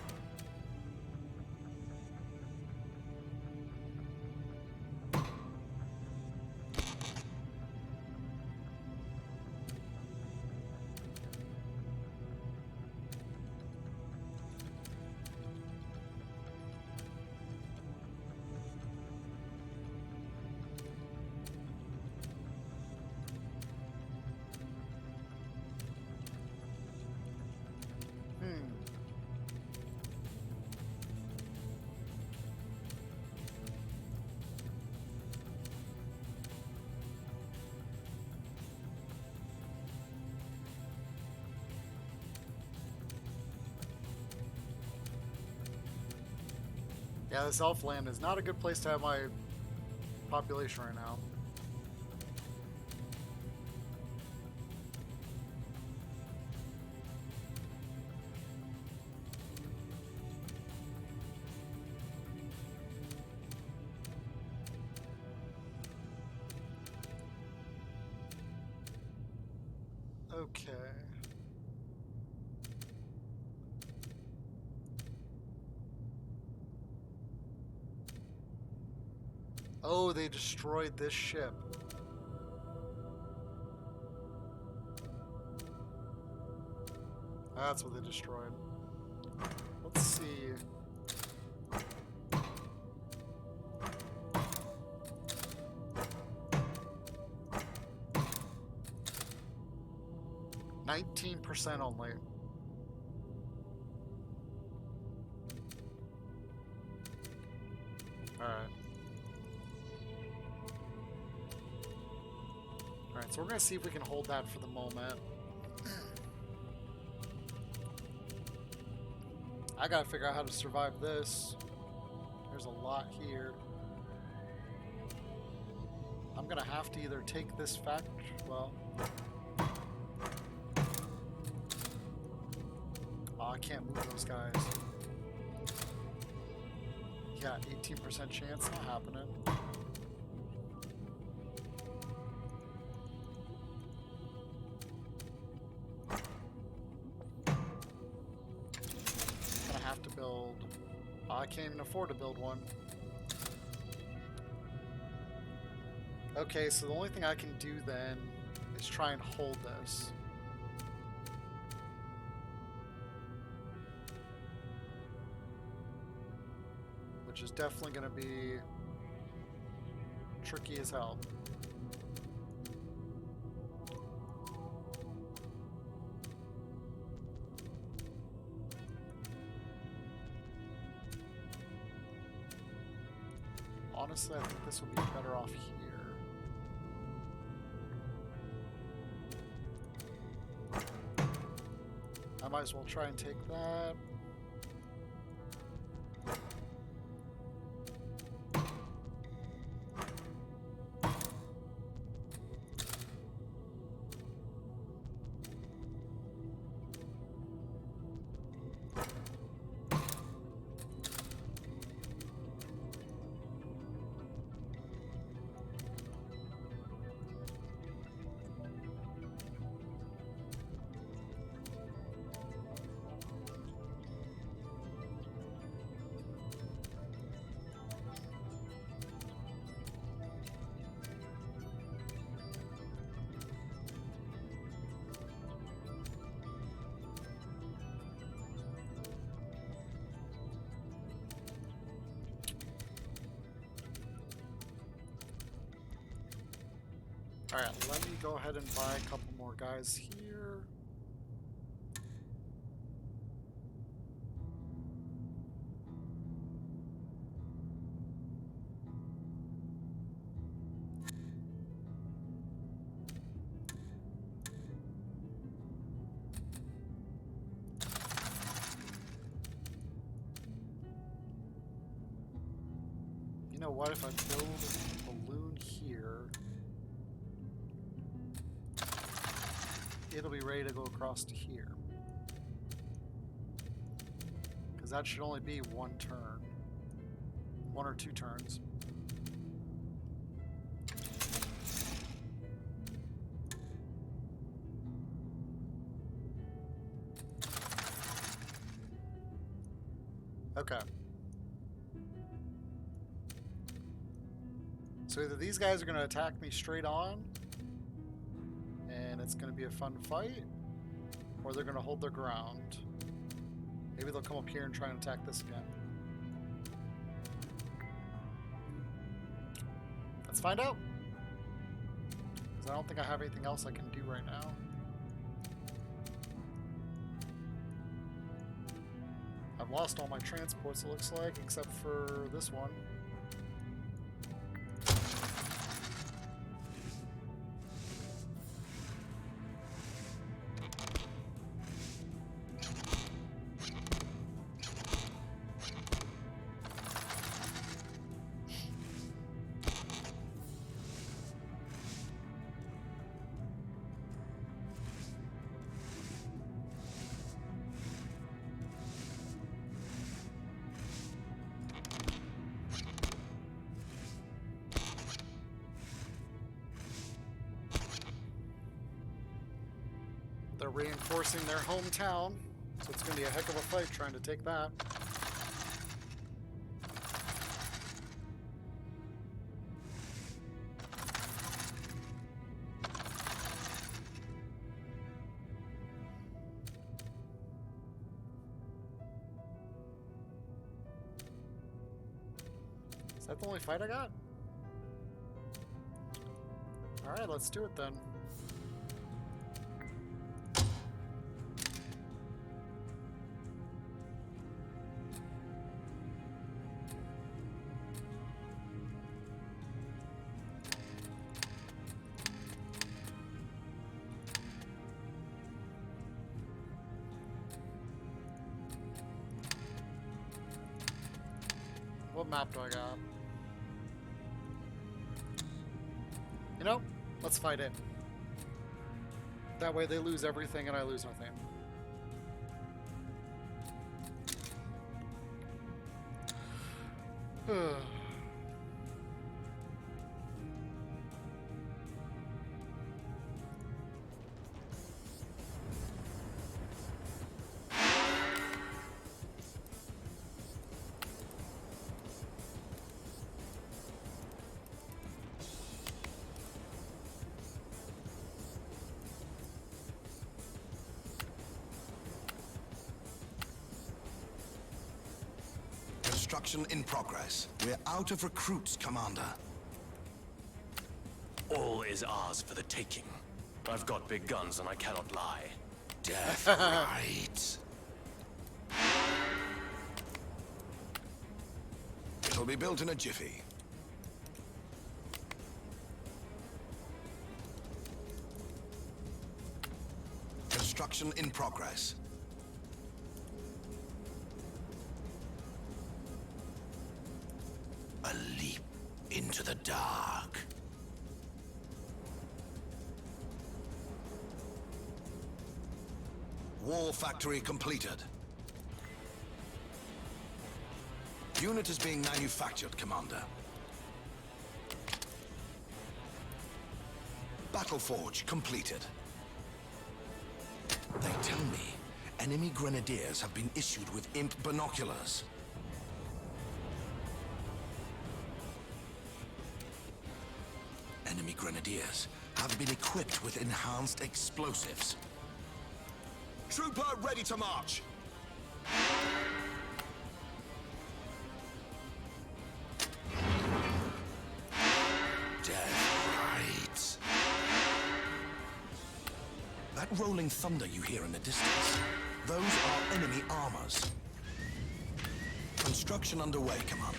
Yeah, this elf land is not a good place to have my population right now. Okay. Oh, they destroyed this ship. That's what they destroyed. Let's see. %, only. Alright. Alright, so we're gonna see if we can hold that for the moment. I gotta figure out how to survive this. There's a lot here. I'm gonna have to either take this well... Oh, I can't move those guys. Yeah, 18% chance, not happening. Gonna have to build... Oh, I can't even afford to build one. Okay, so the only thing I can do then is try and hold this. Which is definitely going to be tricky as hell. Honestly, I think this will be better off here. I might as well try and take that. Alright, let me go ahead and buy a couple more guys here. You know what, if I build a balloon here, it'll be ready to go across to here. Because that should only be one turn. 1 or 2 turns. Okay. So either these guys are going to attack me straight on, and it's going to be a fun fight, or they're going to hold their ground. Maybe they'll come up here and try and attack this again. Let's find out. Because I don't think I have anything else I can do right now. I've lost all my transports, it looks like, except for this one. they're reinforcing their hometown, so it's going to be a heck of a fight trying to take that. Is that the only fight I got? Alright, let's do it then. What map do I got? You know, let's fight it. That way they lose everything and I lose nothing. Construction in progress. We're out of recruits, Commander. All is ours for the taking. I've got big guns and I cannot lie. Death right. It'll be built in a jiffy. Construction in progress. A leap into the dark. War factory completed. Unit is being manufactured, Commander. Battle forge completed. They tell me enemy grenadiers have been issued with imp binoculars. Enemy grenadiers have been equipped with enhanced explosives. Trooper ready to march. Death right. That rolling thunder you hear in the distance, those are enemy armors. Construction underway, Commander.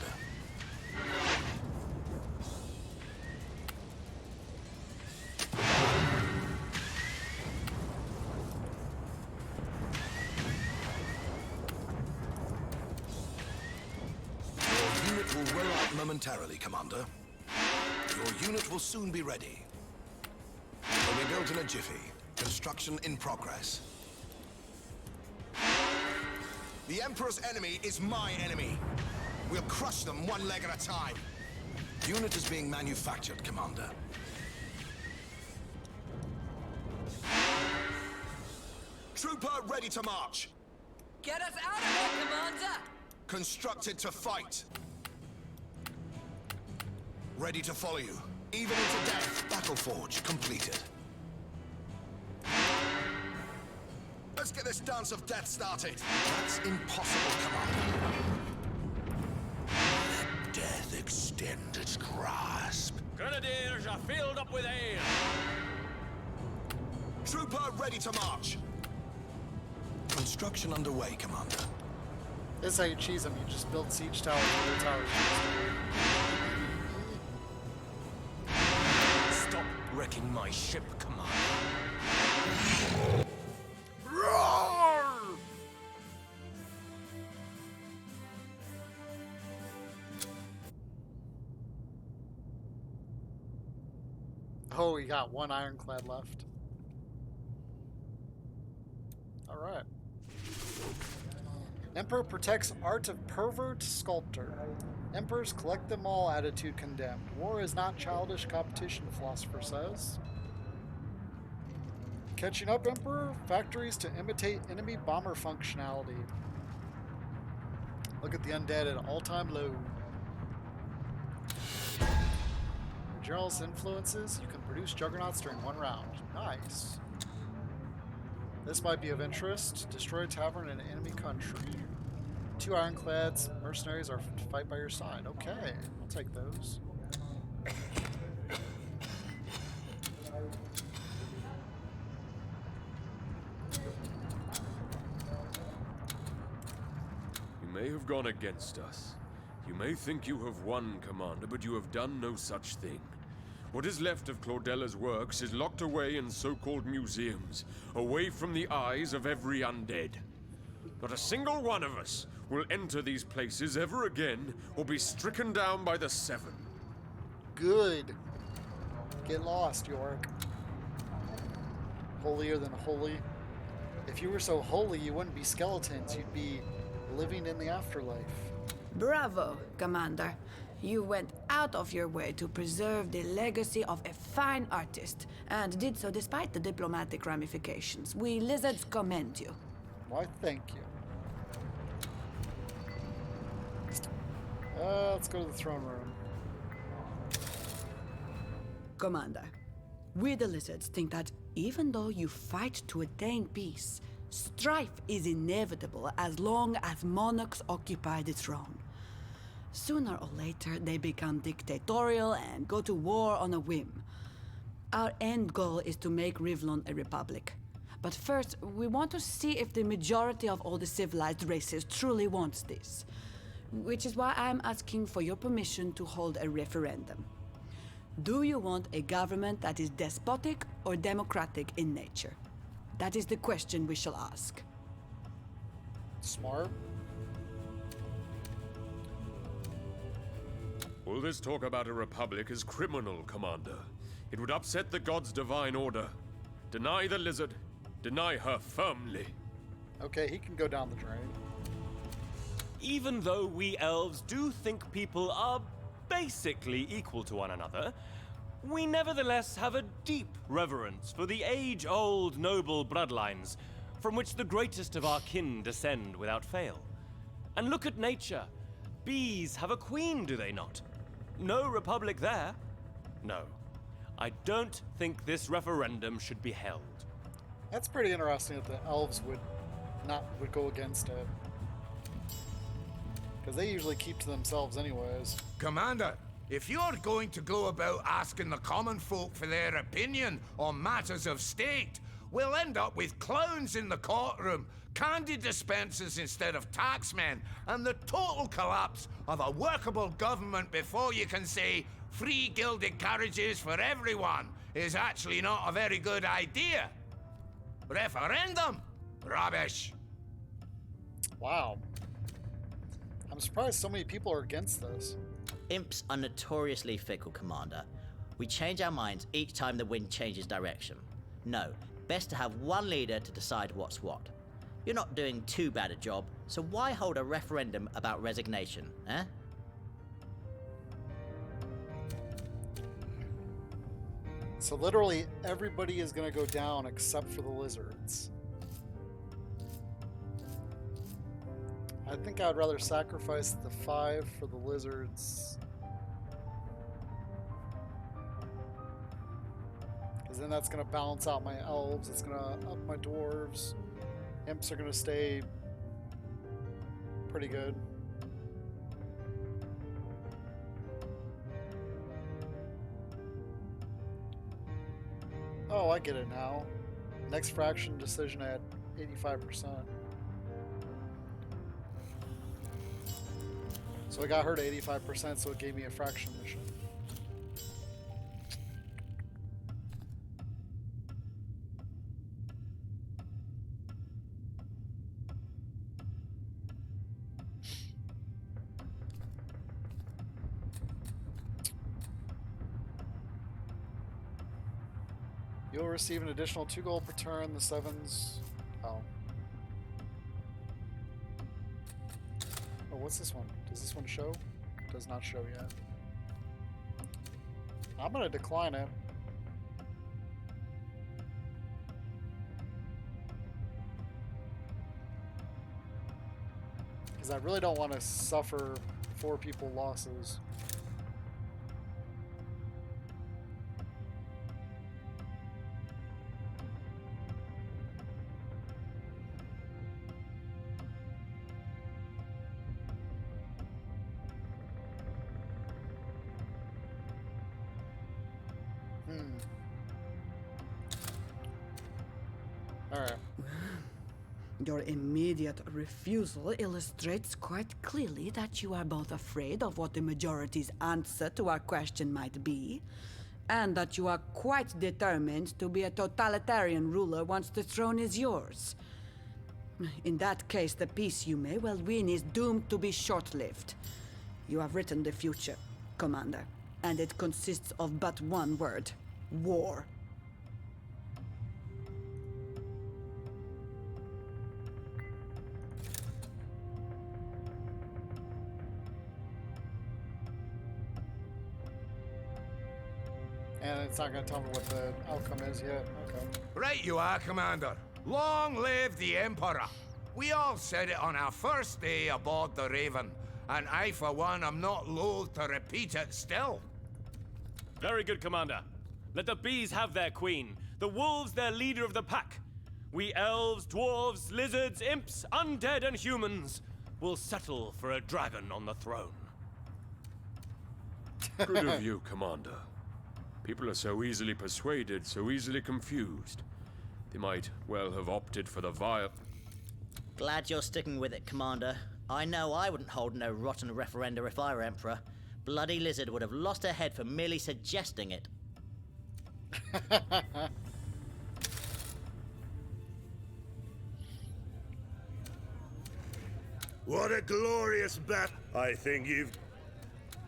Momentarily, Commander. Your unit will soon be ready. Will be built in a jiffy. Construction in progress. The Emperor's enemy is my enemy. We'll crush them one leg at a time. Unit is being manufactured, Commander. Trooper ready to march. Get us out of here, Commander! Constructed to fight. Ready to follow you, even into death. Battle forge completed. Let's get this dance of death started. That's impossible, Commander. Let death extend its grasp. Grenadiers are filled up with ale. Trooper ready to march. Construction underway, Commander. This is how you cheese them. You just build siege towers where the towers Stop wrecking my ship, Commander. Roar! Oh, we got one ironclad left. All right. Emperor protects art of pervert sculptor. Emperors collect them all, attitude condemned. War is not childish competition, philosopher says. Catching up, Emperor. Factories to imitate enemy bomber functionality. Look at the undead at all-time low. Your general's influences. You can produce juggernauts during one round. Nice. This might be of interest. Destroy a tavern in an enemy country. 2 ironclads mercenaries are to fight by your side. Okay, I'll take those. You may have gone against us. You may think you have won, Commander, but you have done no such thing. What is left of Claudella's works is locked away in so-called museums, away from the eyes of every undead. Not a single one of us will enter these places ever again or be stricken down by the Seven. Good. Get lost, York. Holier than holy. If you were so holy, you wouldn't be skeletons. You'd be living in the afterlife. Bravo, Commander. You went out of your way to preserve the legacy of a fine artist, and did so despite the diplomatic ramifications. We lizards commend you. Why, thank you. Let's go to the throne room. Commander, we the lizards think that even though you fight to attain peace, strife is inevitable as long as monarchs occupy the throne. Sooner or later, they become dictatorial and go to war on a whim. Our end goal is to make Rivlon a republic. But first, we want to see if the majority of all the civilized races truly wants this. Which is why I'm asking for your permission to hold a referendum. Do you want a government that is despotic or democratic in nature? That is the question we shall ask. Smart. All this talk about a republic is criminal, Commander. It would upset the gods' divine order. Deny the lizard. Deny her firmly. Okay, he can go down the drain. Even though we elves do think people are basically equal to one another, we nevertheless have a deep reverence for the age-old noble bloodlines from which the greatest of our kin descend without fail. And look at nature. Bees have a queen, do they not? No republic there. No. I don't think this referendum should be held. That's pretty interesting that the elves would go against it. Because they usually keep to themselves anyways. Commander, if you're going to go about asking the common folk for their opinion on matters of state, we'll end up with clowns in the courtroom, candy dispensers instead of taxmen, and the total collapse of a workable government before you can say free gilded carriages for everyone is actually not a very good idea. Referendum? Rubbish. Wow. I'm surprised so many people are against this. Imps are notoriously fickle, Commander. We change our minds each time the wind changes direction. No, best to have one leader to decide what's what. You're not doing too bad a job, so why hold a referendum about resignation, eh? So literally everybody is going to go down except for the lizards. I think I'd rather sacrifice the 5 for the lizards. Because then that's going to balance out my elves. It's going to up my dwarves. Imps are going to stay pretty good. Oh, I get it now. Next fraction decision at 85%. So I got her to 85%, so it gave me a fraction mission. You'll receive an additional 2 gold per turn. The 7s. Oh. Oh, what's this one? Does this one show? Does not show yet. I'm gonna decline it. Because I really don't want to suffer 4 people losses. Alright. Your immediate refusal illustrates quite clearly that you are both afraid of what the majority's answer to our question might be, and that you are quite determined to be a totalitarian ruler once the throne is yours. In that case, the peace you may well win is doomed to be short-lived. You have written the future, Commander, and it consists of but one word: war. And it's not going to tell me what the outcome is yet. Okay. Right you are, Commander. Long live the Emperor. We all said it on our first day aboard the Raven, and I, for one, am not loath to repeat it still. Very good, Commander. Let the bees have their queen, the wolves their leader of the pack. We elves, dwarves, lizards, imps, undead, and humans will settle for a dragon on the throne. Good of you, Commander. People are so easily persuaded, so easily confused. They might well have opted for the vile... Glad you're sticking with it, Commander. I know I wouldn't hold no rotten referenda if I were Emperor. Bloody Lizard would have lost her head for merely suggesting it. What a glorious bat! I think you've...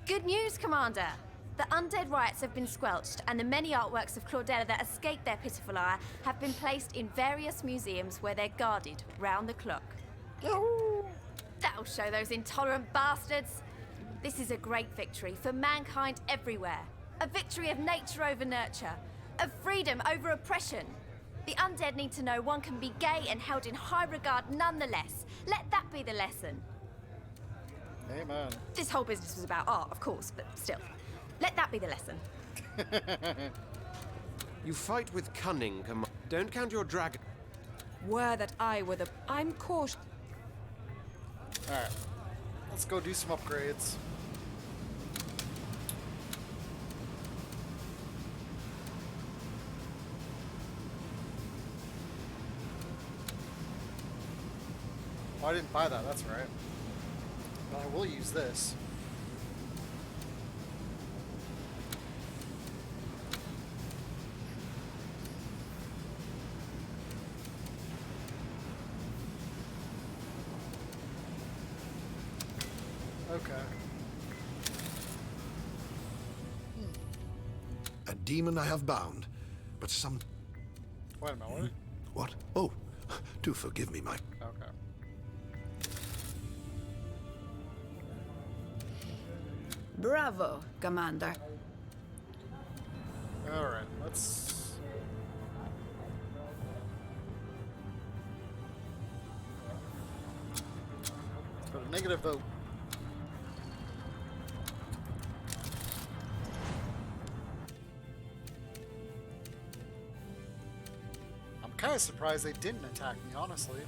Good news, Commander! The undead riots have been squelched, and the many artworks of Claudella that escaped their pitiful ire have been placed in various museums where they're guarded round the clock. That'll show those intolerant bastards! This is a great victory for mankind everywhere. A victory of nature over nurture. Of freedom over oppression. The undead need to know one can be gay and held in high regard nonetheless. Let that be the lesson. Amen. This whole business was about art, of course, but still. Let that be the lesson. You fight with cunning, Don't count your dragon. Were that I were the... I'm cautious. Alright. Let's go do some upgrades. Oh, I didn't buy that, that's right. But I will use this. Okay. A demon I have bound, but some... Wait a minute, What? Oh, do forgive me, my... Okay. Bravo, Commander. Alright, let's... Let's go to negative vote. I'm kind of surprised they didn't attack me, honestly.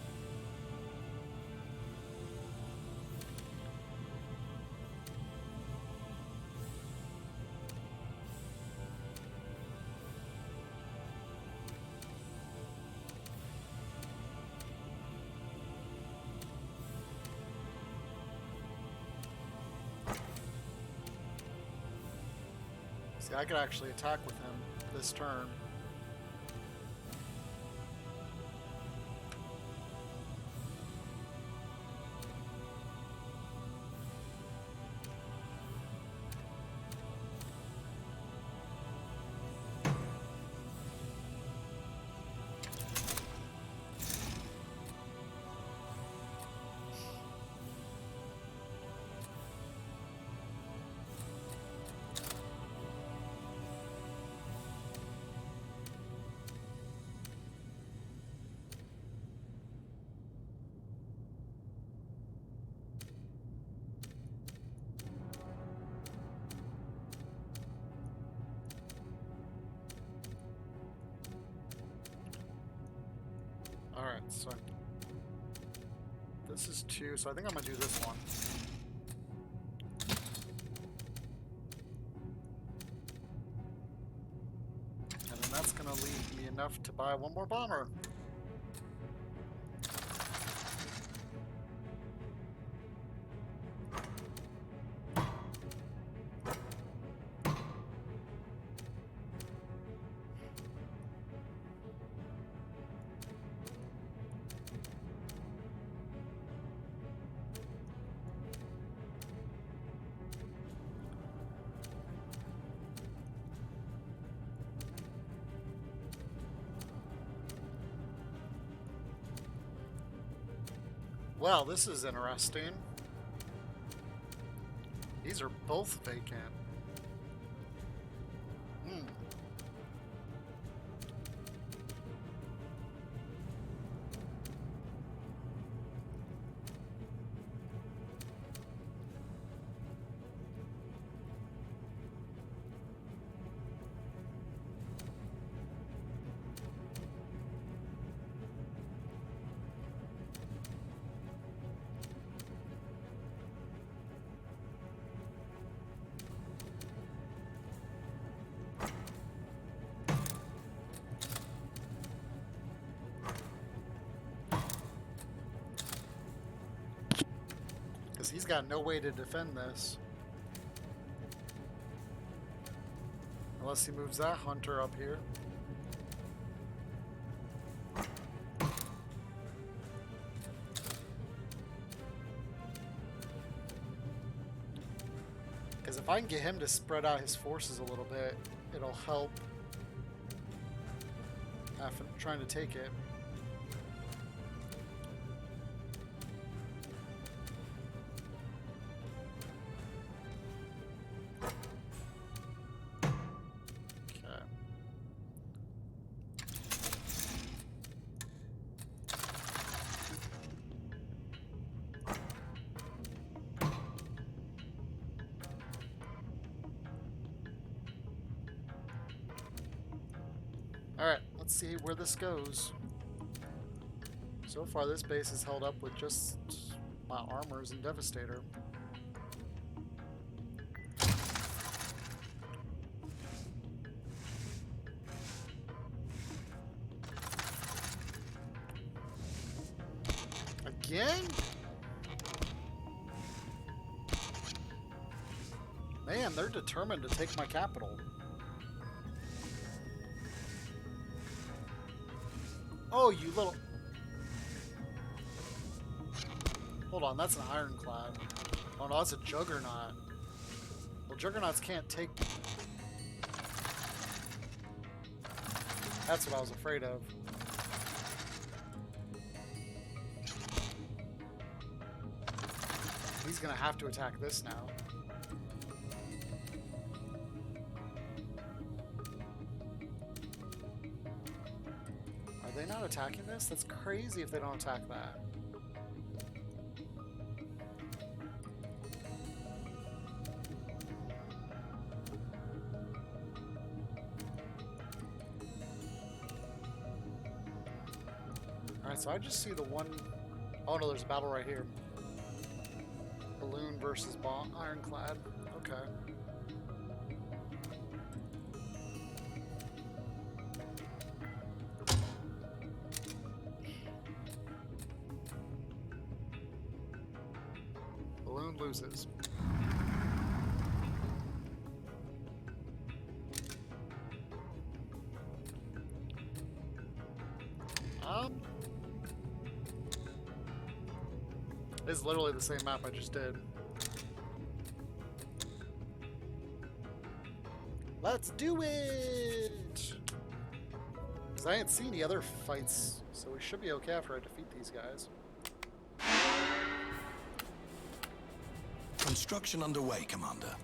See, I could actually attack with him this turn. Alright, so this is 2, so I think I'm gonna do this one. And then that's gonna leave me enough to buy one more bomber. Well, this is interesting. These are both vacant. Hmm. He's got no way to defend this. Unless he moves that hunter up here. Because if I can get him to spread out his forces a little bit, it'll help trying to take it. Alright, let's see where this goes. So far, this base is held up with just my armors and Devastator. Again? Man, they're determined to take my capital. Oh, you little... Hold on, that's an ironclad. Oh no, that's a juggernaut. Well, juggernauts can't take... That's what I was afraid of. He's gonna have to attack this now. Are they not attacking this? That's crazy if they don't attack that. Alright, so I just see the one... Oh no, there's a battle right here. Balloon versus bomb ironclad. Okay. Balloon loses. It's literally the same map I just did. Let's do it! Because I ain't seen any other fights, so we should be okay after I defeat these guys. Construction underway, Commander.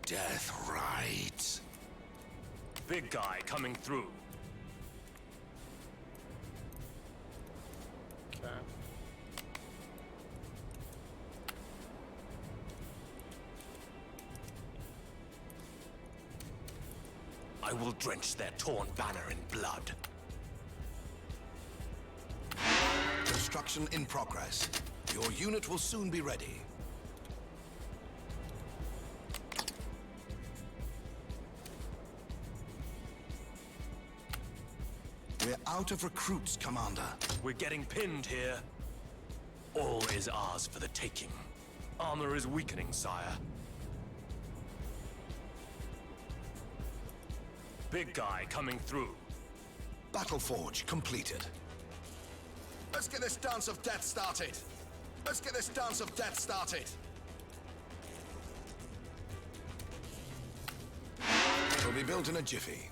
Death rides. Big guy coming through. Okay. I will drench their torn banner in blood. Construction in progress. Your unit will soon be ready. We're out of recruits, Commander. We're getting pinned here. All is ours for the taking. Armor is weakening, sire. Big guy coming through. Battle Forge completed. Let's get this dance of death started. Let's get this dance of death started. It'll be built in a jiffy.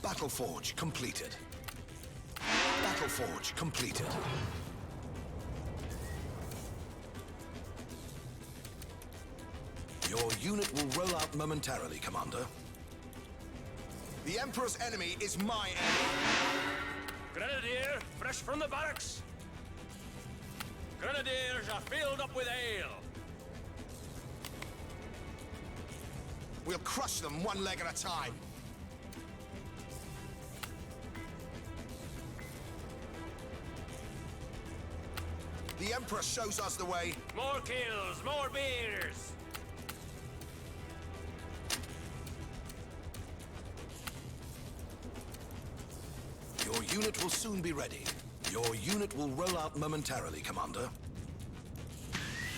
Battle Forge completed. Battle Forge completed. Your unit will roll out momentarily, Commander. The Emperor's enemy is my enemy. Grenadier, fresh from the barracks. Grenadiers are filled up with ale. We'll crush them one leg at a time. The Emperor shows us the way. More kills, more beers. Your unit will soon be ready. Your unit will roll out momentarily, Commander.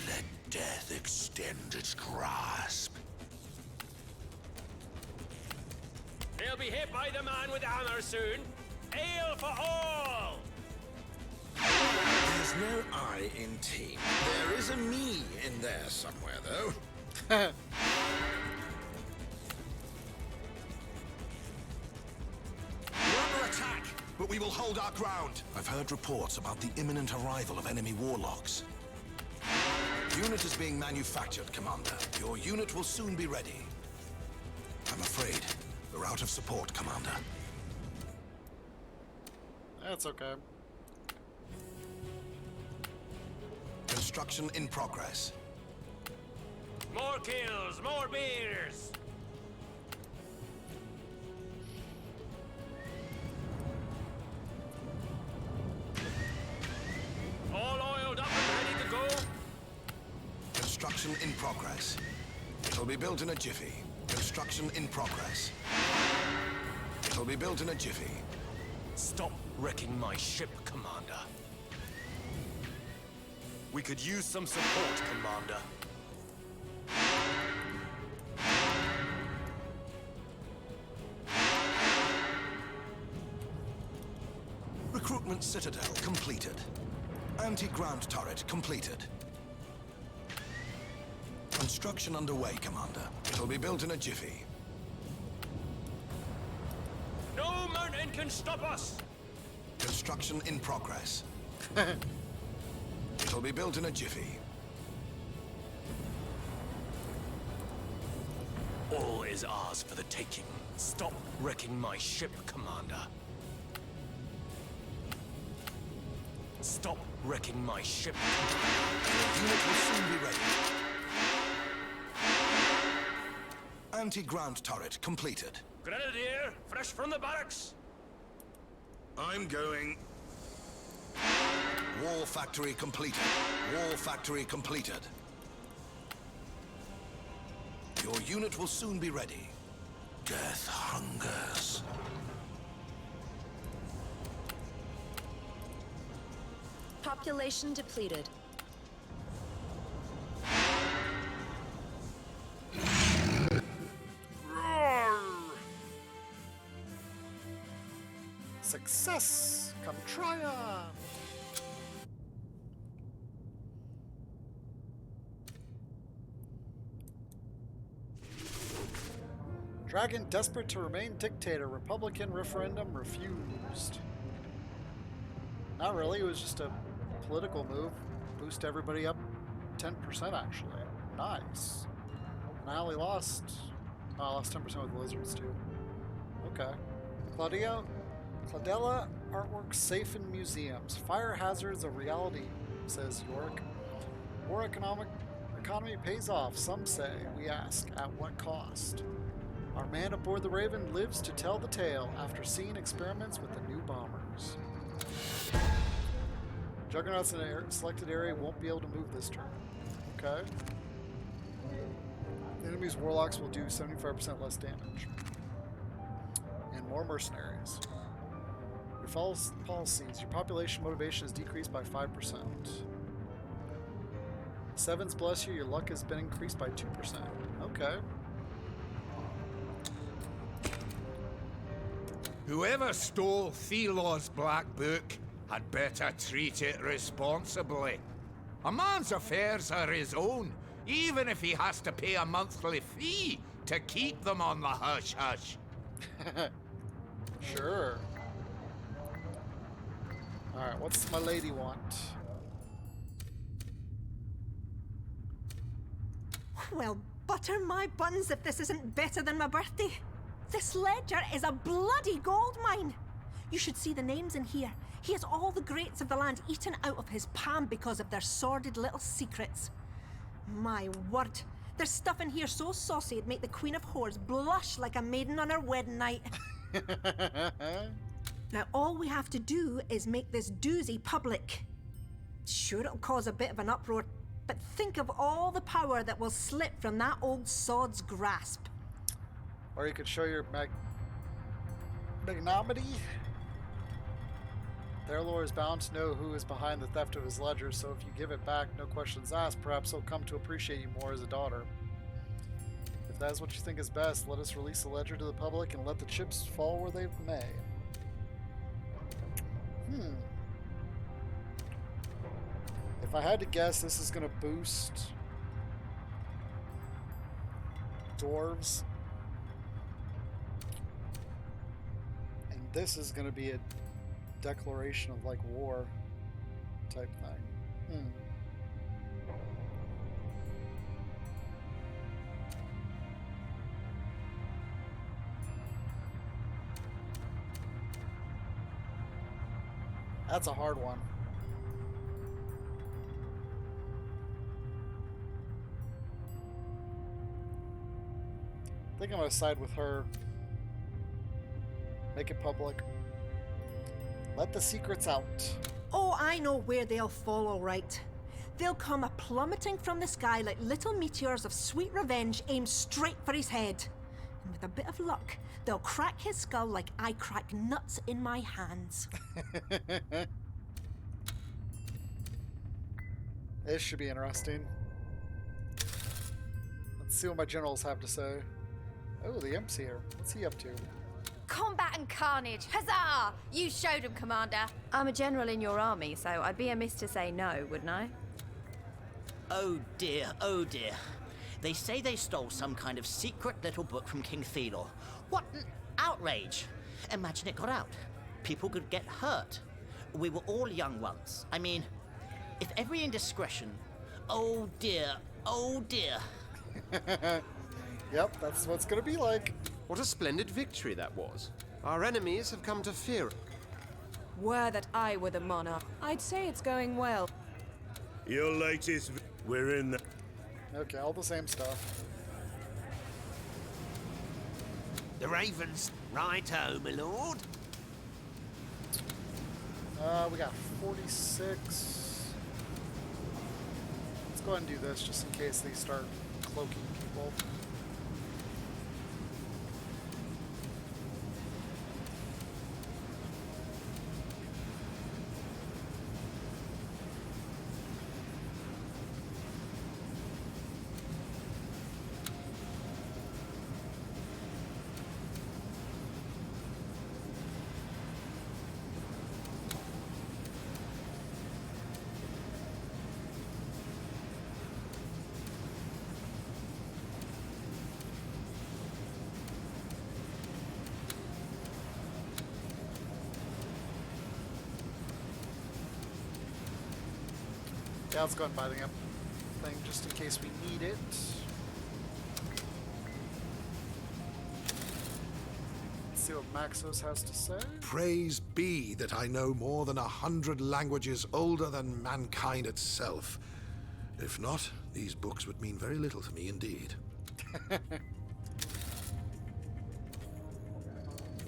Let death extend its grasp. They'll be hit by the man with the hammer soon. Ale for all! There's no I in team. There is a me in there somewhere, though. We're under attack, but we will hold our ground. I've heard reports about the imminent arrival of enemy warlocks. Unit is being manufactured, Commander. Your unit will soon be ready. I'm afraid we're out of support, Commander. That's okay. Construction in progress. More kills, more beers. All oiled up and ready to go. Construction in progress. It'll be built in a jiffy. Construction in progress. It'll be built in a jiffy. Stop wrecking my ship, Commander. We could use some support, Commander. Recruitment Citadel completed. Anti-ground turret completed. Construction underway, Commander. It'll be built in a jiffy. No mountain can stop us! Construction in progress. It'll be built in a jiffy. All is ours for the taking. Stop wrecking my ship, Commander. Stop wrecking my ship. Your unit will soon be ready. Anti-ground turret completed. Grenadier, fresh from the barracks. I'm going. War factory completed. War factory completed. Your unit will soon be ready. Death hungers. Population depleted. Success! Come try ya! Dragon desperate to remain dictator. Republican referendum refused. Not really, it was just a political move. Boost everybody up 10% actually. Nice. And I only lost... Oh, I lost 10% with lizards too. Okay. Claudella, artwork safe in museums. Fire hazards of reality, says York. War economy pays off, some say. We ask, at what cost? Our man aboard the Raven lives to tell the tale after seeing experiments with the new bombers. Juggernauts in a selected area won't be able to move this turn. Okay. The enemy's warlocks will do 75% less damage. And more mercenaries. Your policies. Your population motivation is decreased by 5%. Sevens bless you. Your luck has been increased by 2%. Okay. Whoever stole Thelor's Black Book had better treat it responsibly. A man's affairs are his own, even if he has to pay a monthly fee to keep them on the hush-hush. Sure. Alright, what's my lady want? Well, butter my buns if this isn't better than my birthday. This ledger is a bloody gold mine. You should see the names in here. He has all the greats of the land eaten out of his palm because of their sordid little secrets. My word, there's stuff in here so saucy it'd make the Queen of Whores blush like a maiden on her wedding night. Now all we have to do is make this doozy public. Sure, it'll cause a bit of an uproar, but think of all the power that will slip from that old sod's grasp. Or you could show your magnanimity. Their lord is bound to know who is behind the theft of his ledger, so if you give it back, no questions asked, perhaps he'll come to appreciate you more as a daughter. If that is what you think is best, let us release the ledger to the public and let the chips fall where they may. If I had to guess, this is going to boost dwarves. And this is going to be a declaration of like war type thing. That's a hard one. I think I'm gonna side with her. Make it public. Let the secrets out. Oh, I know where they'll fall, all right. They'll come a-plummeting from the sky like little meteors of sweet revenge aimed straight for his head. And with a bit of luck, they'll crack his skull like I crack nuts in my hands. This should be interesting. Let's see what my generals have to say. Oh, the Imp's here. What's he up to? Combat and carnage! Huzzah! You showed him, Commander. I'm a general in your army, so I'd be amiss to say no, wouldn't I? Oh dear, oh dear. They say they stole some kind of secret little book from King Thelor. What an outrage! Imagine it got out. People could get hurt. We were all young once. I mean, if every indiscretion... Oh dear, oh dear. Yep, that's what it's gonna be like. What a splendid victory that was. Our enemies have come to fear. Were that I were the monarch, I'd say it's going well. Your latest... We're in the... Okay, all the same stuff. The Ravens. Righto, my lord. We got 46. Let's go ahead and do this just in case they start cloaking people. Yeah, let's go ahead and buy the amp thing just in case we need it. Let's see what Maxos has to say. Praise be that I know more than 100 languages older than mankind itself. If not, these books would mean very little to me indeed.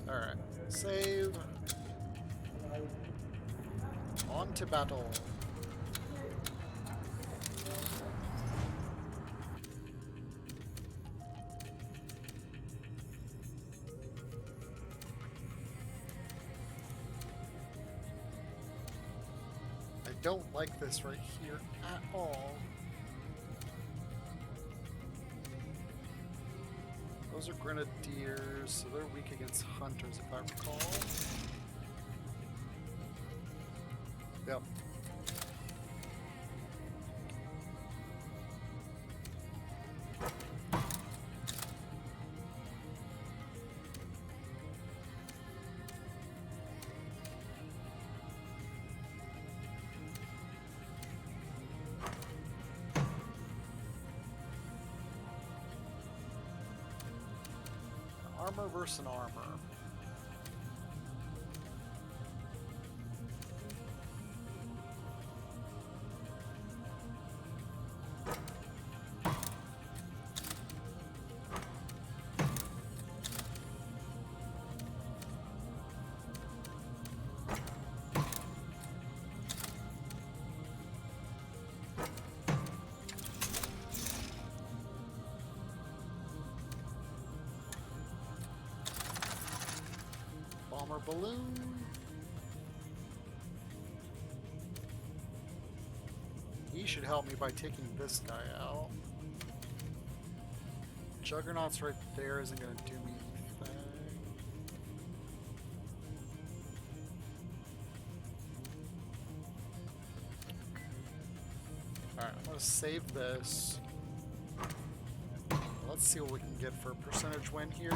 Alright, save. On to battle. don't like this right here at all. Those are grenadiers, so they're weak against hunters, if I recall. Yep. Armor versus armor. Bomber balloon. He should help me by taking this guy out. Juggernaut's right there isn't going to do me anything. Alright, I'm going to save this. Let's see what we can get for a percentage win here.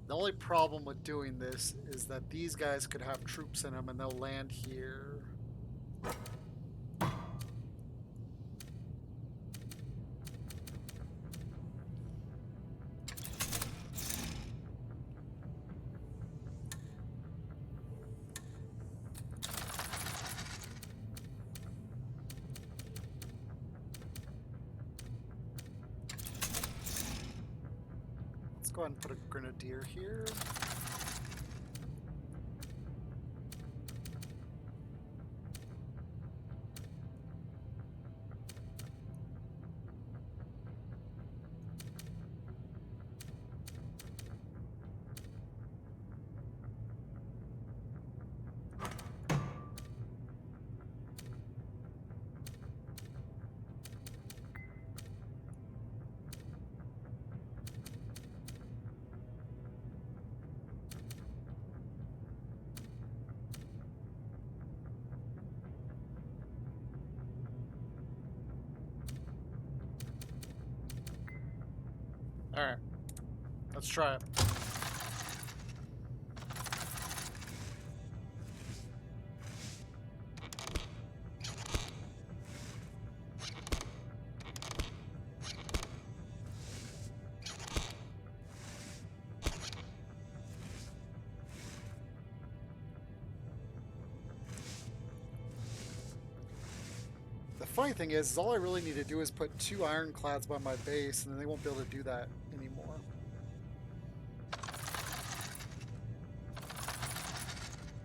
The only problem with doing this is that these guys could have troops in them and they'll land here. Go ahead and put a grenadier here. Alright, let's try it. The funny thing is all I really need to do is put 2 ironclads by my base, and then they won't be able to do that anymore.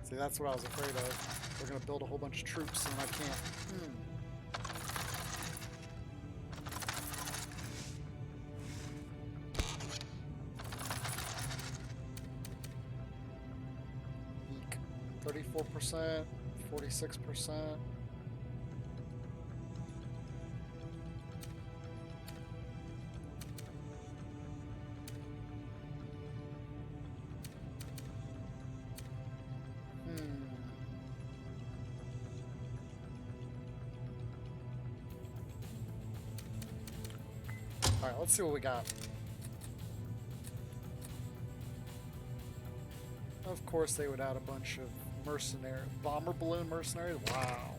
See, that's what I was afraid of. They're going to build a whole bunch of troops, and I can't. Eek. 34%, 46%. Alright, let's see what we got. Of course they would add a bunch of mercenary bomber balloon mercenaries. Wow.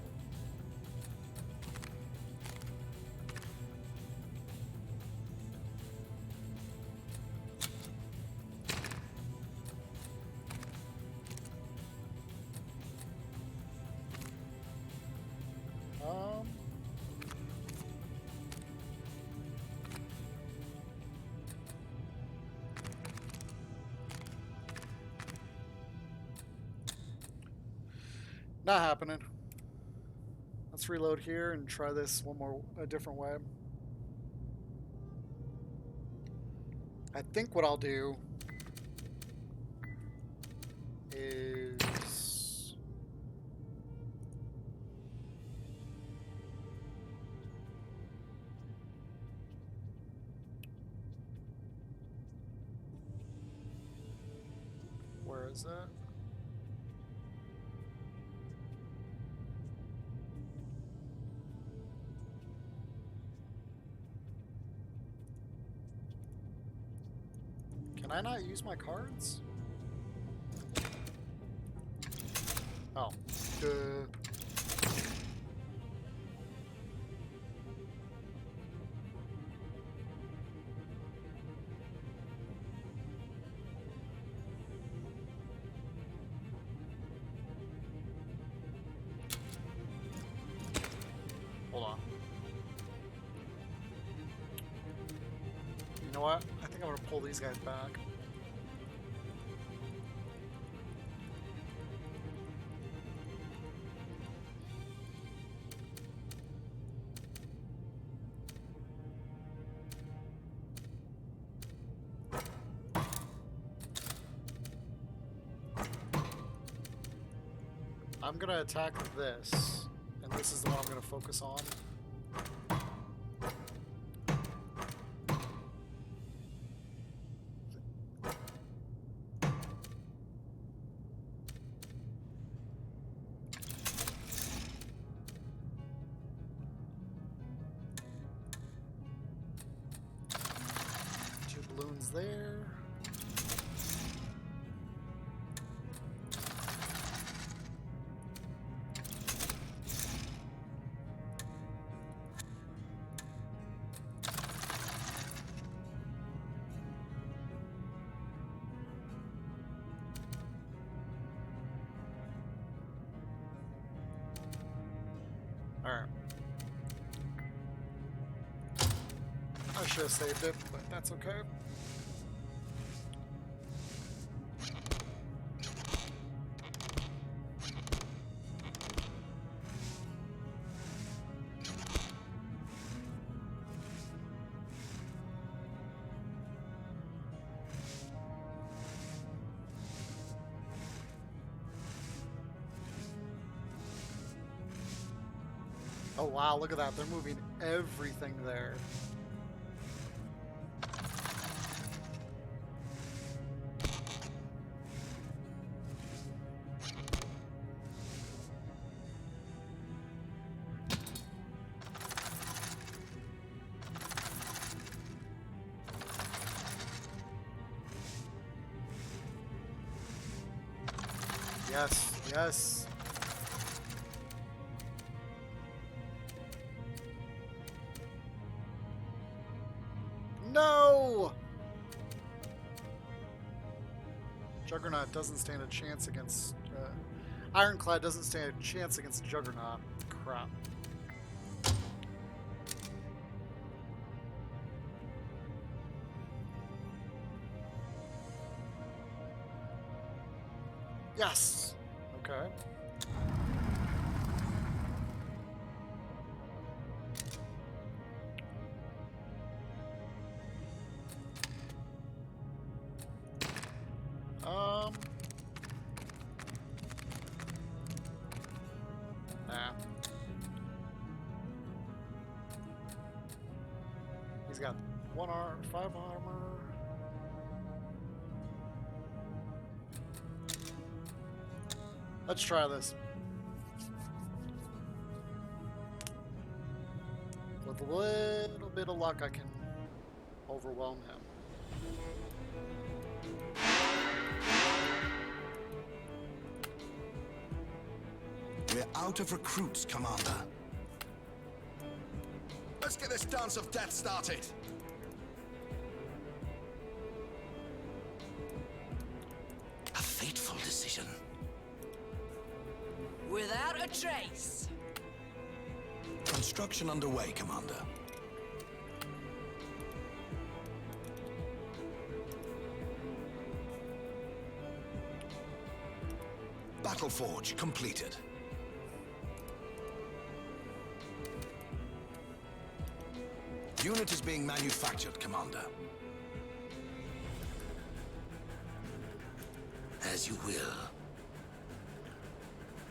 Not happening. Let's reload here and try this a different way. I think what I'll do is where is it? Can I not use my cards? Oh. Hold on. You know what? I think I'm gonna pull these guys back. I'm gonna attack this, and this is the one I'm gonna focus on. Two balloons there. Alright. I should have saved it, but that's okay. Oh wow, look at that. They're moving everything there. Yes, yes. No! Juggernaut doesn't stand a chance against... Ironclad doesn't stand a chance against Juggernaut. Crap. Yes! Okay. Nah. He's got 5 armor. Let's try this. With a little bit of luck, I can overwhelm him. We're out of recruits, Commander. Let's get this dance of death started. A fateful decision. Without a trace. Construction underway, Commander. Battle Forge completed. Unit is being manufactured, Commander. As you will.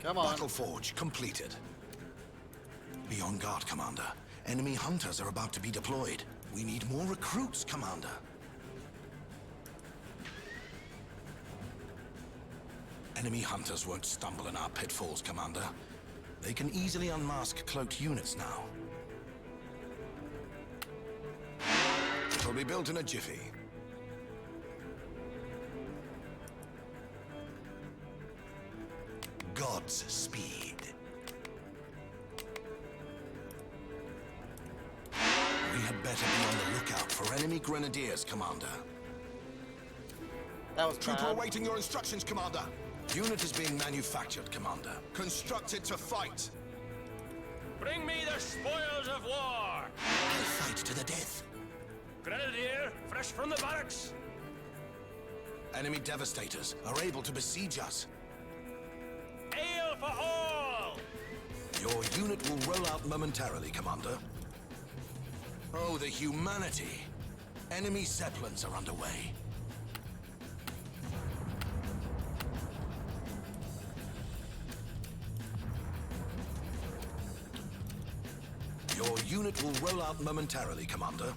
Come on. Battle Forge completed. Be on guard, Commander. Enemy hunters are about to be deployed. We need more recruits, Commander. Enemy hunters won't stumble in our pitfalls, Commander. They can easily unmask cloaked units now. It'll be built in a jiffy. God's speed. We had better be on the lookout for enemy grenadiers, Commander. That was Trooper bad. awaiting your instructions, Commander. Unit is being manufactured, Commander. Constructed to fight. Bring me the spoils of war! I'll fight to the death. Grenadier, fresh from the barracks. Enemy devastators are able to besiege us. Ale for all! Your unit will roll out momentarily, Commander. Oh, the humanity. Enemy Zeppelins are underway. Your unit will roll out momentarily, Commander.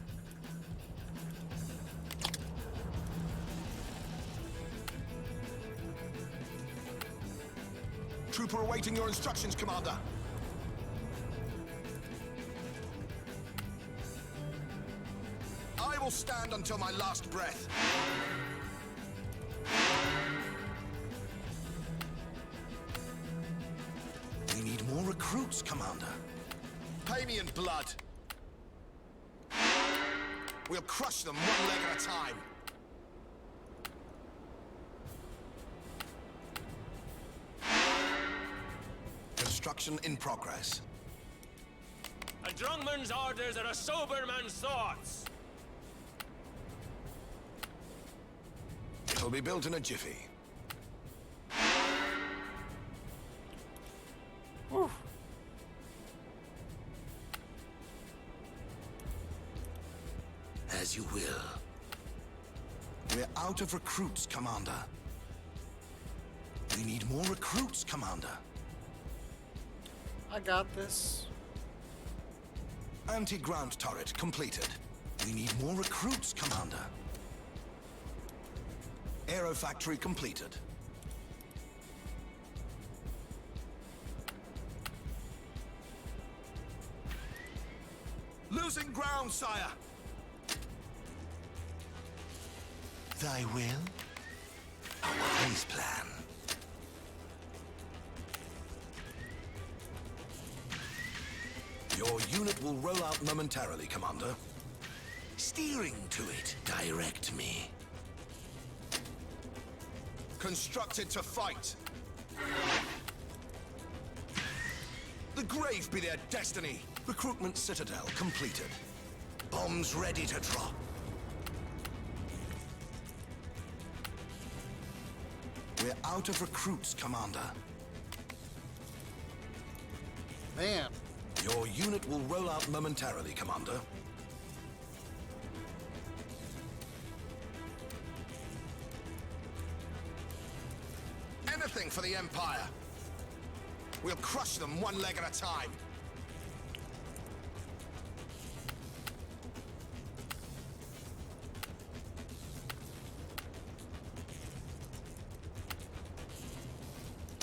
Trooper awaiting your instructions, Commander. I will stand until my last breath. We need more recruits, Commander. Pay me in blood. We'll crush them one leg at a time. Construction in progress. A drungman's orders are a sober man's thoughts. It'll be built in a jiffy. Whew. As you will. We're out of recruits, Commander. We need more recruits, Commander. I got this. Anti-ground turret completed. We need more recruits, Commander. Aero factory completed. Losing ground, sire. Thy will? A wise plan. Your unit will roll out momentarily, Commander. Steering to it. Direct me. Constructed to fight. The grave be their destiny. Recruitment citadel completed. Bombs ready to drop. We're out of recruits, Commander. Man. Your unit will roll out momentarily, Commander. Anything for the Empire. We'll crush them one leg at a time.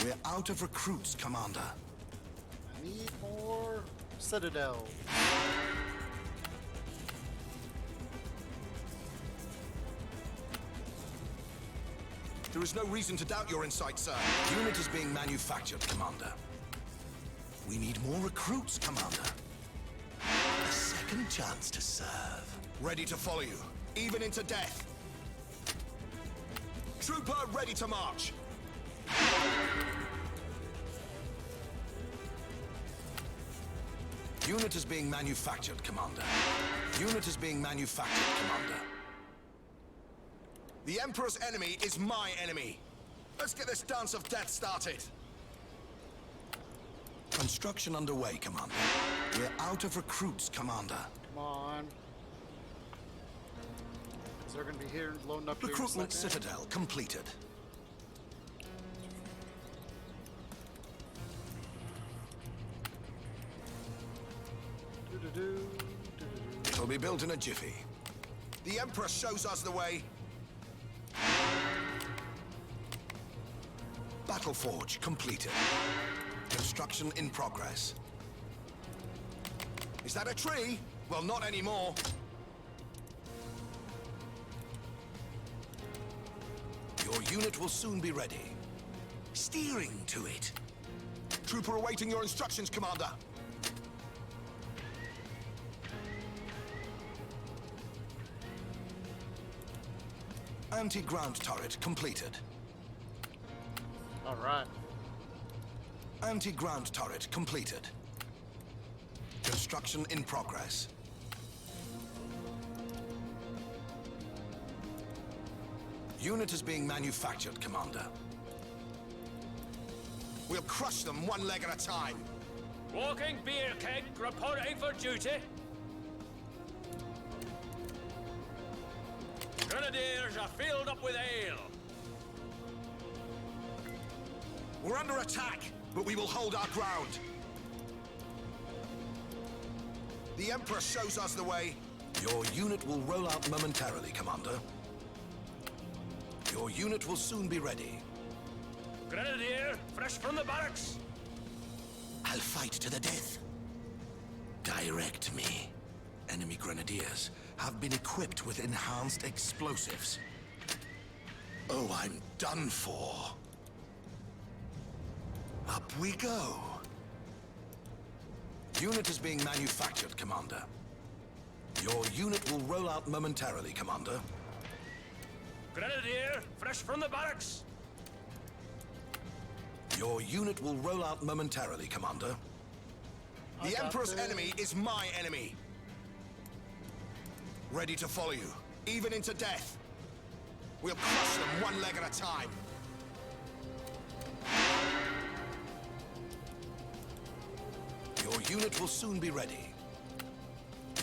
We're out of recruits, Commander. I need more citadel. There is no reason to doubt your insight, sir. Unit is being manufactured, Commander. We need more recruits, Commander. A second chance to serve. Ready to follow you, even into death. Trooper ready to march. Unit is being manufactured, Commander. Unit is being manufactured, Commander. The Emperor's enemy is my enemy. Let's get this dance of death started. Construction underway, Commander. We're out of recruits, Commander. Come on. Because they're going to be here loading up here in a Recruitment second. citadel completed. It'll be built in a jiffy. The Emperor shows us the way. Battle forge completed. Construction in progress. Is that a tree? Well, not anymore. Your unit will soon be ready. Steering to it. Trooper awaiting your instructions, Commander. Anti-ground turret completed. All right. Anti-ground turret completed. Construction in progress. Unit is being manufactured, Commander. We'll crush them one leg at a time. Walking beer keg, reporting for duty. Grenadiers are filled up with ale. We're under attack, but we will hold our ground. The Emperor shows us the way. Your unit will roll out momentarily, Commander. Your unit will soon be ready. Grenadier, fresh from the barracks. I'll fight to the death. Direct me. Enemy grenadiers have been equipped with enhanced explosives. Oh, I'm done for. Up we go. Unit is being manufactured, Commander. Your unit will roll out momentarily, Commander. Grenadier, fresh from the barracks. Your unit will roll out momentarily, Commander. The Emperor's enemy is my enemy. Ready to follow you, even into death. We'll crush them one leg at a time. Your unit will soon be ready.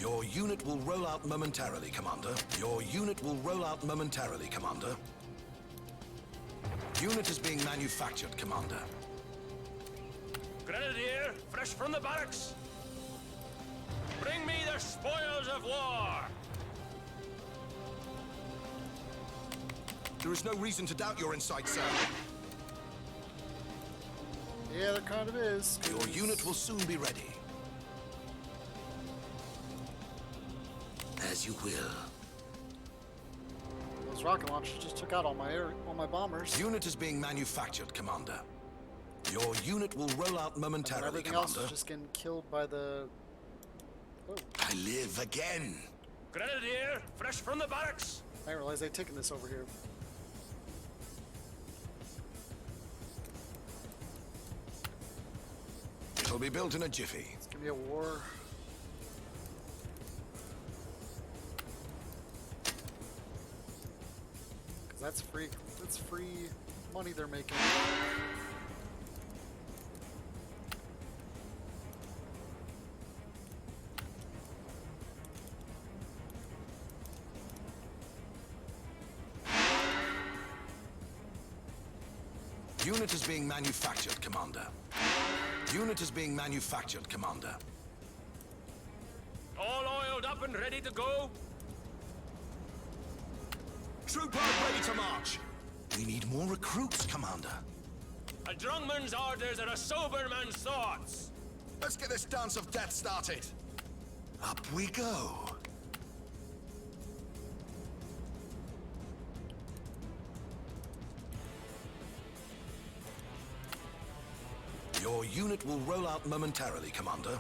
Your unit will roll out momentarily, Commander. Your unit will roll out momentarily, Commander. Unit is being manufactured, Commander. Grenadier, fresh from the barracks. Bring me the spoils of war. There is no reason to doubt your insight, sir. Yeah, there kind of is. Your unit will soon be ready. As you will. Those rocket launchers just took out all my bombers. Unit is being manufactured, Commander. Your unit will roll out momentarily, Everything Commander. else is just getting killed by the... Oh. I live again. Grenadier, fresh from the barracks. I didn't realize they'd taken this over here. It'll be built in a jiffy. It's gonna be a war. Cause that's free money they're making. Unit is being manufactured, Commander. Unit is being manufactured, Commander. All oiled up and ready to go. Trooper ready to march. We need more recruits, Commander. A drungman's orders are a sober man's thoughts. Let's get this dance of death started. Up we go. Your unit will roll out momentarily, Commander.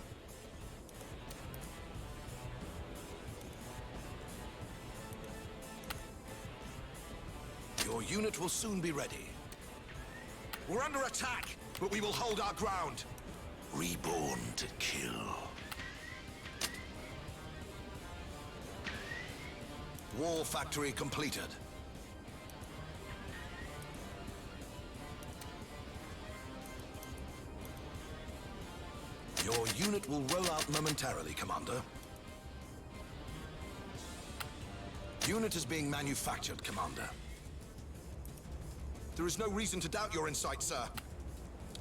Your unit will soon be ready. We're under attack, but we will hold our ground. Reborn to kill. Wall factory completed. Your unit will roll out momentarily, Commander. Unit is being manufactured, Commander. There is no reason to doubt your insight, sir.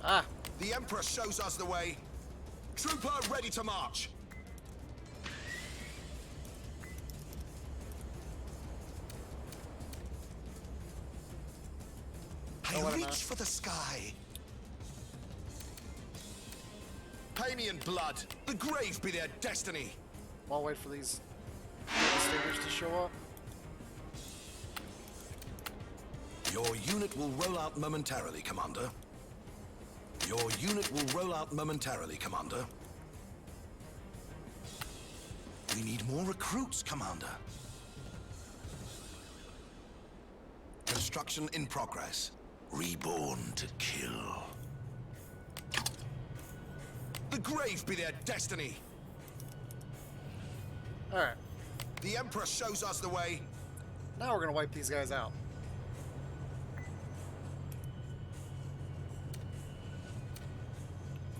Ah. The Emperor shows us the way. Trooper ready to march. I reach for the sky. Pay me in blood. The grave be their destiny. I'll wait for these devastators to show up. Your unit will roll out momentarily, Commander. Your unit will roll out momentarily, Commander. We need more recruits, Commander. Construction in progress. Reborn to kill. The grave be their destiny. Alright. The Emperor shows us the way. Now we're gonna wipe these guys out.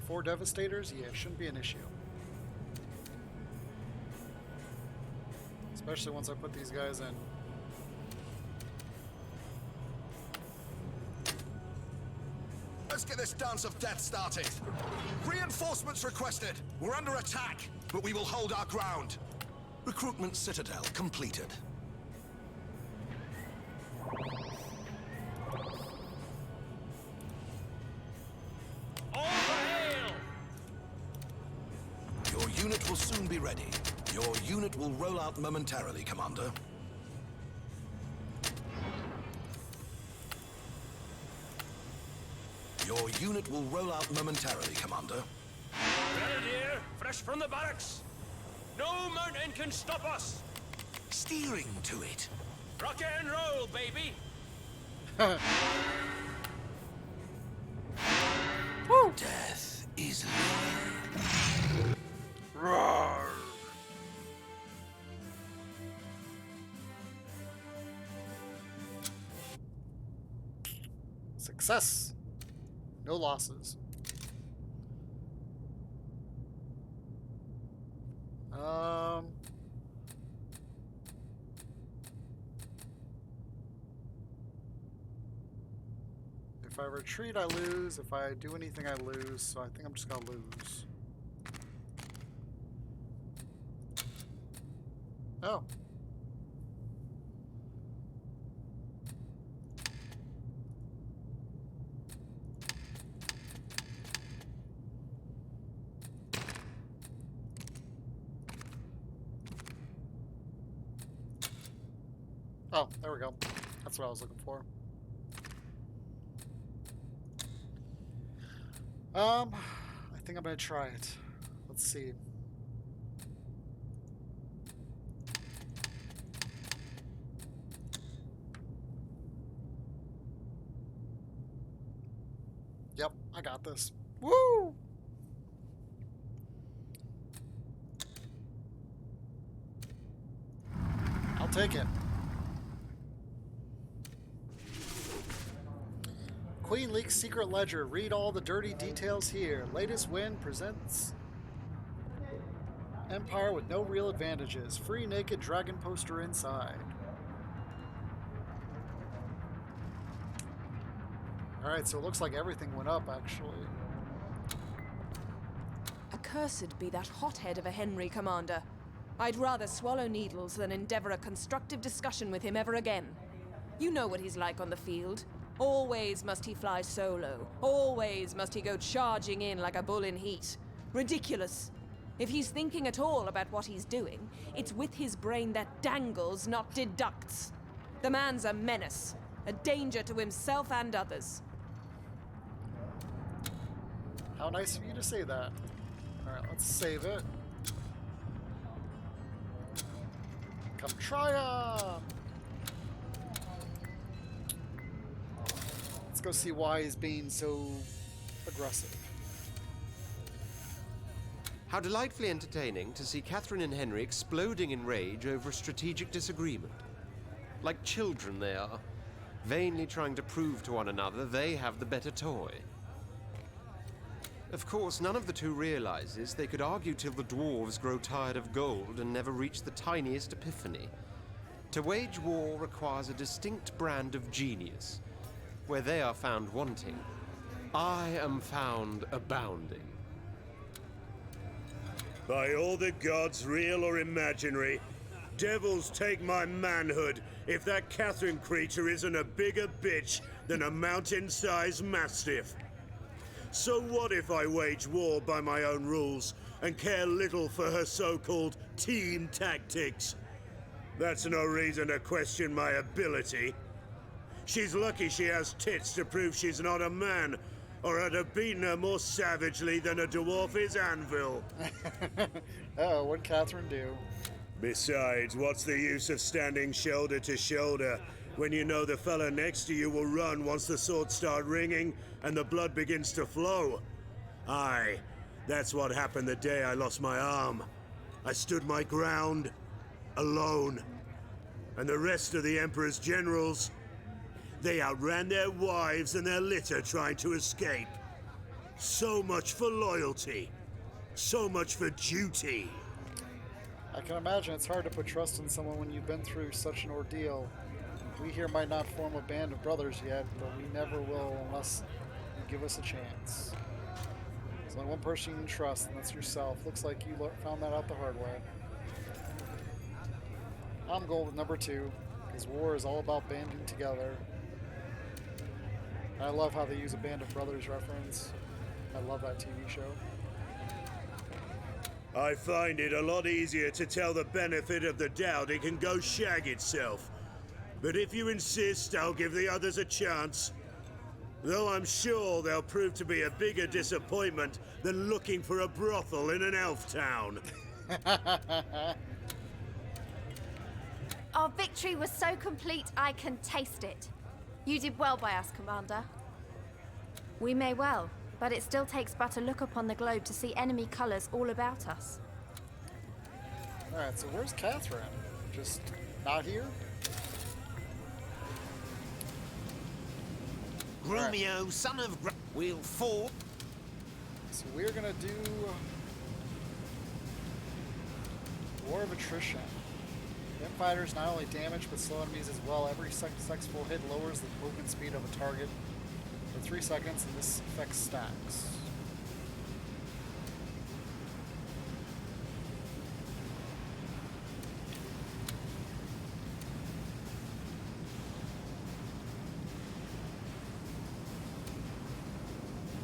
Four Devastators? Yeah, shouldn't be an issue. Especially once I put these guys in. Let's get this dance of death started. Reinforcements requested. We're under attack, but we will hold our ground. Recruitment Citadel completed. All hail! Your unit will soon be ready. Your unit will roll out momentarily, Commander. Your unit will roll out momentarily, Commander. Grenadier, fresh from the barracks. No mountain can stop us. Steering to it. Rock and roll, baby. Woo. Death is looming. Roar. Success. No losses. If I retreat, I lose. If I do anything, I lose. So I think I'm just gonna lose. Oh. Oh, there we go. That's what I was looking for. I think I'm gonna try it. Let's see. Yep, I got this. Woo! I'll take it. Queen leaks secret ledger. Read all the dirty details here. Latest win presents Empire with no real advantages. Free naked dragon poster inside. Alright, so it looks like everything went up, actually. Accursed be that hothead of a Henry, Commander. I'd rather swallow needles than endeavor a constructive discussion with him ever again. You know what he's like on the field. Always must he fly solo. Always must he go charging in like a bull in heat. Ridiculous. If he's thinking at all about what he's doing, it's with his brain that dangles, not deducts. The man's a menace, a danger to himself and others. How nice of you to say that. Alright, let's save it. Come try 'em! Let's go see why he's being so aggressive. How delightfully entertaining to see Catherine and Henry exploding in rage over a strategic disagreement. Like children they are, vainly trying to prove to one another they have the better toy. Of course, none of the two realizes they could argue till the dwarves grow tired of gold and never reach the tiniest epiphany. To wage war requires a distinct brand of genius. Where they are found wanting, I am found abounding. By all the gods, real or imaginary, devils take my manhood if that Catherine creature isn't a bigger bitch than a mountain-sized mastiff. So what if I wage war by my own rules and care little for her so-called team tactics? That's no reason to question my ability. She's lucky she has tits to prove she's not a man, or I'd have beaten her more savagely than a dwarf is anvil. Oh, what'd Catherine do? Besides, what's the use of standing shoulder to shoulder when you know the fella next to you will run once the swords start ringing and the blood begins to flow? Aye, that's what happened the day I lost my arm. I stood my ground, alone. And the rest of the Emperor's generals, they outran their wives and their litter trying to escape. So much for loyalty. So much for duty. I can imagine it's hard to put trust in someone when you've been through such an ordeal. We here might not form a band of brothers yet, but we never will unless you give us a chance. There's only one person you can trust, and that's yourself. Looks like you found that out the hard way. I'm going with number 2, because war is all about banding together. I love how they use a Band of Brothers reference. I love that TV show. I find it a lot easier to tell the benefit of the doubt it can go shag itself. But if you insist, I'll give the others a chance. Though I'm sure they'll prove to be a bigger disappointment than looking for a brothel in an elf town. Our victory was so complete, I can taste it. You did well by us, Commander. We may well, but it still takes but a look upon the globe to see enemy colours all about us. Alright, so where's Catherine? Just not here? Grumio, son of we'll fall. So we're gonna do War of Attrition. Dim fighters not only damage but slow enemies as well. Every successful hit lowers the movement speed of a target for 3 seconds, and this effect stacks.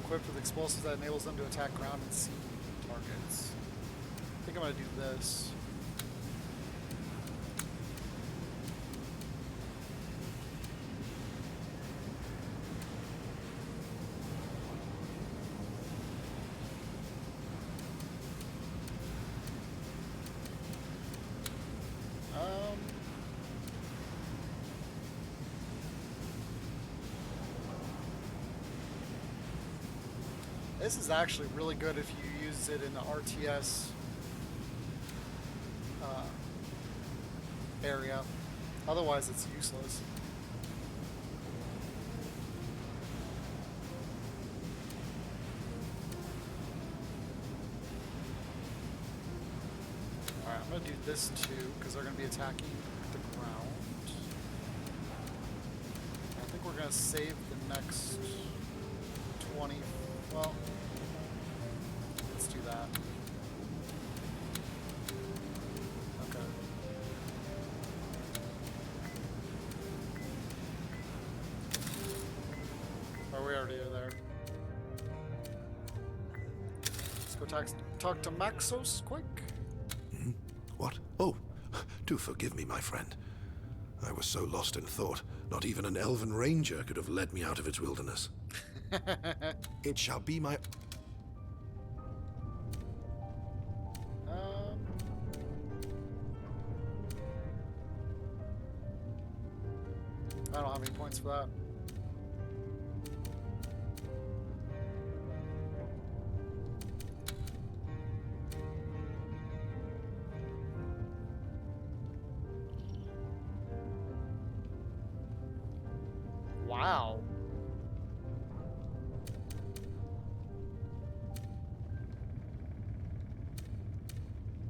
Equipped with explosives that enables them to attack ground and sea targets. I think I'm gonna do this. This is actually really good if you use it in the RTS area. Otherwise, it's useless. Alright, I'm going to do this too, because they're going to be attacking the ground. I think we're going to save the next 20... Well, let's do that. Okay. Oh, we already are there. Let's go talk to Maxos quick. Hmm? What? Oh, do forgive me, my friend. I was so lost in thought, not even an elven ranger could have led me out of its wilderness. It shall be my... I don't have any points for that. Wow.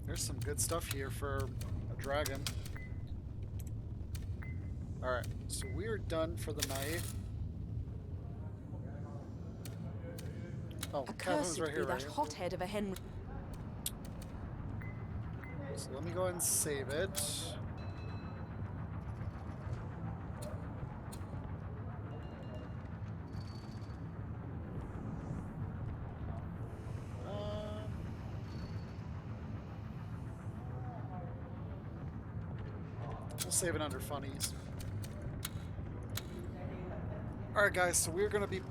There's some good stuff here for a dragon. Alright, so we are done for the night. Oh, Catherine's Accursed right be here, that right? hothead of a Henry. So let me go ahead and save it. We'll save it under funnies. Alright guys, so we're going to be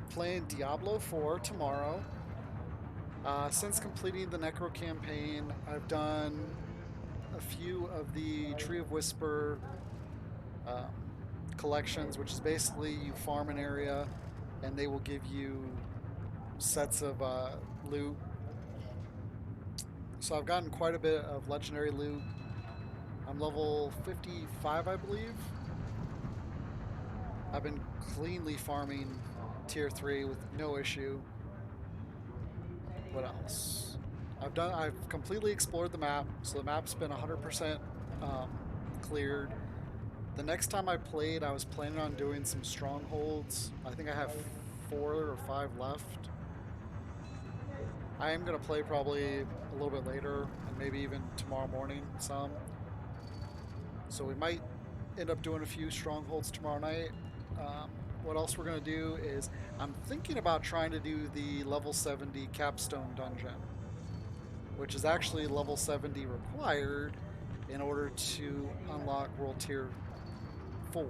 playing Diablo 4 tomorrow. Since completing the Necro campaign, I've done a few of the Tree of Whisper collections, which is basically you farm an area and they will give you sets of loot. So I've gotten quite a bit of legendary loot. I'm level 55, I believe. I've been cleanly farming tier 3 with no issue. What else? I've completely explored the map, so the map's been 100% cleared. The next time I played, I was planning on doing some strongholds. I think I have 4 or 5 left. I am going to play probably a little bit later, and maybe even tomorrow morning some. So we might end up doing a few strongholds tomorrow night. What else we're going to do is, I'm thinking about trying to do the level 70 capstone dungeon, which is actually level 70 required in order to unlock World Tier 4.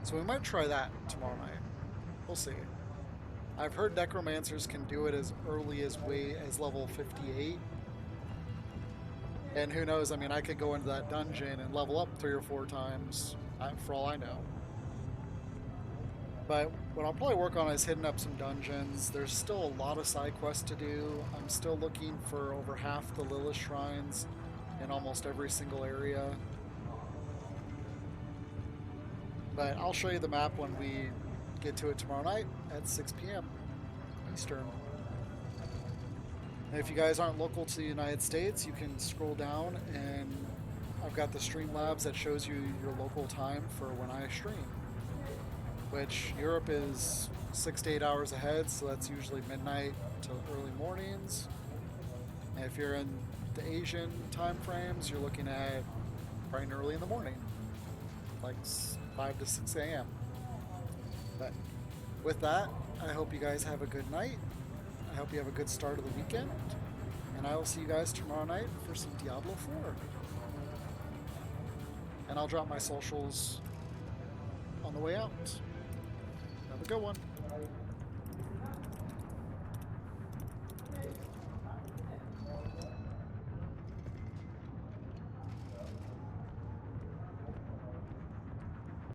So we might try that tomorrow night. We'll see. I've heard necromancers can do it as early as level 58. And who knows, I mean, I could go into that dungeon and level up 3 or 4 times, for all I know. But what I'll probably work on is hitting up some dungeons. There's still a lot of side quests to do. I'm still looking for over half the Lilith shrines in almost every single area. But I'll show you the map when we get to it tomorrow night at 6 p.m. Eastern. And if you guys aren't local to the United States, you can scroll down and I've got the Streamlabs that shows you your local time for when I stream. Which Europe is 6 to 8 hours ahead, so that's usually midnight to early mornings. And if you're in the Asian time frames, you're looking at bright and early in the morning, like 5 to 6 a.m. But with that, I hope you guys have a good night. I hope you have a good start of the weekend. And I will see you guys tomorrow night for some Diablo 4. And I'll drop my socials on the way out. Have a good one.